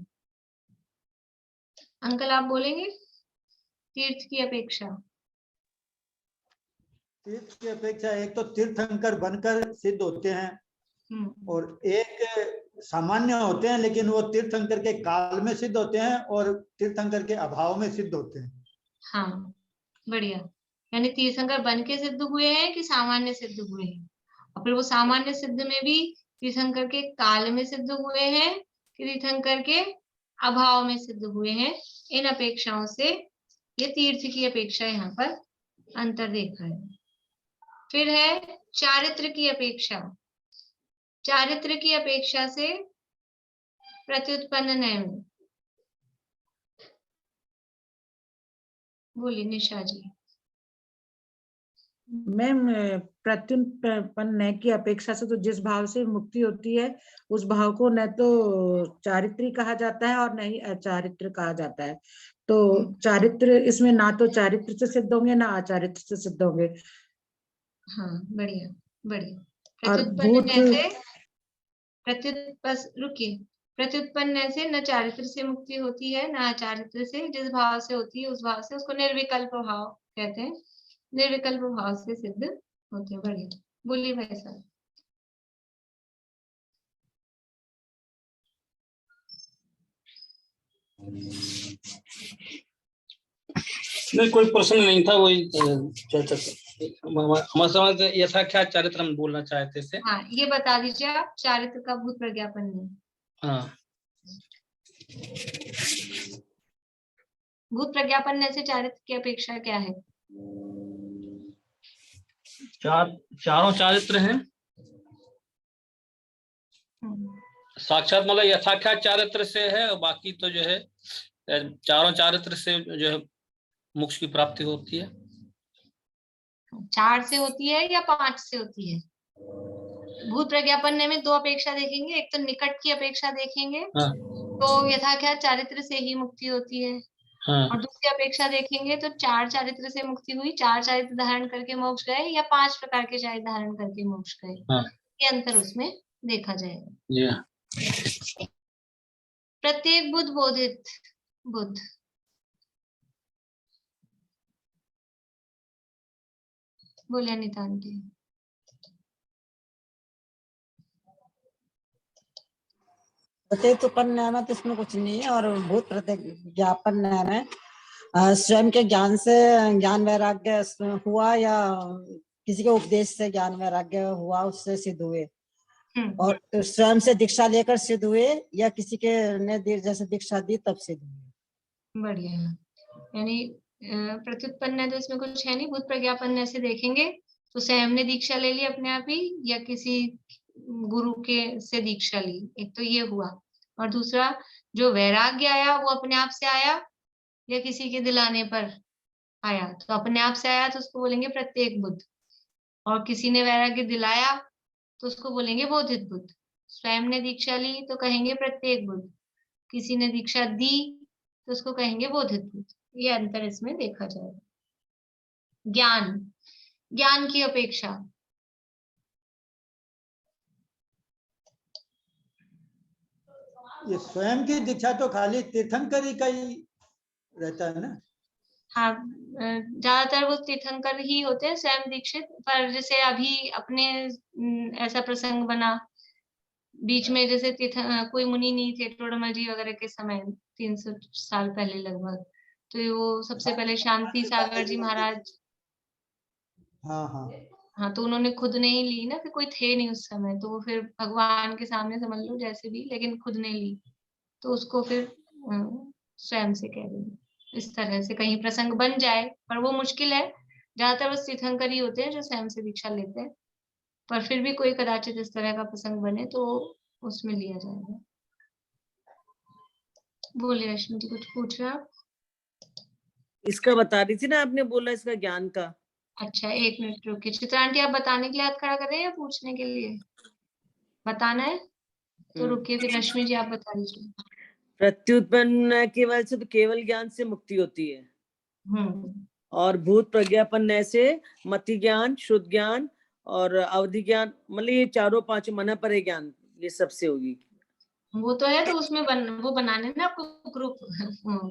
अंकल आप बोलेंगे तीर्थ की अपेक्षा? तीर्थ की अपेक्षा एक तो तीर्थंकर बनकर सिद्ध होते हैं, और एक सामान्य होते हैं, लेकिन वो तीर्थंकर के काल में सिद्ध होते हैं और तीर्थंकर के अभाव में सिद्ध होते हैं। हाँ, बढ़िया। यानी तीर्थंकर बन के सिद्ध हुए हैं कि सामान्य सिद्ध हुए हैं, और फिर वो सामान्य सिद्ध में भी तीर्थंकर के काल में सिद्ध हुए हैं कि तीर्थंकर के अभाव में सिद्ध हुए हैं। इन अपेक्षाओं से ये तीर्थ की अपेक्षा यहाँ पर अंतर देखा है। फिर है चारित्र की अपेक्षा, चारित्र की अपेक्षा से प्रत्युत्पन्न न्याय में। बोलिए निशा जी। मैम, प्रत्युत्पन्न न्याय की अपेक्षा से तो जिस भाव से मुक्ति होती है उस भाव को न तो चारित्री कहा जाता है और न ही अचारित्र कहा जाता है। तो चारित्र इसमें ना तो चारित्र से सिद्ध होंगे ना आचारित्र से सिद्ध होंगे। हाँ बढ़िया बढ़िया। और रुकिए, प्रत्युत्पन्न से न चारित्र से मुक्ति होती है, न आचारित्र से। जिस भाव से होती है उस भाव से, उसको निर्विकल्प भाव कहते हैं। निर्विकल्प भाव से सिद्ध होते हैं। बढ़िया, बोलिए भाई साहब। नहीं, कोई प्रश्न नहीं था, वही हमारे समझ यथाख्यात चारित्र हम बोलना चाहते थे। हाँ, ये बता दीजिए आप, चारित्र का भूत प्रज्ञापन में। हाँ, भूत प्रज्ञापन से चारित्र की अपेक्षा क्या है? चारों चारित्र हैं। साक्षात मतलब यथाख्यात चारित्र से है, और बाकी तो जो है चारों चारित्र से जो है मोक्ष की प्राप्ति होती है। 4 से होती है या 5 से होती है? भूत प्रज्ञापन में 2 अपेक्षा देखेंगे, एक तो निकट की अपेक्षा देखेंगे। हाँ। तो यथाख्यात चारित्र से ही मुक्ति होती है। हाँ। और दूसरी अपेक्षा देखेंगे तो 4 चारित्र से मुक्ति हुई, 4 चारित्र धारण करके मोक्ष गए, या 5 प्रकार के चारित्र धारण करके मोक्ष गए। हाँ। ये अंतर उसमें देखा जाएगा। जी। प्रत्येक बुद्ध बोधित बुद्ध। बोलिए नितांती। प्रत्येक में तो इसमें कुछ नहीं है, और भूत प्रत्यज्ञापन में स्वयं के ज्ञान से ज्ञान वैराग्य हुआ, या किसी के उपदेश से ज्ञान वैराग्य हुआ, उससे सिद्ध हुए। और स्वयं से दीक्षा लेकर सिद्ध हुए, या किसी के ने जैसे दीक्षा दी तब सिद्ध हुए। बढ़िया, यानी प्रत्युत्पन्न तो इसमें कुछ है नहीं। भूत प्रज्ञापन से देखेंगे तो स्वयं ने दीक्षा ले ली अपने आप ही, या किसी गुरु के से दीक्षा ली, एक तो ये हुआ। और दूसरा, जो वैराग्य आया वो अपने आप से आया या किसी के दिलाने पर आया? तो अपने आप से आया तो उसको बोलेंगे प्रत्येक बुद्ध, और किसी ने वैराग्य दिलाया तो उसको बोलेंगे बोधित बुद्ध। स्वयं ने दीक्षा ली तो कहेंगे प्रत्येक बुद्ध, किसी ने दीक्षा दी तो उसको कहेंगे बोधित बुद्ध। ये अंतर इसमें देखा जाएगा। ज्ञान की अपेक्षा। ये स्वयं की दीक्षा तो खाली तीर्थंकरी का ही रहता है ना? हाँ, ज्यादातर वो तीर्थंकर ही होते हैं स्वयं दीक्षित। पर जैसे अभी अपने ऐसा प्रसंग बना बीच में, जैसे कोई मुनि नहीं थे टोडरमल जी वगैरह के समय, 300 साल पहले लगभग, तो वो सबसे पहले शांति सागर जी महाराज। हाँ, तो उन्होंने खुद नहीं ली ना, कि कोई थे नहीं उस समय, तो वो फिर भगवान के सामने समझ लो जैसे भी, लेकिन खुद नहीं ली, तो उसको फिर स्वयं से कह देंगे। इस तरह से कहीं प्रसंग बन जाए, पर वो मुश्किल है। ज्यादातर वो तीर्थंकर ही होते हैं जो स्वयं से दीक्षा लेते हैं, पर फिर भी कोई कदाचित इस तरह का प्रसंग बने तो उसमें लिया जाएगा। बोलिए रश्मि जी, कुछ पूछ रहे आप? इसका बता रही थी ना आपने, बोला इसका ज्ञान का। अच्छा, 1 मिनट रुकिए। चित्रा आंटी, आप बताने के लिए हाथ खड़ा कर रहे हैं या पूछने के लिए? बताना है तो रुकिए, फिर रश्मि जी आप बता दीजिए। प्रत्युत्पन्न की वजह से तो केवल ज्ञान से मुक्ति होती है। और भूत प्रज्ञापन से मति ज्ञान, शुद्ध ज्ञान और अवधि ज्ञान, मतलब ये चारों 5 मन पर ज्ञान, ये सबसे होगी। वो तो है, तो उसमें वो बनाने ना आपको ग्रुप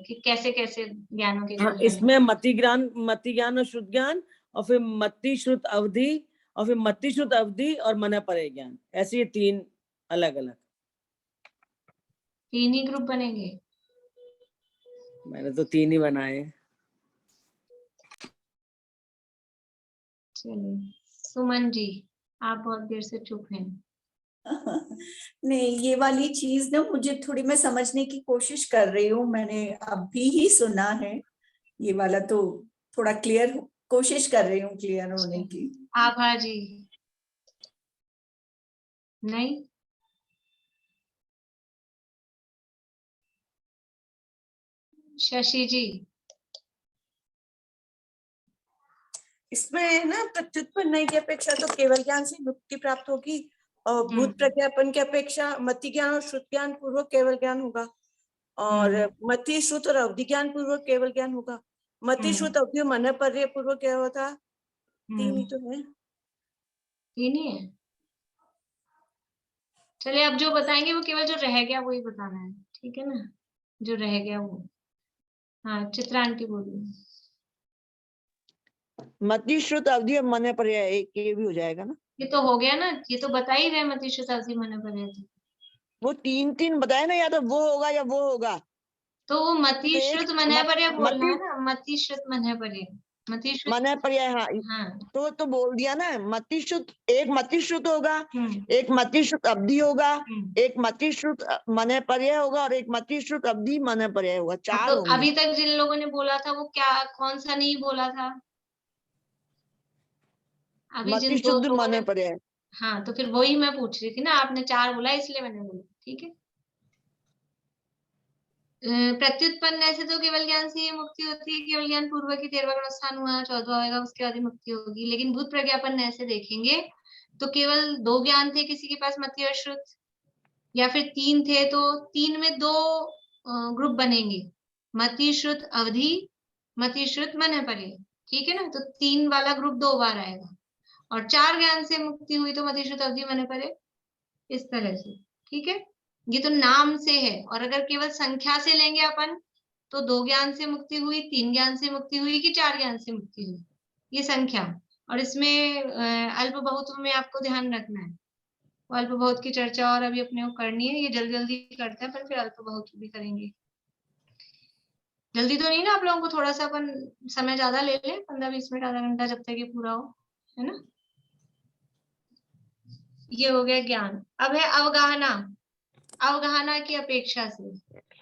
कि कैसे कैसे ज्ञानों के। हाँ, इसमें मति ज्ञान और शुद्ध ज्ञान, और फिर मति श्रुत अवधि, और फिर मति श्रुत अवधि और मन पर ज्ञान, ऐसे ये 3 अलग अलग 3 ही ग्रुप बनेंगे। मैंने तो 3 ही बनाए। चलिए, सुमन जी, आप बहुत देर से चुप हैं। नहीं, ये वाली चीज ना मुझे थोड़ी, मैं समझने की कोशिश कर रही हूँ। मैंने अभी ही सुना है ये वाला, तो थोड़ा क्लियर कोशिश कर रही हूँ क्लियर होने की। आभा जी नहीं? शशि जी? इसमें ना प्रत्युत्पन्न की अपेक्षा तो केवल ज्ञान से मुक्ति प्राप्त होगी, और भूत प्रज्ञापन की अपेक्षा मति ज्ञान और श्रुत ज्ञान पूर्वक केवल ज्ञान होगा, और मति श्रुत और अवधि ज्ञान पूर्वक केवल ज्ञान होगा। मति श्रुत अवधि मन पर्य पूर्वक क्या होता? 3 ही तो है। 3 ही है। चलिए अब जो बताएंगे वो केवल जो रह गया वही बताना है, ठीक है ना, जो रह गया वो। हाँ चित्रा आंटी बोलिए। मति श्रुत अवधि और मन पर्याय एक ये भी हो जाएगा ना? ये तो हो गया ना, ये तो बता ही रहे मति श्रुत अवधि मन पर्याय। वो 3 बताए ना, या तो वो होगा या वो होगा। तो वो मति श्रुत मन पर्याय बोलना है ना, मति श्रुत मन पर्याय। मति श्रुत मन पर्याय, हाँ हाँ तो बोल दिया ना। मति श्रुत, एक मति श्रुत होगा, एक मति श्रुत अवधि होगा, एक मति श्रुत मन पर्याय होगा और एक मति श्रुत अवधि मन पर्याय होगा। 4 तो होंगे। अभी तक जिन लोगों ने बोला था वो क्या, कौन सा नहीं बोला था? अभी जिन मति दो शुद्ध लोगों ने, मन पर्याय। हाँ तो फिर वही मैं पूछ रही थी ना, आपने 4 बोला इसलिए मैंने बोला, ठीक है। प्रत्युत्पन्न ऐसे तो केवल ज्ञान से ही मुक्ति होती है, केवल ज्ञान पूर्व की 13वां गुणस्थान हुआ, 14वां होगा, उसके बाद ही मुक्ति होगी। लेकिन भूत प्रज्ञापन ऐसे देखेंगे तो केवल 2 ज्ञान थे किसी के पास, मति और श्रुत, या फिर 3 थे तो 3 में 2 ग्रुप बनेंगे, मति श्रुत अवधि, मति श्रुत मन पर्याय, ठीक है ना। तो 3 वाला ग्रुप 2 बार आएगा। और 4 ज्ञान से मुक्ति हुई तो मति श्रुत अवधि मन पर्याय, इस तरह से, ठीक है। ये तो नाम से है। और अगर केवल संख्या से लेंगे अपन तो 2 ज्ञान से मुक्ति हुई, 3 ज्ञान से मुक्ति हुई कि 4 ज्ञान से मुक्ति हुई, ये संख्या। और इसमें अल्प बहुत में आपको ध्यान रखना है, अल्प बहुत की चर्चा और अभी अपने को करनी है, ये जल्दी जल्दी करते हैं पर फिर अल्प बहुत भी करेंगे। जल्दी तो नहीं ना आप लोगों को, थोड़ा सा अपन समय ज्यादा ले लें, 15-20 मिनट, आधा घंटा, जब तक ये पूरा हो, है ना। ये हो गया ज्ञान। अब है अवगाहना। अवगाहना की अपेक्षा से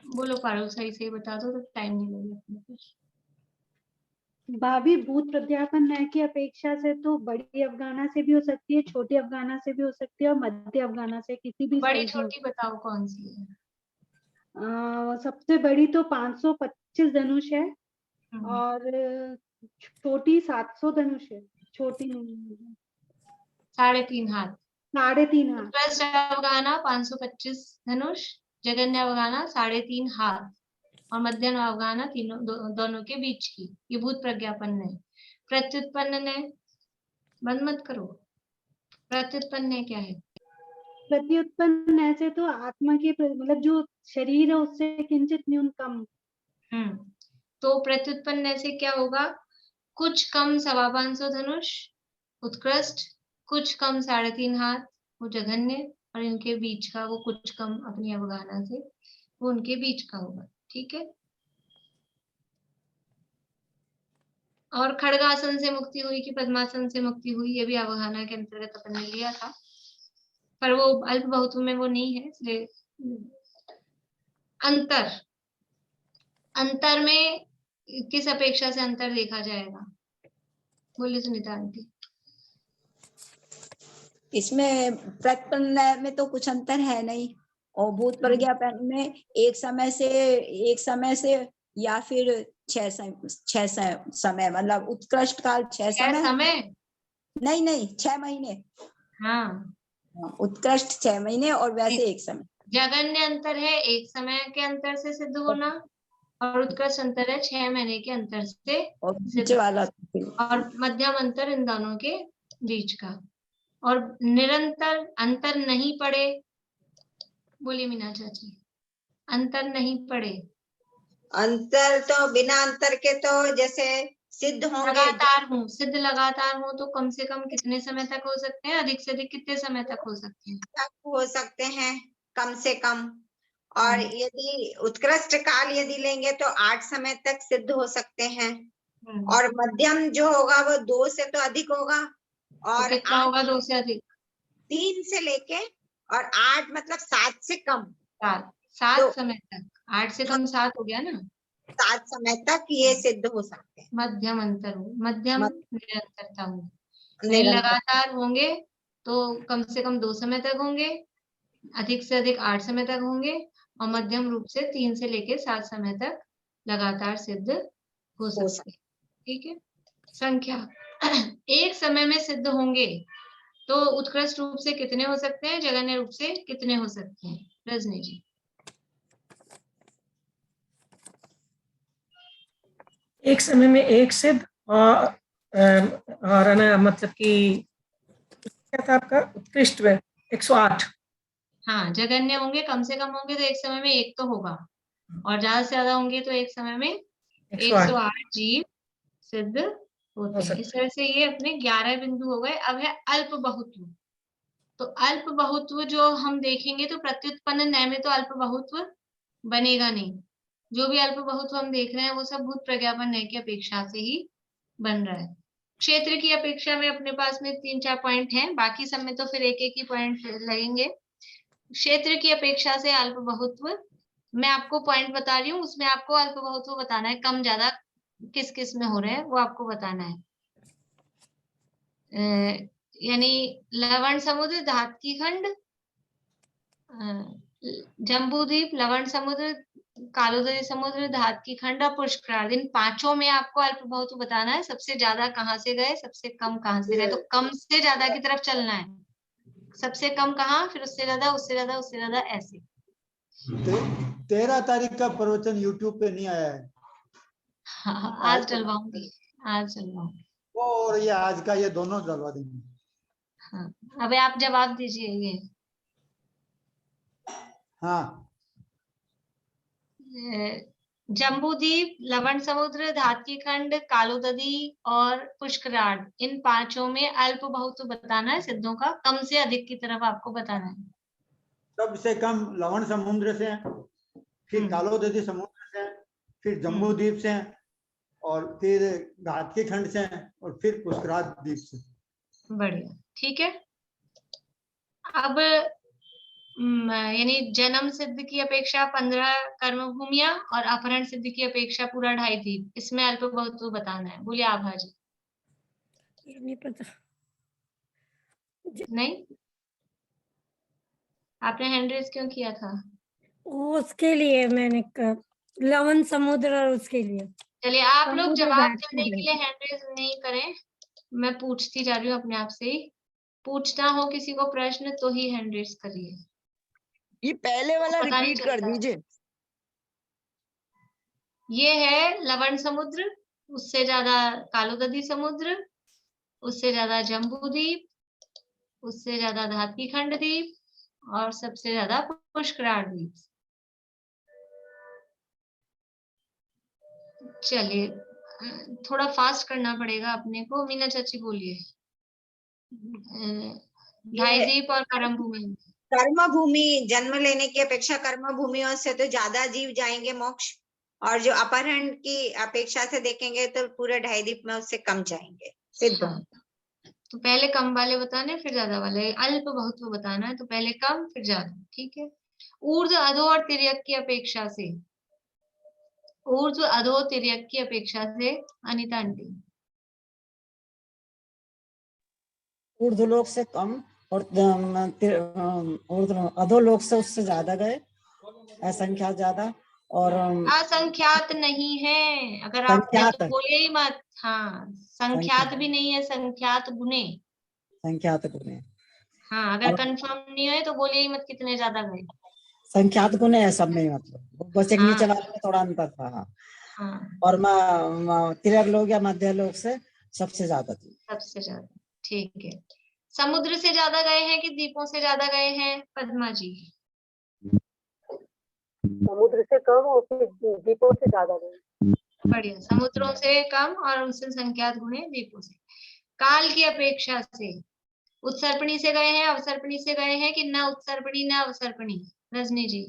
बोलो पारुल, सही से बता दो तो टाइम नहीं लगेगा। भाभी भूत प्रज्ञापन न्याय की अपेक्षा से तो बड़ी अवगाहना से भी हो सकती है, छोटी अवगाहना से भी हो सकती है और मध्य अवगाहना से, किसी भी बड़ी साइज में। छोटी बताओ कौन सी है? सबसे बड़ी तो 525 धनुष है और छोटी 700 धनुष है। छोटी नहीं है, 3.5 हाथ। 3.5 हाथ। उत्कृष्ट अवगाहना 525 धनुष, जघन्य अवगाहना 3.5 हाथ और मध्यम अवगाहना दोनों के बीच की। ये भूत प्रज्ञापन है। प्रत्युत्पन्न ने बंद मत करो। प्रत्युत्पन्न क्या है? प्रत्युत्पन्न ऐसे तो आत्मा के मतलब जो शरीर है उससे किंचित न्यूनतम। तो प्रत्युत्पन्न ऐसे क्या होगा? कुछ कम 525 धनुष उत्कृष्ट, कुछ कम 3.5 हाथ वो जघन्य, और इनके बीच का वो कुछ कम अपनी अवगाहना से वो उनके बीच का होगा, ठीक है। और खड़गासन से मुक्ति हुई कि पद्मासन से मुक्ति हुई, ये भी अवगाहना के अंतर्गत अपन ने लिया था, पर वो अल्प बहुत में वो नहीं है, इसलिए अंतर में किस अपेक्षा से अंतर देखा जाएगा? बोलिए सुनीता आंटी। इसमें प्रत्युत्पन्न में तो कुछ अंतर है नहीं, और भूत प्रज्ञापन में एक समय से या फिर 6 समय, मतलब उत्कृष्ट काल 6 समय नहीं 6 महीने। हाँ उत्कृष्ट 6 महीने और वैसे 1 समय। जघन्य अंतर है 1 समय के अंतर से सिद्ध होना, और उत्कृष्ट अंतर है 6 महीने के अंतर से सिद्ध वाला, और मध्यम अंतर इन दोनों के बीच का। और निरंतर अंतर नहीं पड़े, बोलिए मीना चाची। अंतर नहीं पड़े, अंतर तो बिना अंतर के तो जैसे सिद्ध होंगे। सिद्ध लगातार हो तो कम से कम कितने समय तक हो सकते हैं? अधिक से अधिक कितने समय तक हो सकते हैं? हो सकते हैं कम से कम। और यदि उत्कृष्ट काल यदि लेंगे तो 8 समय तक सिद्ध हो सकते हैं। और मध्यम जो होगा वो 2 से तो अधिक होगा। और तो कितना होगा 2 से अधिक? 3 से लेके और 8 मतलब 7 से कम। 7 समय तक, 8 से कम 7 हो गया ना। 7 समय तक ये सिद्ध हो सकते हैं। मध्यम अंतर हो, मध्यम निरंतरता हो। लगातार होंगे तो कम से कम 2 समय तक होंगे, अधिक से अधिक 8 समय तक होंगे, और मध्यम रूप से 3 से लेके 7 समय तक लगातार सिद्ध हो सकते हैं, ठीक है। संख्या एक समय में सिद्ध होंगे तो उत्कृष्ट रूप से कितने हो सकते हैं, जघन्य रूप से कितने हो सकते हैं? रजनी जी। एक समय में एक सिद्ध और है ना, मतलब कि क्या था आपका उत्कृष्ट वे 108। हाँ, जगन्य होंगे, कम से कम होंगे तो एक समय में एक तो होगा, और ज्यादा से ज्यादा होंगे तो एक समय में 108 जीव सिद्ध होते हैं। इस तरह से ये अपने 11 बिंदु हो गए। अब है अल्प बहुत्व। तो अल्प बहुत्व जो हम देखेंगे तो प्रत्युत्पन्न न्याय में तो अल्प बहुत्व बनेगा नहीं। जो भी अल्प बहुत्व हम देख रहे हैं वो सब भूत प्रज्ञापन न्याय की अपेक्षा से ही बन रहा है। क्षेत्र की अपेक्षा में अपने पास में 3-4 पॉइंट हैं, बाकी सब में तो फिर एक एक ही पॉइंट लगेंगे। क्षेत्र की अपेक्षा से अल्प बहुत्व, मैं आपको पॉइंट बता रही हूँ, उसमें आपको अल्प बहुत्व बताना है, कम ज्यादा किस किस में हो रहे हैं वो आपको बताना है। यानी लवण समुद्र, धातकी खंड, जम्बूद्वीप, लवण समुद्र, कालोदरी समुद्र, धातकी खंड और पुष्कर, इन पांचों में आपको अल्प बहुत्व बताना है। सबसे ज्यादा कहाँ से गए, सबसे कम कहाँ से गए, तो कम से ज्यादा की तरफ चलना है। सबसे कम कहाँ, फिर उससे ज्यादा, उससे ज्यादा, उससे ज्यादा, ऐसे। 13 तारीख का प्रवचन यूट्यूब पे नहीं आया है। हाँ, आज डलवाऊंगी, आज डलवाऊंगी। और ये आज का, ये दोनों डलवा देंगे। हाँ, अबे आप जवाब दीजिए ये। हाँ, जम्बूद्वीप, लवण समुद्र, धातकी खंड, कालोदरी और पुष्करार्ड, इन पांचों में अल्प बहुत्व बताना है सिद्धों का। कम से अधिक की तरफ आपको बताना है। सबसे कम लवण समुद्र से, फिर कालोदरी समुद्र से, फिर जम्बूद्वीप से, और फिर धातकी खंड से, और फिर पुष्करार्ड द्वीप से। बढ़िया, ठीक है। अब यानी जन्म सिद्ध की अपेक्षा 15 कर्म भूमिया और अपहरण सिद्ध की अपेक्षा पूरा 2.5 द्वीप, इसमें अल्प बहुत्व बताना है। बोलिए आभा जी। नहीं पता। नहीं, आपने हैंड रेज क्यों किया था? उसके लिए मैंने लवण समुद्र और उसके लिए। चलिए, आप लोग समुद्र जवाब घाट देने के लिए हैंड रेज नहीं करें, मैं पूछती जा रही हूँ अपने आप से ही। पूछना हो किसी को प्रश्न तो ही हैंड रेज करिए। ये पहले वाला पता नहीं रिपीट कर चलता है। दीजिए। ये है लवण समुद्र, उससे ज्यादा कालोदरी समुद्र, उससे ज्यादा जम्बूद्वीप, उससे ज्यादा धातकी खंड द्वीप, और सबसे ज्यादा पुष्करार्ड द्वीप। चलिए, थोड़ा फास्ट करना पड़ेगा अपने को। मीना चाची बोलिए। 2.5 द्वीप और कर्म भूमि। कर्म भूमि, जन्म लेने की अपेक्षा कर्म भूमियों से तो ज्यादा जीव जाएंगे मोक्ष, और जो अपहरण की अपेक्षा से देखेंगे तो पूरे 2.5 द्वीप में उससे कम जाएंगे सिद्ध। हाँ, तो पहले कम वाले बताने, फिर ज्यादा वाले। अल्प बहुत्व बताना है तो पहले कम फिर ज्यादा, ठीक है। ऊर्ध्व, अधो और तिर्यक की अपेक्षा से, ऊर्ध्व, अधो, तिर्यक की अपेक्षा से अनिता आंटी। ऊर्ध्वलोक से कम और अधोलोक से उससे ज्यादा गए, असंख्यात ज्यादा। और असंख्यात नहीं है, अगर आप है तो बोलिए ही मत। हाँ, संख्यात भी नहीं है, संख्यात गुने। संख्यात गुने। हाँ, अगर कंफर्म नहीं है तो बोलिए ही मत कितने ज्यादा गए। संख्यात गुने है सब में, मतलब बस एक नीचे वाले में थोड़ा अंतर था। हाँ, और तिर्यक लोग या मध्य लोग से सबसे ज्यादा थी। सबसे ज्यादा, ठीक है। समुद्र से ज्यादा गए हैं कि द्वीपों से ज्यादा गए हैं पद्मा जी? समुद्र से कम और फिर द्वीपों से ज्यादा गए। बढ़िया, समुद्रों से कम और उनसे संख्यात गुणे द्वीपों से। काल की अपेक्षा से उत्सर्पणी से गए हैं, अवसर्पणी से गए हैं कि न उत्सर्पणी न अवसर्पणी? रजनी जी,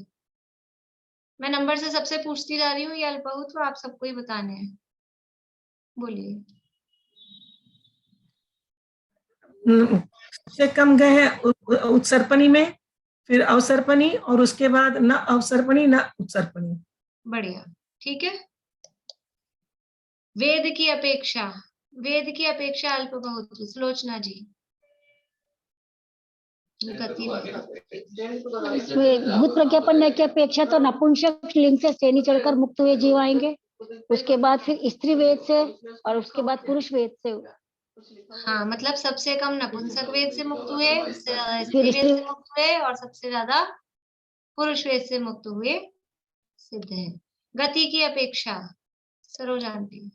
मैं नंबर से सबसे पूछती जा रही हूँ, ये अल्प बहुत्व आप सबको ही बताने हैं। बोलिए। सबसे कम गए हैं उत्सर्पणी में, फिर अवसर्पणी, और उसके बाद न अवसर्पणी न उत्सर्पणी। बढ़िया, ठीक है। वेद की अपेक्षा, वेद की अपेक्षा अल्प बहुत्व, सुलोचना जी। इसमें भूत प्रज्ञापन की अपेक्षा तो नपुंसक लिंग से श्रेणी चढ़कर मुक्त हुए जीव आएंगे, उसके बाद फिर स्त्री वेद से, और उसके बाद पुरुष वेद से। हाँ, मतलब सबसे कम नपुंसक वेद से मुक्त हुए, उससे ज्यादा स्त्री वेद से मुक्त हुए, और सबसे ज्यादा पुरुष वेद से मुक्त हुए सिद्ध है। गति की अपेक्षा, सरोज आंटी।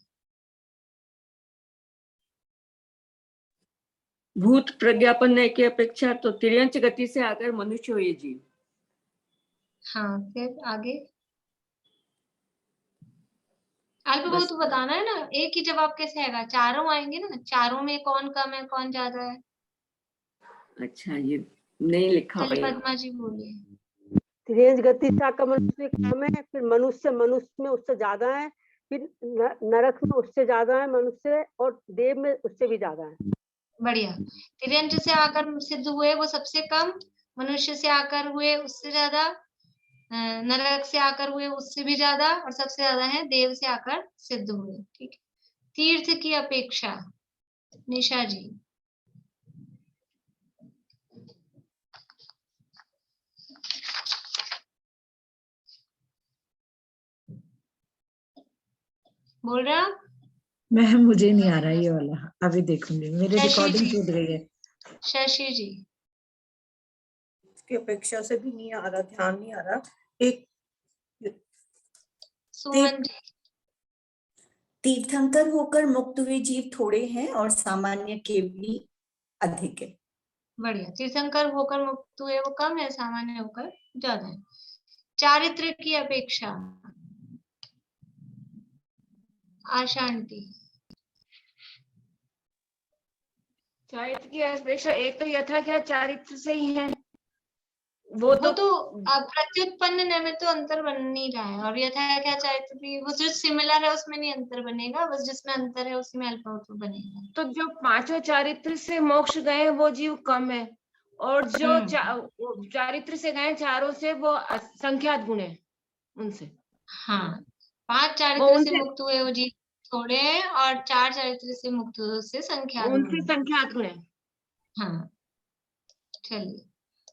भूत प्रज्ञापन की अपेक्षा तो तिर्यंच गति से आकर मनुष्य हुए जीव। हाँ, फिर आगे अल्प बहुत बताना है ना, एक ही जवाब कैसे आएगा, चारों आएंगे ना, चारों में कौन कम है कौन ज्यादा है। अच्छा, ये नहीं लिखा चलिए भाई। पद्मा जी बोलिए। तिर्यंच गति से आकर मनुष्य कम है, फिर मनुष्य में उससे ज्यादा है, फिर नरक में उससे ज्यादा है मनुष्य, और देव में उससे भी ज्यादा है। बढ़िया। तिर्यंच से आकर सिद्ध हुए वो सबसे कम, मनुष्य से आकर हुए उससे ज्यादा, नरक से आकर हुए उससे भी ज्यादा, और सबसे ज्यादा है देव से आकर सिद्ध हुए। ठीक है। तीर्थ की अपेक्षा, निशा जी। बोल रहे आप? मैम मुझे नहीं आ रहा ये वाला, अभी देखूंगी, मेरी शशि रिकॉर्डिंग जी। छूट गई है। शशि जी। की अपेक्षा से भी नहीं आ रहा, ध्यान नहीं आ रहा। एक सुमन जी। तीर्थंकर होकर मुक्त हुए जीव थोड़े हैं और सामान्य के भी अधिक है। बढ़िया। तीर्थंकर होकर मुक्त हुए वो कम है, सामान्य होकर ज्यादा है। चारित्र की अपेक्षा, आशा आंटी। चारित्र की अपेक्षा एक तो यथा क्या चारित्र से ही है, वो तो प्रत्युत्पन्न न में तो अंतर बन नहीं रहा है, और यथा क्या चारित्र भी वो जो सिमिलर है उसमें नहीं अंतर बनेगा, बस जिसमें अंतर है उसमें अल्पत्व बनेगा। तो जो पांचों चारित्र से मोक्ष गए वो जीव कम है, और जो चारित्र से गए चारों से वो संख्यात गुण है उनसे। हाँ, 5 चारित्र से मुक्त हुए वो जीव थोड़े हैं, और 4 चारित्र से मुक्त हुए उससे संख्यात गुण है। हाँ, चलिए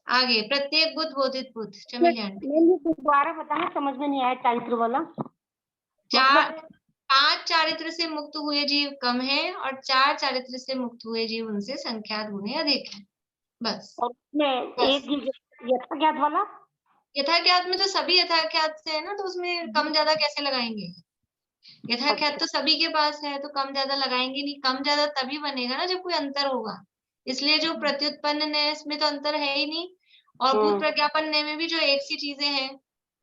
आगे। प्रत्येक बुद्ध बोधित बुद्ध, चमेली आंटी। दोबारा बताना, समझ में नहीं आया चारित्र वाला। 5 चारित्र से मुक्त हुए जीव कम है, और 4 चारित्र से मुक्त हुए जीव उनसे संख्यात गुणे अधिक है, बस। एक यथाज्ञात वाला, यथाज्ञात में तो सभी यथाज्ञात से है ना, तो उसमें कम ज्यादा कैसे लगाएंगे? यथाज्ञात तो सभी के पास है, तो कम ज्यादा लगाएंगे नहीं। कम ज्यादा तभी बनेगा ना जब कोई अंतर होगा, इसलिए जो प्रत्युत्पन्न न्याय इसमें तो अंतर है ही नहीं, और भूत प्रज्ञापन न्याय में भी जो एक सी चीजें हैं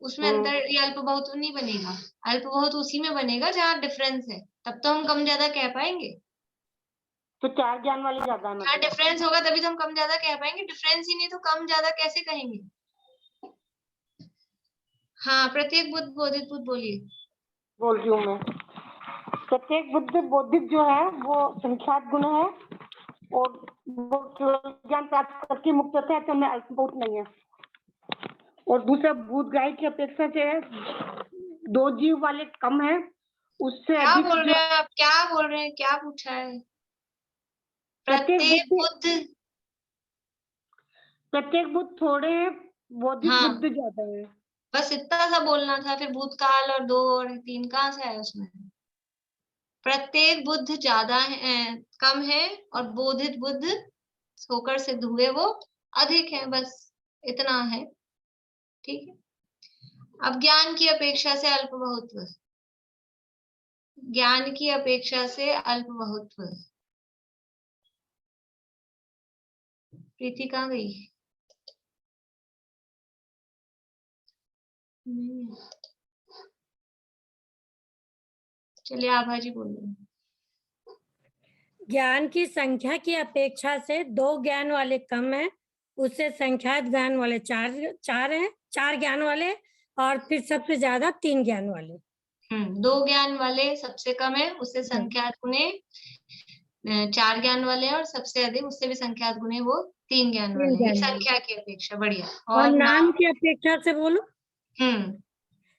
उसमें अंतर, ये अल्प बहुत नहीं बनेगा। अल्प बहुत उसी में बनेगा जहाँ डिफरेंस है, तब तो हम कम ज्यादा कह पाएंगे। तो 4 ज्ञान वाले ज्यादा है, हाँ, डिफरेंस होगा तभी तो हम कम ज्यादा कह पाएंगे, डिफरेंस ही नहीं तो कम ज्यादा कैसे कहेंगे? हाँ, प्रत्येक बुद्ध बोधित बुद्ध बोलिए। बोल रही हूँ मैं। प्रत्येक बुद्ध बोधित जो है वो संख्यात गुण है, और वो ज्ञान प्राप्त करके मुक्त होता है, तो हमें अल्प बहुत नहीं है। और दूसरा भूतग्राही की अपेक्षा से 2 जीव वाले कम है, उससे क्या अधिक। बोल रहे हैं आप? क्या बोल रहे हैं? क्या पूछा है? प्रत्येक बुद्ध थोड़े हैं, बोधित बुद्ध ज्यादा है। बस इतना सा बोलना था, फिर भूतकाल और 2 और 3 कहाँ से आए उसमें? प्रत्येक बुद्ध ज्यादा है, कम है, और बोधित बुद्ध होकर सिद्ध हुए वो अधिक है, बस इतना है। ठीक है। अब ज्ञान की अपेक्षा से अल्प बहुत्व, ज्ञान की अपेक्षा से अल्प बहुत्व। प्रीति कहाँ गई? चलिए आभा जी बोलिए। ज्ञान की संख्या की अपेक्षा से 2 ज्ञान वाले कम है, उससे संख्यात ज्ञान वाले 4 ज्ञान वाले, और फिर सबसे ज्यादा 3 ज्ञान वाले। 2 ज्ञान वाले सबसे कम है, उससे संख्यात गुणे 4 ज्ञान वाले, और सबसे अधिक उससे भी संख्यात गुणे वो 3 ज्ञान वाले। ये संख्या की अपेक्षा। बढ़िया। और नाम की अपेक्षा से बोलो।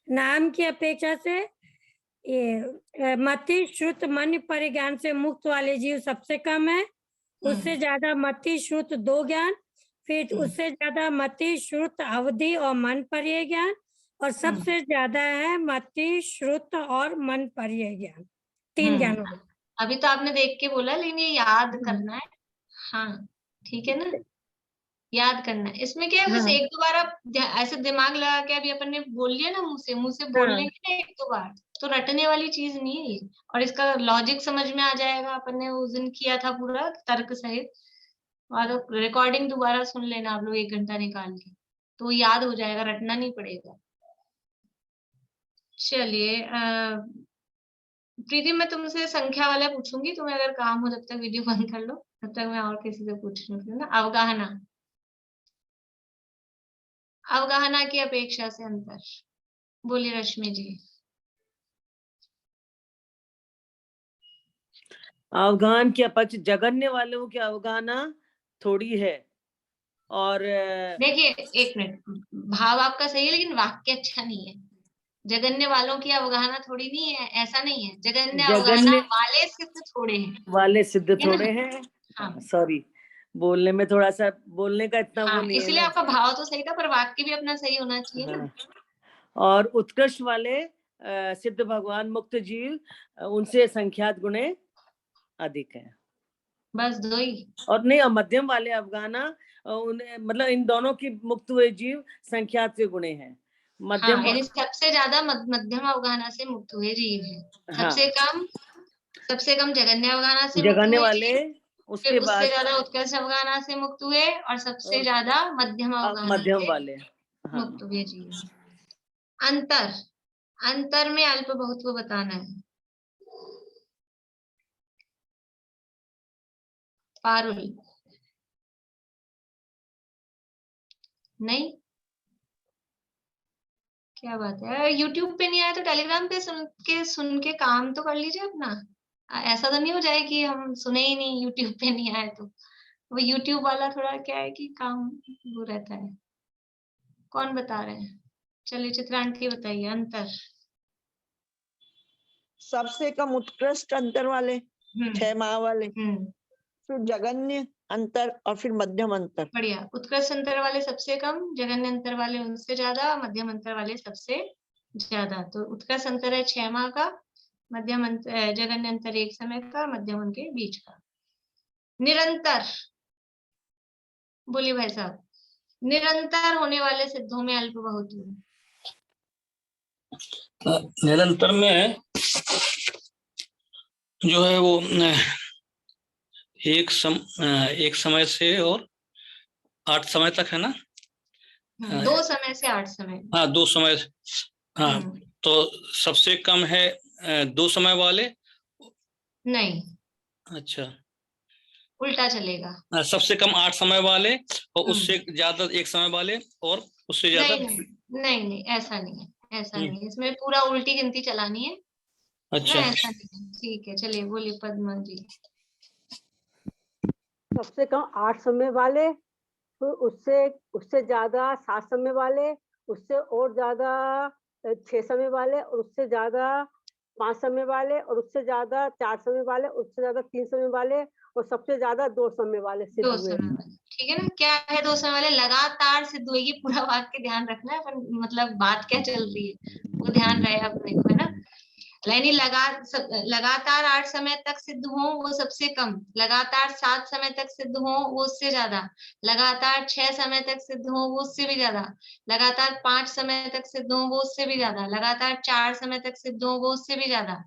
नाम की अपेक्षा से ये मति श्रुत मन परिज्ञान से मुक्त वाले जीव सबसे कम है, उससे ज्यादा मति श्रुत 2 ज्ञान, फिर उससे ज्यादा मति श्रुत अवधि और मन पर्याय ज्ञान, और सबसे ज्यादा है मति श्रुत और मन पर्याय ज्ञान, 3 ज्ञान वाले। अभी तो आपने देख के बोला, लेकिन ये याद करना है। हाँ, ठीक है ना, याद करना है। इसमें क्या है, बस 1-2 बार आप ऐसे दिमाग लगा के अभी अपन ने बोल लिया ना, मुंह से बोल लेंगे ना 1-2 बार, तो रटने वाली चीज नहीं है ये, और इसका लॉजिक समझ में आ जाएगा। अपन ने उस दिन किया था पूरा तर्क सहित, और रिकॉर्डिंग दोबारा सुन लेना आप लोग 1 घंटा निकाल के, तो याद हो जाएगा, रटना नहीं पड़ेगा। चलिए प्रीति, मैं तुमसे संख्या वाला पूछूंगी, तुम्हें अगर काम हो जब तक वीडियो बंद कर लो, तब तक मैं और किसी से पूछ रही हूँ ना। अवगाहना, अवगाहना की अपेक्षा से अंतर, बोलिए रश्मि जी। अवगाहन की अपेक्षा जगन्य वालों की अवगाहना थोड़ी है। और देखिए 1 मिनट, भाव आपका सही है लेकिन वाक्य अच्छा नहीं है। जगन्य वालों की अवगाहना थोड़ी नहीं है, ऐसा नहीं है। जगन्य अवगाहना वाले सिद्ध थोड़े हैं, वाले सिद्ध है थोड़े ना? हैं। हाँ। सॉरी, बोलने में थोड़ा सा, बोलने का इतना वो नहीं है इसलिए ना। आपका भाव तो सही था, पर वाक्य भी अपना सही होना चाहिए ना। और उत्कृष्ट वाले सिद्ध भगवान मुक्त जीव, उनसे संख्यात गुणे अधिक है। बस 2 ही। और नहीं, मध्यम वाले अवगाहना, मतलब इन दोनों की मुक्त हुए जीव संख्यात से गुणे हैं। मध्यम यानी सबसे ज्यादा मध्यम अवगाहना से मुक्त हुए जीव है। सबसे कम जगन्य अवगाहना से जगन्य मुक्त हुए वाले, जीव, उसके बाद उससे ज्यादा उत्कर्ष अवगाहना से मुक्त हुए, और सबसे ज्यादा मध्यम अवगाहना मध्यम से वाले मुक्त हुए जीव। अंतर, अंतर में अल्प बहुत्व बताना है। पारुल, नहीं, क्या बात है, YouTube पे नहीं आया तो टेलीग्राम पे सुन के काम तो कर लीजिए अपना। ऐसा तो नहीं हो जाए कि हम सुने ही नहीं, YouTube पे नहीं आए तो। वो YouTube वाला थोड़ा क्या है कि काम वो रहता है। कौन बता रहे हैं? चलिए चित्रांटी बताइए। अंतर, सबसे कम उत्कृष्ट अंतर वाले 6 माह वाले, फिर जगन्य अंतर और फिर मध्यम अंतर। बढ़िया। उत्कृष्ट अंतर वाले सबसे कम, जगन्य अंतर वाले उनसे ज्यादा, मध्यम अंतर वाले सबसे ज्यादा। तो उत्कृष्ट अंतर है 6 माह का, मध्यम अंतर, जगन्य अंतर 1 समय का, मध्यम उनके बीच का। निरंतर, बोलिए भाई साहब। निरंतर होने वाले सिद्धों में अल्प बहुत्व। निरंतर में जो है वो एक समय से और 8 समय तक है ना। 2 समय से 8 समय। 2 समय। तो सबसे कम है 2 समय वाले। नहीं, अच्छा, उल्टा चलेगा। सबसे कम 8 समय वाले और उससे ज्यादा 1 समय वाले और उससे ज्यादा। नहीं, ऐसा नहीं है, ऐसा नहीं है। इसमें पूरा उल्टी गिनती चलानी है। अच्छा, ऐसा नहीं है। ठीक है, चलिए बोलिए पद्मा जी। सबसे कम 8 समय वाले, तो उससे ज्यादा 7 समय वाले, उससे और ज्यादा 6 समय वाले, और उससे ज्यादा 5 समय वाले, और उससे ज्यादा 4 समय वाले, उससे ज्यादा 3 समय वाले, और सबसे ज्यादा 2 समय वाले सिद्ध हुए। 2 समय वाले, ठीक है ना। क्या है 2 समय वाले? लगातार सिद्ध हुएगी, पूरा वाक्य ध्यान रखना है, पर मतलब बात क्या चल रही है वो ध्यान रहे अपने को, है ना। यानी लगातार 8 समय तक सिद्ध हो वो सबसे कम, लगातार 7 समय तक सिद्ध हो वो उससे ज्यादा, लगातार 6 समय तक सिद्ध हो वो उससे भी ज्यादा, लगातार 5 समय तक सिद्ध हो वो उससे भी ज्यादा, लगातार 4 समय तक सिद्ध हो वो उससे भी ज्यादा,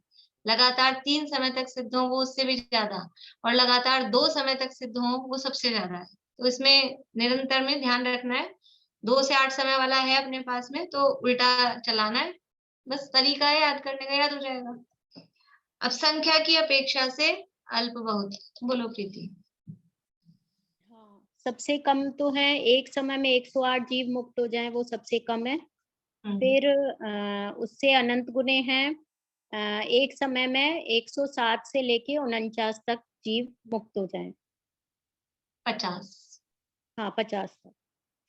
लगातार 3 समय तक सिद्ध हो वो उससे भी ज्यादा, और लगातार 2 समय तक सिद्ध हो वो सबसे ज्यादा है। तो इसमें निरंतर में ध्यान रखना है, 2 से 8 समय वाला है अपने पास में तो उल्टा चलाना है, बस तरीका है याद करने का, याद हो जाएगा। अब संख्या की अपेक्षा से अल्प बहुत, बोलो प्रीति। सबसे कम तो है एक समय में 108 जीव मुक्त हो जाएं, वो सबसे कम है। फिर उससे अनंत गुणे हैं, एक समय में 107 से लेके 49 तक जीव मुक्त हो जाएं। 50, हाँ 50 तक।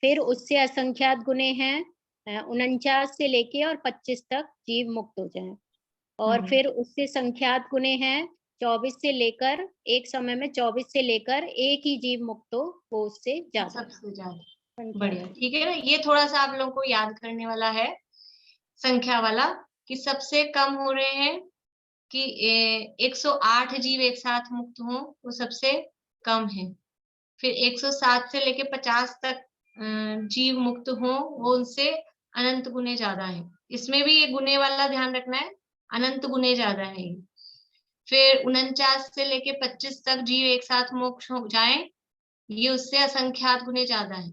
फिर उससे असंख्यात गुणे हैं, 49 से लेके और 25 तक जीव मुक्त हो जाएं। और फिर उससे संख्यात गुणे हैं 24 से लेकर, एक समय में 24 से लेकर एक ही जीव मुक्त हो वो उससे ज्यादा, सबसे ज्यादा। बढ़िया, ठीक है ना। ये थोड़ा सा आप लोगों को याद करने वाला है संख्या वाला, कि सबसे कम हो रहे हैं कि 108 जीव एक साथ मुक्त हो वो सबसे कम है। फिर 107 से लेके 50 तक जीव मुक्त हो वो उनसे अनंत गुने ज्यादा है। इसमें भी ये गुने वाला ध्यान रखना है, अनंत गुने ज्यादा है। फिर 49 से लेके 25 तक जीव एक साथ मोक्ष हो जाएं ये उससे असंख्यात गुने ज्यादा है।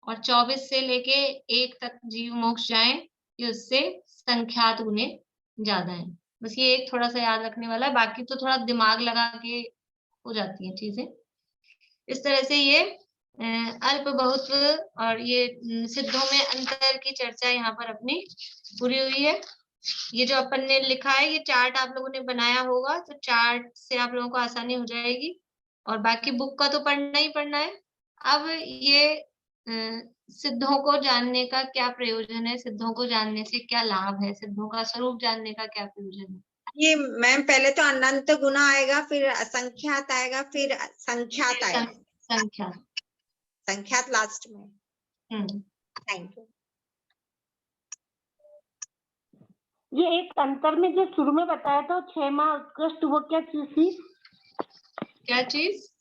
और 24 से लेके 1 तक जीव मोक्ष जाए, ये उससे संख्यात गुने ज्यादा है। बस ये एक थोड़ा सा याद रखने वाला है, बाकी तो थोड़ा दिमाग लगा के हो जाती है चीजें। इस तरह से ये अल्प बहुत और ये सिद्धों में अंतर की चर्चा यहाँ पर अपनी पूरी हुई है। ये जो अपन ने लिखा है, ये चार्ट आप लोगों ने बनाया होगा, तो चार्ट से आप लोगों को आसानी हो जाएगी। और बाकी बुक का तो पढ़ना ही पढ़ना है। अब ये सिद्धों को जानने का क्या प्रयोजन है, सिद्धों को जानने से क्या लाभ है, सिद्धों का स्वरूप जानने का क्या प्रयोजन है? ये मैम पहले तो अनंत गुना आएगा, फिर असंख्यात आएगा, फिर संख्यात आएगा। संख्यात लास्ट में। Thank you. ये एक अंतर में जो शुरू में बताया था 6 माह उत्कृष्ट, वो क्या चीज थी? क्या चीज?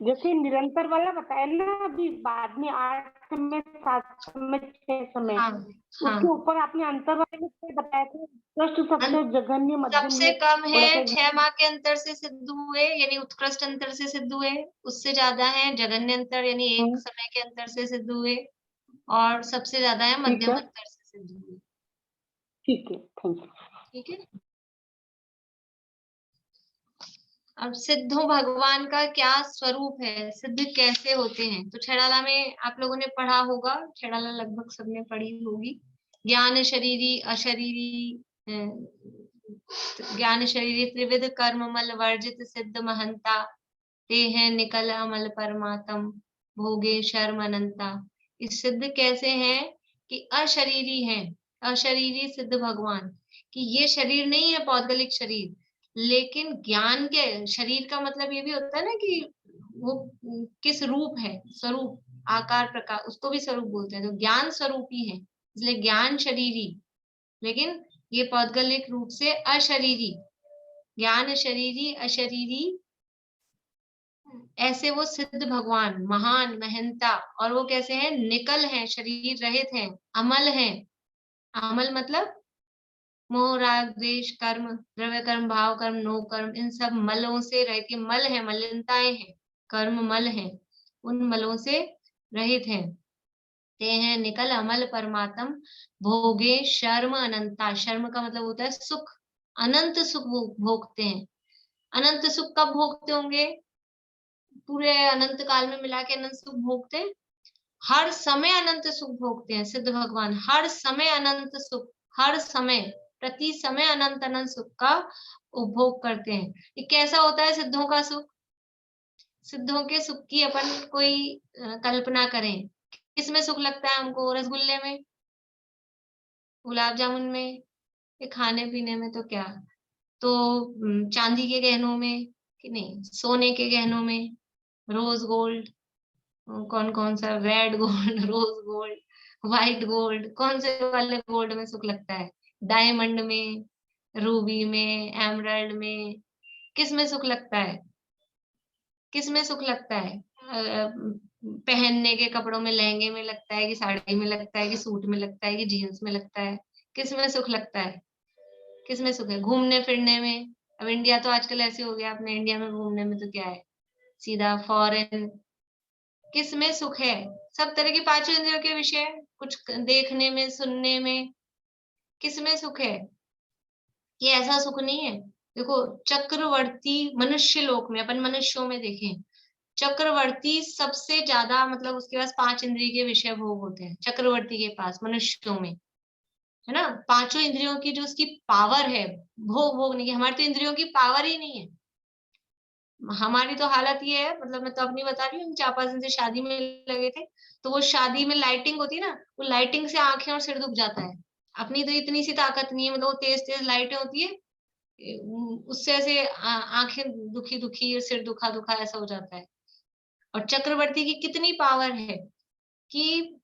जैसे निरंतर वाला बताया ना अभी, बाद में 8 समय, 7 समय, 6 समय, उसके ऊपर आपने अंतर वाले में बताया था उत्कृष्ट सबसे जघन्य, मध्यम, सबसे कम है 6 माह के अंतर से सिद्ध हुए, यानी उत्कृष्ट अंतर से सिद्ध हुए। उससे ज्यादा है जघन्य अंतर, यानी 1 समय के अंतर से सिद्ध हुए। और सबसे ज्यादा है मध्यम अंतर से सिद्ध हुए। ठीक है, थैंक यू। ठीक है। अब सिद्धों भगवान का क्या स्वरूप है, सिद्ध कैसे होते हैं? तो छेड़ाला में आप लोगों ने पढ़ा होगा, छेड़ाला लगभग सबने पढ़ी होगी। ज्ञान शरीरी अशरीरी, ज्ञान शरीरी त्रिविध कर्म मल वर्जित सिद्ध महंता, ते हैं निकल अमल परमात्म भोगे शर्म अनंता। इस सिद्ध कैसे हैं कि अशरीरी हैं, अशरीरी सिद्ध भगवान, कि ये शरीर नहीं है पौद्गलिक शरीर, लेकिन ज्ञान के शरीर का मतलब ये भी होता है ना कि वो किस रूप है, स्वरूप, आकार, प्रकार, उसको भी स्वरूप बोलते हैं। तो ज्ञान स्वरूपी है, इसलिए ज्ञान शरीरी, लेकिन ये पौद्गलिक रूप से अशरीरी। ज्ञान शरीरी अशरीरी, ऐसे वो सिद्ध भगवान महान महंता। और वो कैसे हैं? निकल हैं, शरीर रहित हैं, अमल हैं। अमल मतलब मोह राग द्वेष कर्म, द्रव्य कर्म, भाव कर्म, नो कर्म, इन सब मलों से रहित। मल है, मलिनताएं हैं, कर्म मल हैं, उन मलों से रहित हैं। ते हैं निकल अमल परमात्म भोगे शर्म अनंता। शर्म का मतलब होता है सुख, अनंत सुख भोगते हैं। अनंत सुख कब भोगते होंगे? पूरे अनंत काल में मिला के अनंत सुख भोगते हैं। हर समय अनंत सुख भोगते हैं सिद्ध भगवान, हर समय अनंत सुख, हर समय, प्रति समय अनंत अनंत सुख का उपभोग करते हैं। ये कैसा होता है सिद्धों का सुख? सिद्धों के सुख की अपन कोई कल्पना करें, किसमें सुख लगता है हमको? रसगुल्ले में, गुलाब जामुन में, ये खाने पीने में तो क्या, तो चांदी के गहनों में कि नहीं, सोने के गहनों में, रोज गोल्ड, कौन कौन सा, red gold, rose gold, white gold, कौन से वाले गोल्ड में सुख लगता है? डायमंड में, रूबी में, एमराल्ड में, किस में सुख लगता है? किस में सुख लगता है? पहनने के कपड़ों में, लहंगे में लगता है कि साड़ी में लगता है कि सूट में लगता है कि जीन्स में लगता है? किस में सुख लगता है? किस में सुख है? घूमने फिरने में। अब इंडिया तो आजकल ऐसे हो गया, अपने इंडिया में घूमने में तो क्या है, सीधा फॉरेन। किस में सुख है? सब तरह की 5 इंद्रियों के विषय, कुछ देखने में, सुनने में, किस में सुख है? ये ऐसा सुख नहीं है। देखो चक्रवर्ती मनुष्य लोक में, अपन मनुष्यों में देखें, चक्रवर्ती सबसे ज्यादा, मतलब उसके पास 5 इंद्रिय के विषय भोग होते हैं चक्रवर्ती के पास, मनुष्यों में, है ना। 5 इंद्रियों की जो उसकी पावर है भोग भोगने की, हमारी तो इंद्रियों की पावर ही नहीं है। हमारी तो हालत ये है, मतलब मैं तो अपनी बता रही हूँ, 4-5 दिन से शादी में लगे थे, तो वो शादी में लाइटिंग होती है ना, वो लाइटिंग से आंखें और सिर दुख जाता है। अपनी तो इतनी सी ताकत नहीं है, मतलब वो तेज तेज लाइटें होती है, उससे ऐसे आंखें दुखी दुखी और सिर दुखा दुखा ऐसा हो जाता है। और चक्रवर्ती की कितनी पावर है कि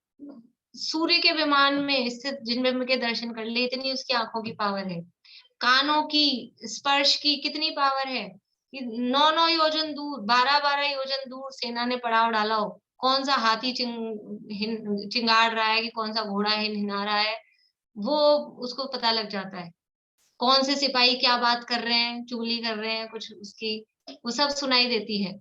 सूर्य के विमान में स्थित जिनमें के दर्शन कर ले, इतनी उसकी आंखों की पावर है। कानों की, स्पर्श की कितनी पावर है कि 9-9 योजन दूर, 12-12 योजन दूर सेना ने पड़ाव डाला हो, कौन सा हाथी चिंगाड़ रहा है कि कौन सा घोड़ा हिना रहा है, वो उसको पता लग जाता है। कौन से सिपाही क्या बात कर रहे हैं, चुगली कर रहे हैं कुछ उसकी, वो सब सुनाई देती है।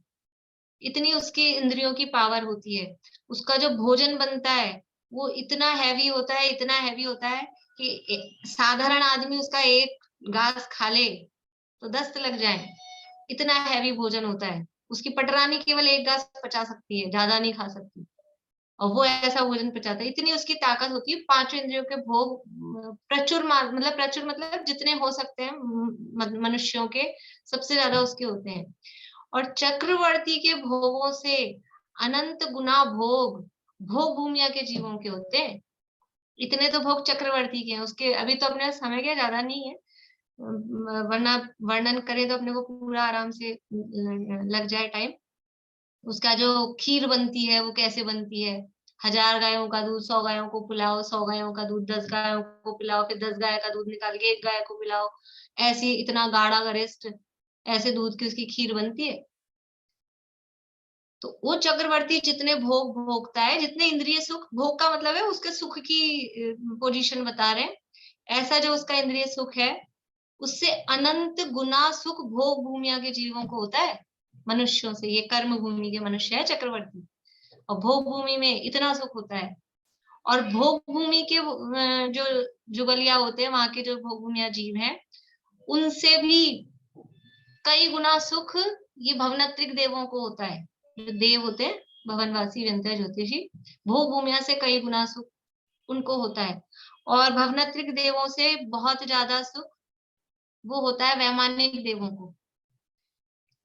इतनी उसकी इंद्रियों की पावर होती है। उसका जो भोजन बनता है वो इतना हैवी होता है, इतना हैवी होता है कि साधारण आदमी उसका एक घास खा ले तो दस्त लग जाए, इतना हैवी भोजन होता है। उसकी पटरानी केवल एक घास पचा सकती है, ज्यादा नहीं खा सकती, और वो ऐसा भोजन पचाता है। इतनी उसकी ताकत होती है। पांचों इंद्रियों के भोग प्रचुर मतलब जितने हो सकते हैं मनुष्यों के, सबसे ज्यादा उसके होते हैं। और चक्रवर्ती के भोगों से अनंत गुना भोग भोग भूमिया के जीवों के होते हैं। इतने तो भोग चक्रवर्ती के हैं। उसके अभी तो अपने समय के ज्यादा नहीं है, वरना वर्णन करें तो अपने को पूरा आराम से लग जाए टाइम। उसका जो खीर बनती है वो कैसे बनती है, 1000 गायों का दूध 100 गायों को पिलाओ, 100 गायों का दूध 10 गायों को पिलाओ, फिर 10 गाय का दूध निकाल के 1 गाय को पिलाओ, ऐसे इतना गाढ़ा गरिष्ठ ऐसे दूध की उसकी खीर बनती है। तो वो चक्रवर्ती जितने भोग भोगता है, जितने इंद्रिय सुख, भोग का मतलब है उसके सुख की पोजीशन बता रहे हैं, ऐसा जो उसका इंद्रिय सुख है उससे अनंत गुना सुख भोग भूमिया के जीवों को होता है मनुष्यों से। ये कर्म भूमि के मनुष्य है चक्रवर्ती, और भोग भूमि में इतना सुख होता है। और भोग भूमि के जो जुगलिया होते हैं, वहां के जो भोग भूमिया जीव हैं, उनसे भी कई गुना सुख ये भवनत्रिक देवों को होता है। जो देव होते हैं भवनवासी व्यंतर ज्योतिषी, भोग भूमिया से कई गुना सुख उनको होता है। और भवनत्रिक देवों से बहुत ज्यादा सुख वो होता है वैमानिक देवों को।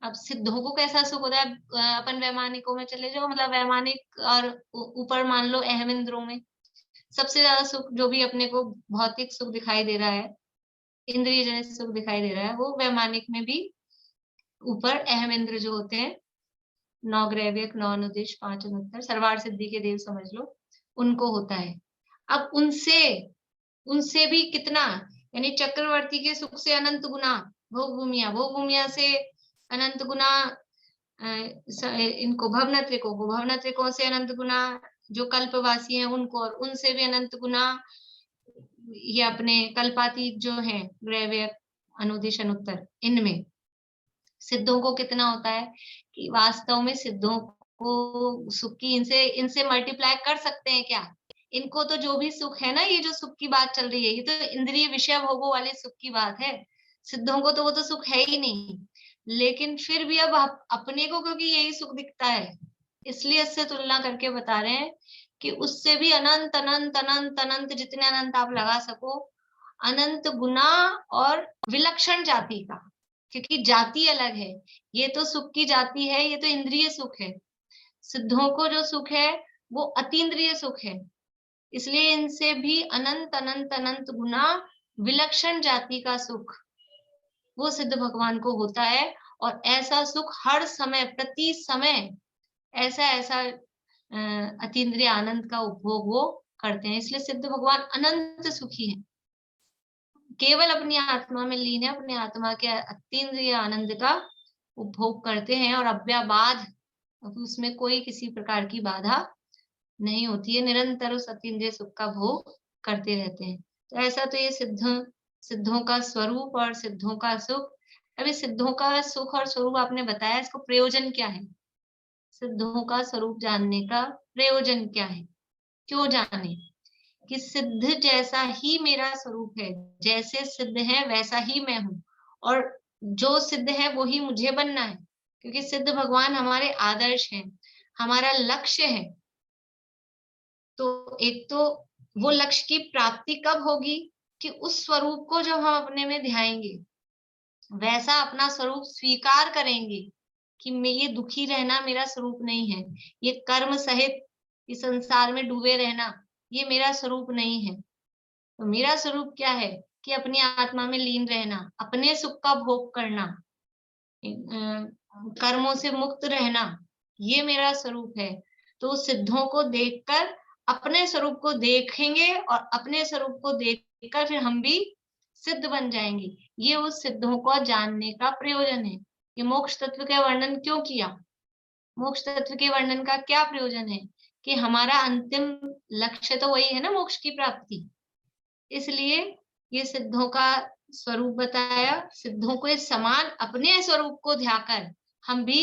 अब सिद्धों को कैसा सुख होता है, अपन वैमानिकों में चले जाओ, मतलब वैमानिक और ऊपर मान लो अहम इंद्रों में सबसे ज्यादा सुख जो भी अपने को भौतिक सुख दिखाई दे रहा है, इंद्रिय जनित सुख दिखाई दे रहा है, वो वैमानिक में भी ऊपर अहम इंद्र जो होते हैं, 9 ग्रैवियक 9 अनुदिश 5 अनुत्तर सर्वार सिद्धि के देव समझ लो, उनको होता है। अब उनसे भी कितना, यानी चक्रवर्ती के सुख से अनंत गुना भोग भूमिया से अनंत गुना इनको भवनत्रिकों से अनंत गुना जो कल्पवासी हैं उनको, और उनसे भी अनंत गुना ये अपने कल्पातीत जो हैं ग्रैवियक अनुदिश अनुत्तर, इनमें सिद्धों को कितना होता है कि वास्तव में सिद्धों को सुख की इनसे मल्टीप्लाई कर सकते हैं क्या? इनको तो जो भी सुख है ना, ये जो सुख की बात चल रही है, ये तो इंद्रिय विषय भोगों वाले सुख की बात है। सिद्धों को तो वो तो सुख है ही नहीं, लेकिन फिर भी अब अपने को क्योंकि यही सुख दिखता है, इसलिए इससे तुलना करके बता रहे हैं कि उससे भी अनंत अनंत अनंत अनंत जितने अनंत आप लगा सको, अनंत गुना और विलक्षण जाति का, क्योंकि जाति अलग है। ये तो सुख की जाति है, ये तो इंद्रिय सुख है। सिद्धों को जो सुख है वो अतीन्द्रिय सुख है, इसलिए इनसे भी अनंत अनंत अनंत गुना विलक्षण जाति का सुख वो सिद्ध भगवान को होता है। और ऐसा सुख हर समय प्रति समय ऐसा अतीन्द्रिय आनंद का उपभोग वो करते हैं, इसलिए सिद्ध भगवान अनंत सुखी है, केवल अपनी आत्मा में लीन है, अपनी आत्मा के अतीन्द्रिय आनंद का उपभोग करते हैं, और अव्याबाध उसमें कोई किसी प्रकार की बाधा नहीं होती है, निरंतर उस अतीन्द्रिय सुख का भोग करते रहते हैं। तो ऐसा तो ये सिद्धों का स्वरूप और सिद्धों का सुख। अभी सिद्धों का सुख और स्वरूप आपने बताया, इसको प्रयोजन क्या है? सिद्धों का स्वरूप जानने का प्रयोजन क्या है, क्यों जाने? कि सिद्ध जैसा ही मेरा स्वरूप है, जैसे सिद्ध है वैसा ही मैं हूँ, और जो सिद्ध है वो ही मुझे बनना है, क्योंकि सिद्ध भगवान हमारे आदर्श हैं, हमारा लक्ष्य है। तो एक तो वो लक्ष्य की प्राप्ति कब होगी कि उस स्वरूप को जब हम अपने में ध्याएंगे, वैसा अपना स्वरूप स्वीकार करेंगे कि मैं ये दुखी रहना मेरा स्वरूप नहीं है, ये कर्म सहित इस संसार में डूबे रहना ये मेरा स्वरूप नहीं है। तो मेरा स्वरूप क्या है कि अपनी आत्मा में लीन रहना, अपने सुख का भोग करना, कर्मों से मुक्त रहना, ये मेरा स्वरूप है। तो सिद्धों को देखकर अपने स्वरूप को देखेंगे, और अपने स्वरूप को देखकर फिर हम भी सिद्ध बन जाएंगे। ये उस सिद्धों को जानने का प्रयोजन है। ये मोक्ष तत्व का वर्णन क्यों किया? मोक्ष तत्व के वर्णन का क्या प्रयोजन है कि हमारा अंतिम लक्ष्य तो वही है ना, मोक्ष की प्राप्ति। इसलिए ये सिद्धों का स्वरूप बताया। सिद्धों को इस समान अपने स्वरूप को ध्याकर हम भी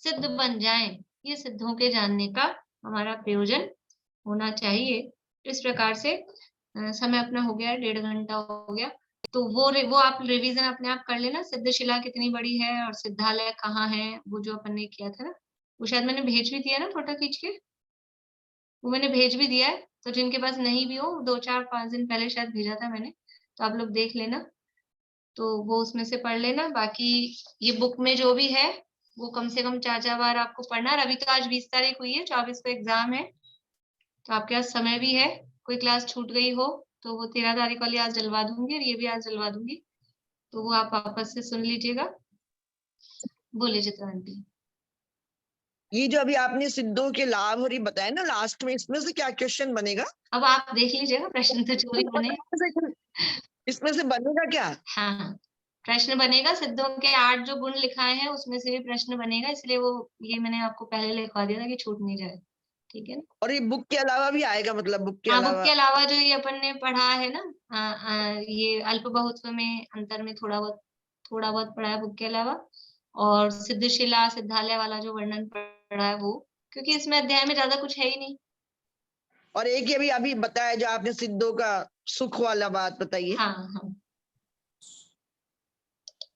सिद्ध बन जाएं, ये सिद्धों के जानने का हमारा प्रयोजन होना चाहिए। इस प्रकार से समय अपना हो गया, 1.5 घंटा हो गया, तो वो आप रिवीजन अपने आप कर लेना। सिद्धशिला कितनी बड़ी है और सिद्धालय कहाँ है, वो जो अपन ने किया था ना, वो शायद मैंने भेज भी दिया ना फोटो खींच के, वो मैंने भेज भी दिया है। तो जिनके पास नहीं भी हो, 2-4-5 दिन पहले शायद भेजा था मैंने, तो आप लोग देख लेना, तो वो उसमें से पढ़ लेना। बाकी ये बुक में जो भी है वो कम से कम 4-4 बार आपको पढ़ना। और अभी तो आज 20 तारीख हुई है, 24 को एग्जाम है, तो आपके पास समय भी है। कोई क्लास छूट गई हो तो वो 13 तारीख वाली आज डलवा दूंगी, और ये भी आज डलवा दूंगी, तो वो आप वापस से सुन लीजिएगा। बोलिए चित्रा आंटी। ये जो अभी आपने सिद्धों के लाभ और ये बताया ना लास्ट में, इसमें से क्या क्वेश्चन बनेगा? अब आप देख लीजिएगा, प्रश्न तो जो भी बने इसमें से बनेगा क्या? हाँ, प्रश्न बनेगा। सिद्धों के 8 जो गुण लिखाए हैं उसमें से भी प्रश्न बनेगा, इसलिए वो ये मैंने आपको पहले लिखवा दिया था कि छूट नहीं जाए, ठीक है ना। और ये बुक के अलावा भी आएगा, मतलब बुक के हाँ, अलावा? बुक के अलावा जो ये अपन ने पढ़ा है ना, ये अल्प बहुत्व में अंतर में थोड़ा बहुत पढ़ा है बुक के अलावा, और सिद्धशिला सिद्धालय वाला जो वर्णन पढ़ा है वो, क्योंकि इसमें अध्याय में ज्यादा कुछ है ही नहीं। और एक ये भी अभी बताया जो आपने सिद्धों का सुख वाला बात बताइए। हाँ हाँ,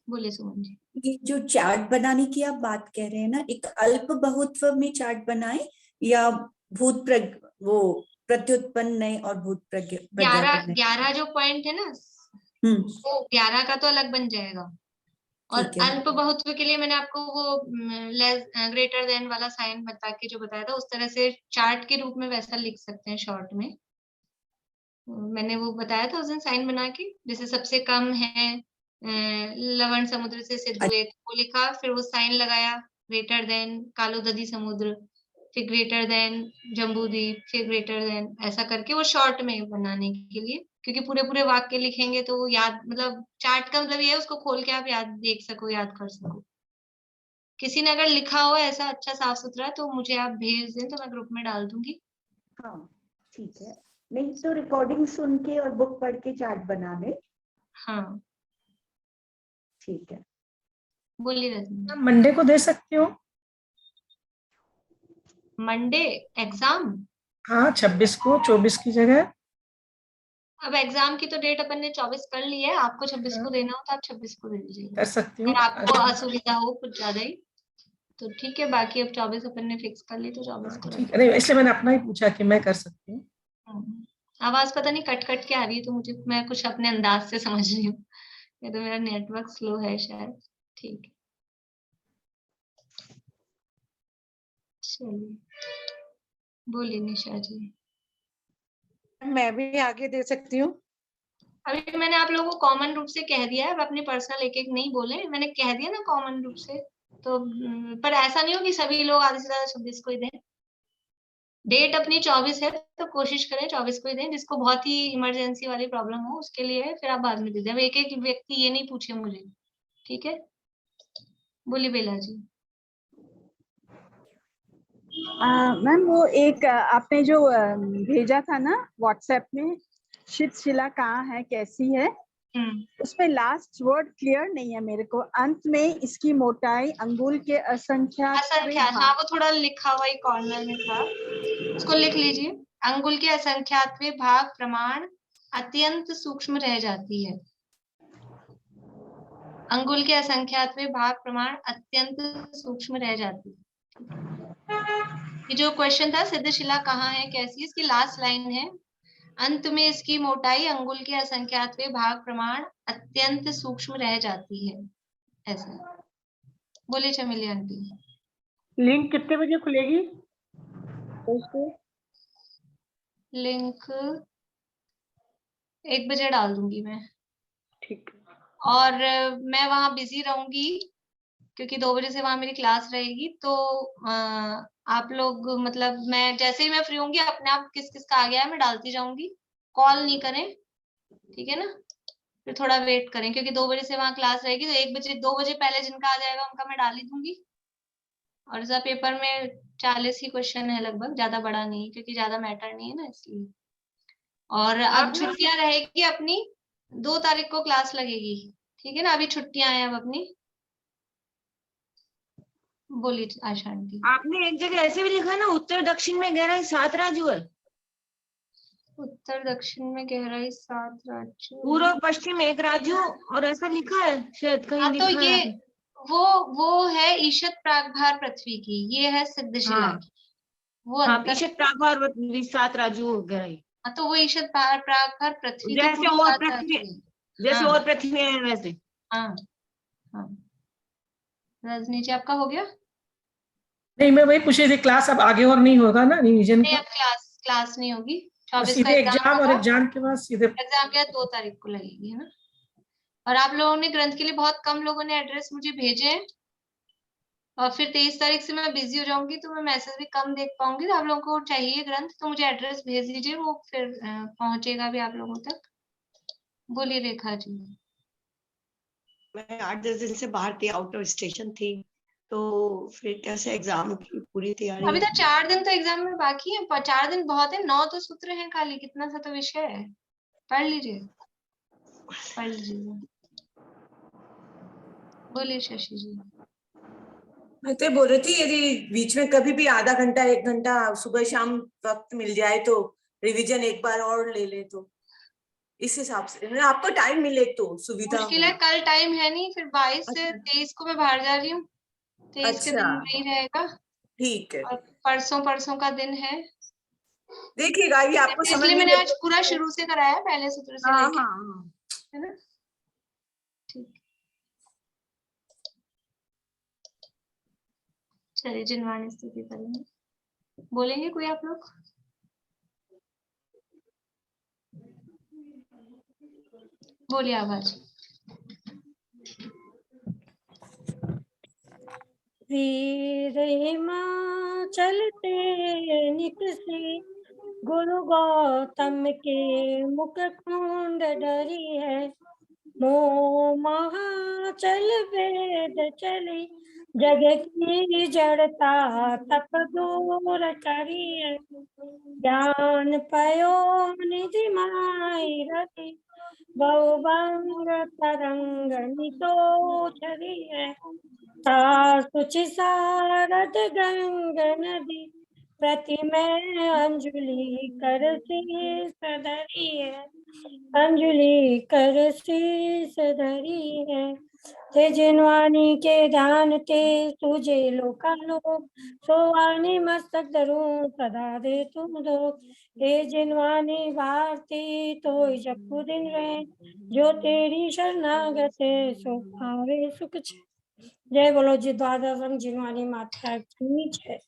बोले सुमन जी। ये जो चार्ट बनाने की आप बात कह रहे हैं ना, एक अल्प बहुत्व में चार्ट बनाए या वो प्रत्युत्पन्न नए और भूत 11 जो पॉइंट है ना, वो 11 का तो अलग बन जाएगा। और अल्प बहुत्व के लिए मैंने आपको वो लेस ग्रेटर देन वाला साइन बता के जो बताया था, उस तरह से चार्ट के रूप में वैसा लिख सकते हैं शॉर्ट में। मैंने वो बताया था उस दिन साइन बना के, जैसे सबसे कम है लवण समुद्र से सिद्धवेद, वो लिखा, फिर वो साइन लगाया, ग्रेटर देन कालोदधी समुद्र, फिर ग्रेटर देन जम्बूद्वीप, फिर ग्रेटर देन, ऐसा करके वो शॉर्ट में बनाने के लिए, क्योंकि पूरे पूरे वाक्य लिखेंगे तो वो याद, मतलब चार्ट का मतलब ये है उसको खोल के आप याद देख सको, याद कर सको। किसी ने अगर लिखा हो ऐसा अच्छा साफ सुथरा तो मुझे आप भेज दें, तो मैं ग्रुप में डाल दूंगी। हाँ ठीक है, नहीं तो रिकॉर्डिंग सुन के और बुक पढ़ के चार्ट बना ले। हाँ ठीक है, बोलिए रजनी। मंडे को दे सकती हो? Monday exam? हाँ, 26 को, 24 की जगह। अब एग्जाम की तो डेट अपन ने 24 कर ली है, आपको 26 को देना हो तो आप 26 को दे दीजिएगा। कर सकती हूँ अगर आपको असुविधा हो कुछ ज्यादा ही तो ठीक है, बाकी अब 24 अपन ने फिक्स कर ली तो 24 को ठीक है। नहीं, इसलिए मैंने अपना ही पूछा कि मैं कर सकती हूँ। आवाज पता नहीं कट कट के आ रही है, तो मुझे, मैं कुछ अपने अंदाज से समझ रही हूँ, या तो मेरा नेटवर्क स्लो है शायद। ठीक है, चलिए बोलिए निशा जी। मैं भी आगे दे सकती हूँ? अभी मैंने आप लोगों को कॉमन रूप से कह दिया है, अब अपने पर्सनल एक एक नहीं बोले, मैंने कह दिया ना कॉमन रूप से, तो पर ऐसा नहीं हो कि सभी लोग आधे से ज्यादा 26 को ही दें। डेट अपनी 24 है तो कोशिश करें 24 को ही दें, जिसको बहुत ही इमरजेंसी वाली प्रॉब्लम हो उसके लिए फिर आप बाद में दे दें। अब एक एक व्यक्ति ये नहीं पूछे मुझे, ठीक है। बोलिए बेला जी। मैम वो एक आपने जो भेजा था ना व्हाट्सएप में, शिला कहाँ है कैसी है, उसमें लास्ट वर्ड क्लियर नहीं है मेरे को। अंत में इसकी मोटाई अंगुल के असंख्यात, हाँ वो थोड़ा लिखा हुआ कॉर्नर में था, उसको लिख लीजिए। अंगुल के असंख्यातवें भाग प्रमाण अत्यंत सूक्ष्म रह जाती है। अंगुल के असंख्यातवें भाग प्रमाण अत्यंत सूक्ष्म रह जाती है। ये जो क्वेश्चन था सिद्धशिला कहाँ है कैसी, इसकी लास्ट लाइन है, अंत में इसकी मोटाई अंगुल के असंख्यातवें भाग प्रमाण अत्यंत सूक्ष्म रह जाती है, ऐसा। बोलिए चमेली आंटी। लिंक कितने बजे खुलेगी? लिंक 1 बजे डाल दूंगी मैं। ठीक। और मैं वहां बिजी रहूंगी क्योंकि 2 बजे से वहां मेरी क्लास रहेगी, तो आप लोग, मतलब मैं जैसे ही मैं फ्री होंगी अपने आप किस किस का आ गया है मैं डालती जाऊंगी, कॉल नहीं करें, ठीक है ना। फिर थोड़ा वेट करें क्योंकि 2 बजे से वहां क्लास रहेगी, तो 1 बजे 2 बजे पहले जिनका आ जाएगा उनका मैं डाल ही दूंगी। और इस पेपर में 40 ही क्वेश्चन है लगभग, ज्यादा बड़ा नहीं क्योंकि ज्यादा मैटर नहीं है ना, इसलिए। और अब छुट्टियां रहेगी अपनी, 2 तारीख को क्लास लगेगी, ठीक है ना। अभी छुट्टियां हैं अब अपनी, बोलिए आशा आंटी। आपने एक जगह ऐसे भी लिखा ना, उत्तर दक्षिण में गहराई 7 राजू है। उत्तर दक्षिण में गहराई 7 राजू, पूर्व पश्चिम 1 राजू, और ऐसा लिखा है शायद कहीं हाँ, तो लिखा ये है। वो है ईशत प्रागभार पृथ्वी की, ये है सिद्धशिला हाँ। की। वो हाँ, अंतर, ईशत प्रागभार 7 राजू गहराई। हाँ, तो वो ईशत प्रागभार पृथ्वी की जैसे पूरी और 7 पृथ्वी, राजू है। जैसे हाँ, और पृथ्वी है वैसे। हाँ, हाँ। रजनी जी आपका हो गया? नहीं, मैं वही पूछ रही थी, क्लास अब आगे और नहीं होगा ना रिवीजन नहीं, का? अब क्लास नहीं होगी। 24 का सीधे एग्जाम और होगा। एग्जाम के बाद सीधे एग्जाम के बाद 2 तारीख को लगेगी, है ना। और आप लोगों ने ग्रंथ के लिए बहुत कम लोगों ने एड्रेस मुझे भेजे हैं, और फिर 23 तारीख से मैं बिजी हो जाऊंगी, तो मैं मैसेज भी कम देख पाऊंगी। तो आप लोगों को चाहिए ग्रंथ तो मुझे एड्रेस भेज दीजिए, वो फिर पहुंचेगा भी आप लोगों तक। बोलिए रेखा जी। मैं 8-10 दिन से बाहर थी, आउट ऑफ स्टेशन थी, तो फिर कैसे एग्जाम की पूरी तैयारी? अभी तो 4 दिन तो एग्जाम में बाकी है, 4 दिन बहुत है, 9 तो सूत्र हैं खाली, कितना सा तो विषय है। पढ़ लीजिए, पढ़ लीजिए। बोलिए शशि जी। मैं तो बोल रही थी, यदि बीच में कभी भी आधा घंटा 1 घंटा सुबह शाम वक्त मिल जाए तो रिवीजन एक बार और ले ले, तो इस हिसाब से मतलब आपको टाइम मिले तो सुविधा मुश्किल है, कल टाइम है नहीं, फिर 22 से 23 को मैं बाहर जा रही हूँ। 23 के दिन नहीं रहेगा। ठीक है। और परसों का दिन है, देखिएगा ये आपको समझ इसलिए नहीं मैंने आज लगे। पूरा शुरू से कराया, पहले सूत्र से हाँ, लेके, हाँ। है ना। ठीक, चलिए जिनवाणी स्थिति करेंगे। बोलेंगे कोई आप लोग? बोलिए आवाज। वीर हिमाचलते निकसे, गुरु गौतम के मुख कुंड डरी है। मोह महाचल वेद चले, जग की जड़ता तप दूर करी है। ज्ञान पयो निधि माई रति, बहुभंग तरंग नितो छरी है। सुचि सारद गंग नदी, प्रतिमय अंजलि कर शीस धरी है। अंजलि कर शीस धरी है। ते जिनवानी के ध्यान ते तुझे लोकालोक, सोवानी मस्तक धरूं सदा दे तुम दो। हे जिनवानी भारती तो जपू दिन रहे, जो तेरी शरणागत सो पावे सुख छे। जय बोलो जी द्वादशम जिनवानी माता की जय।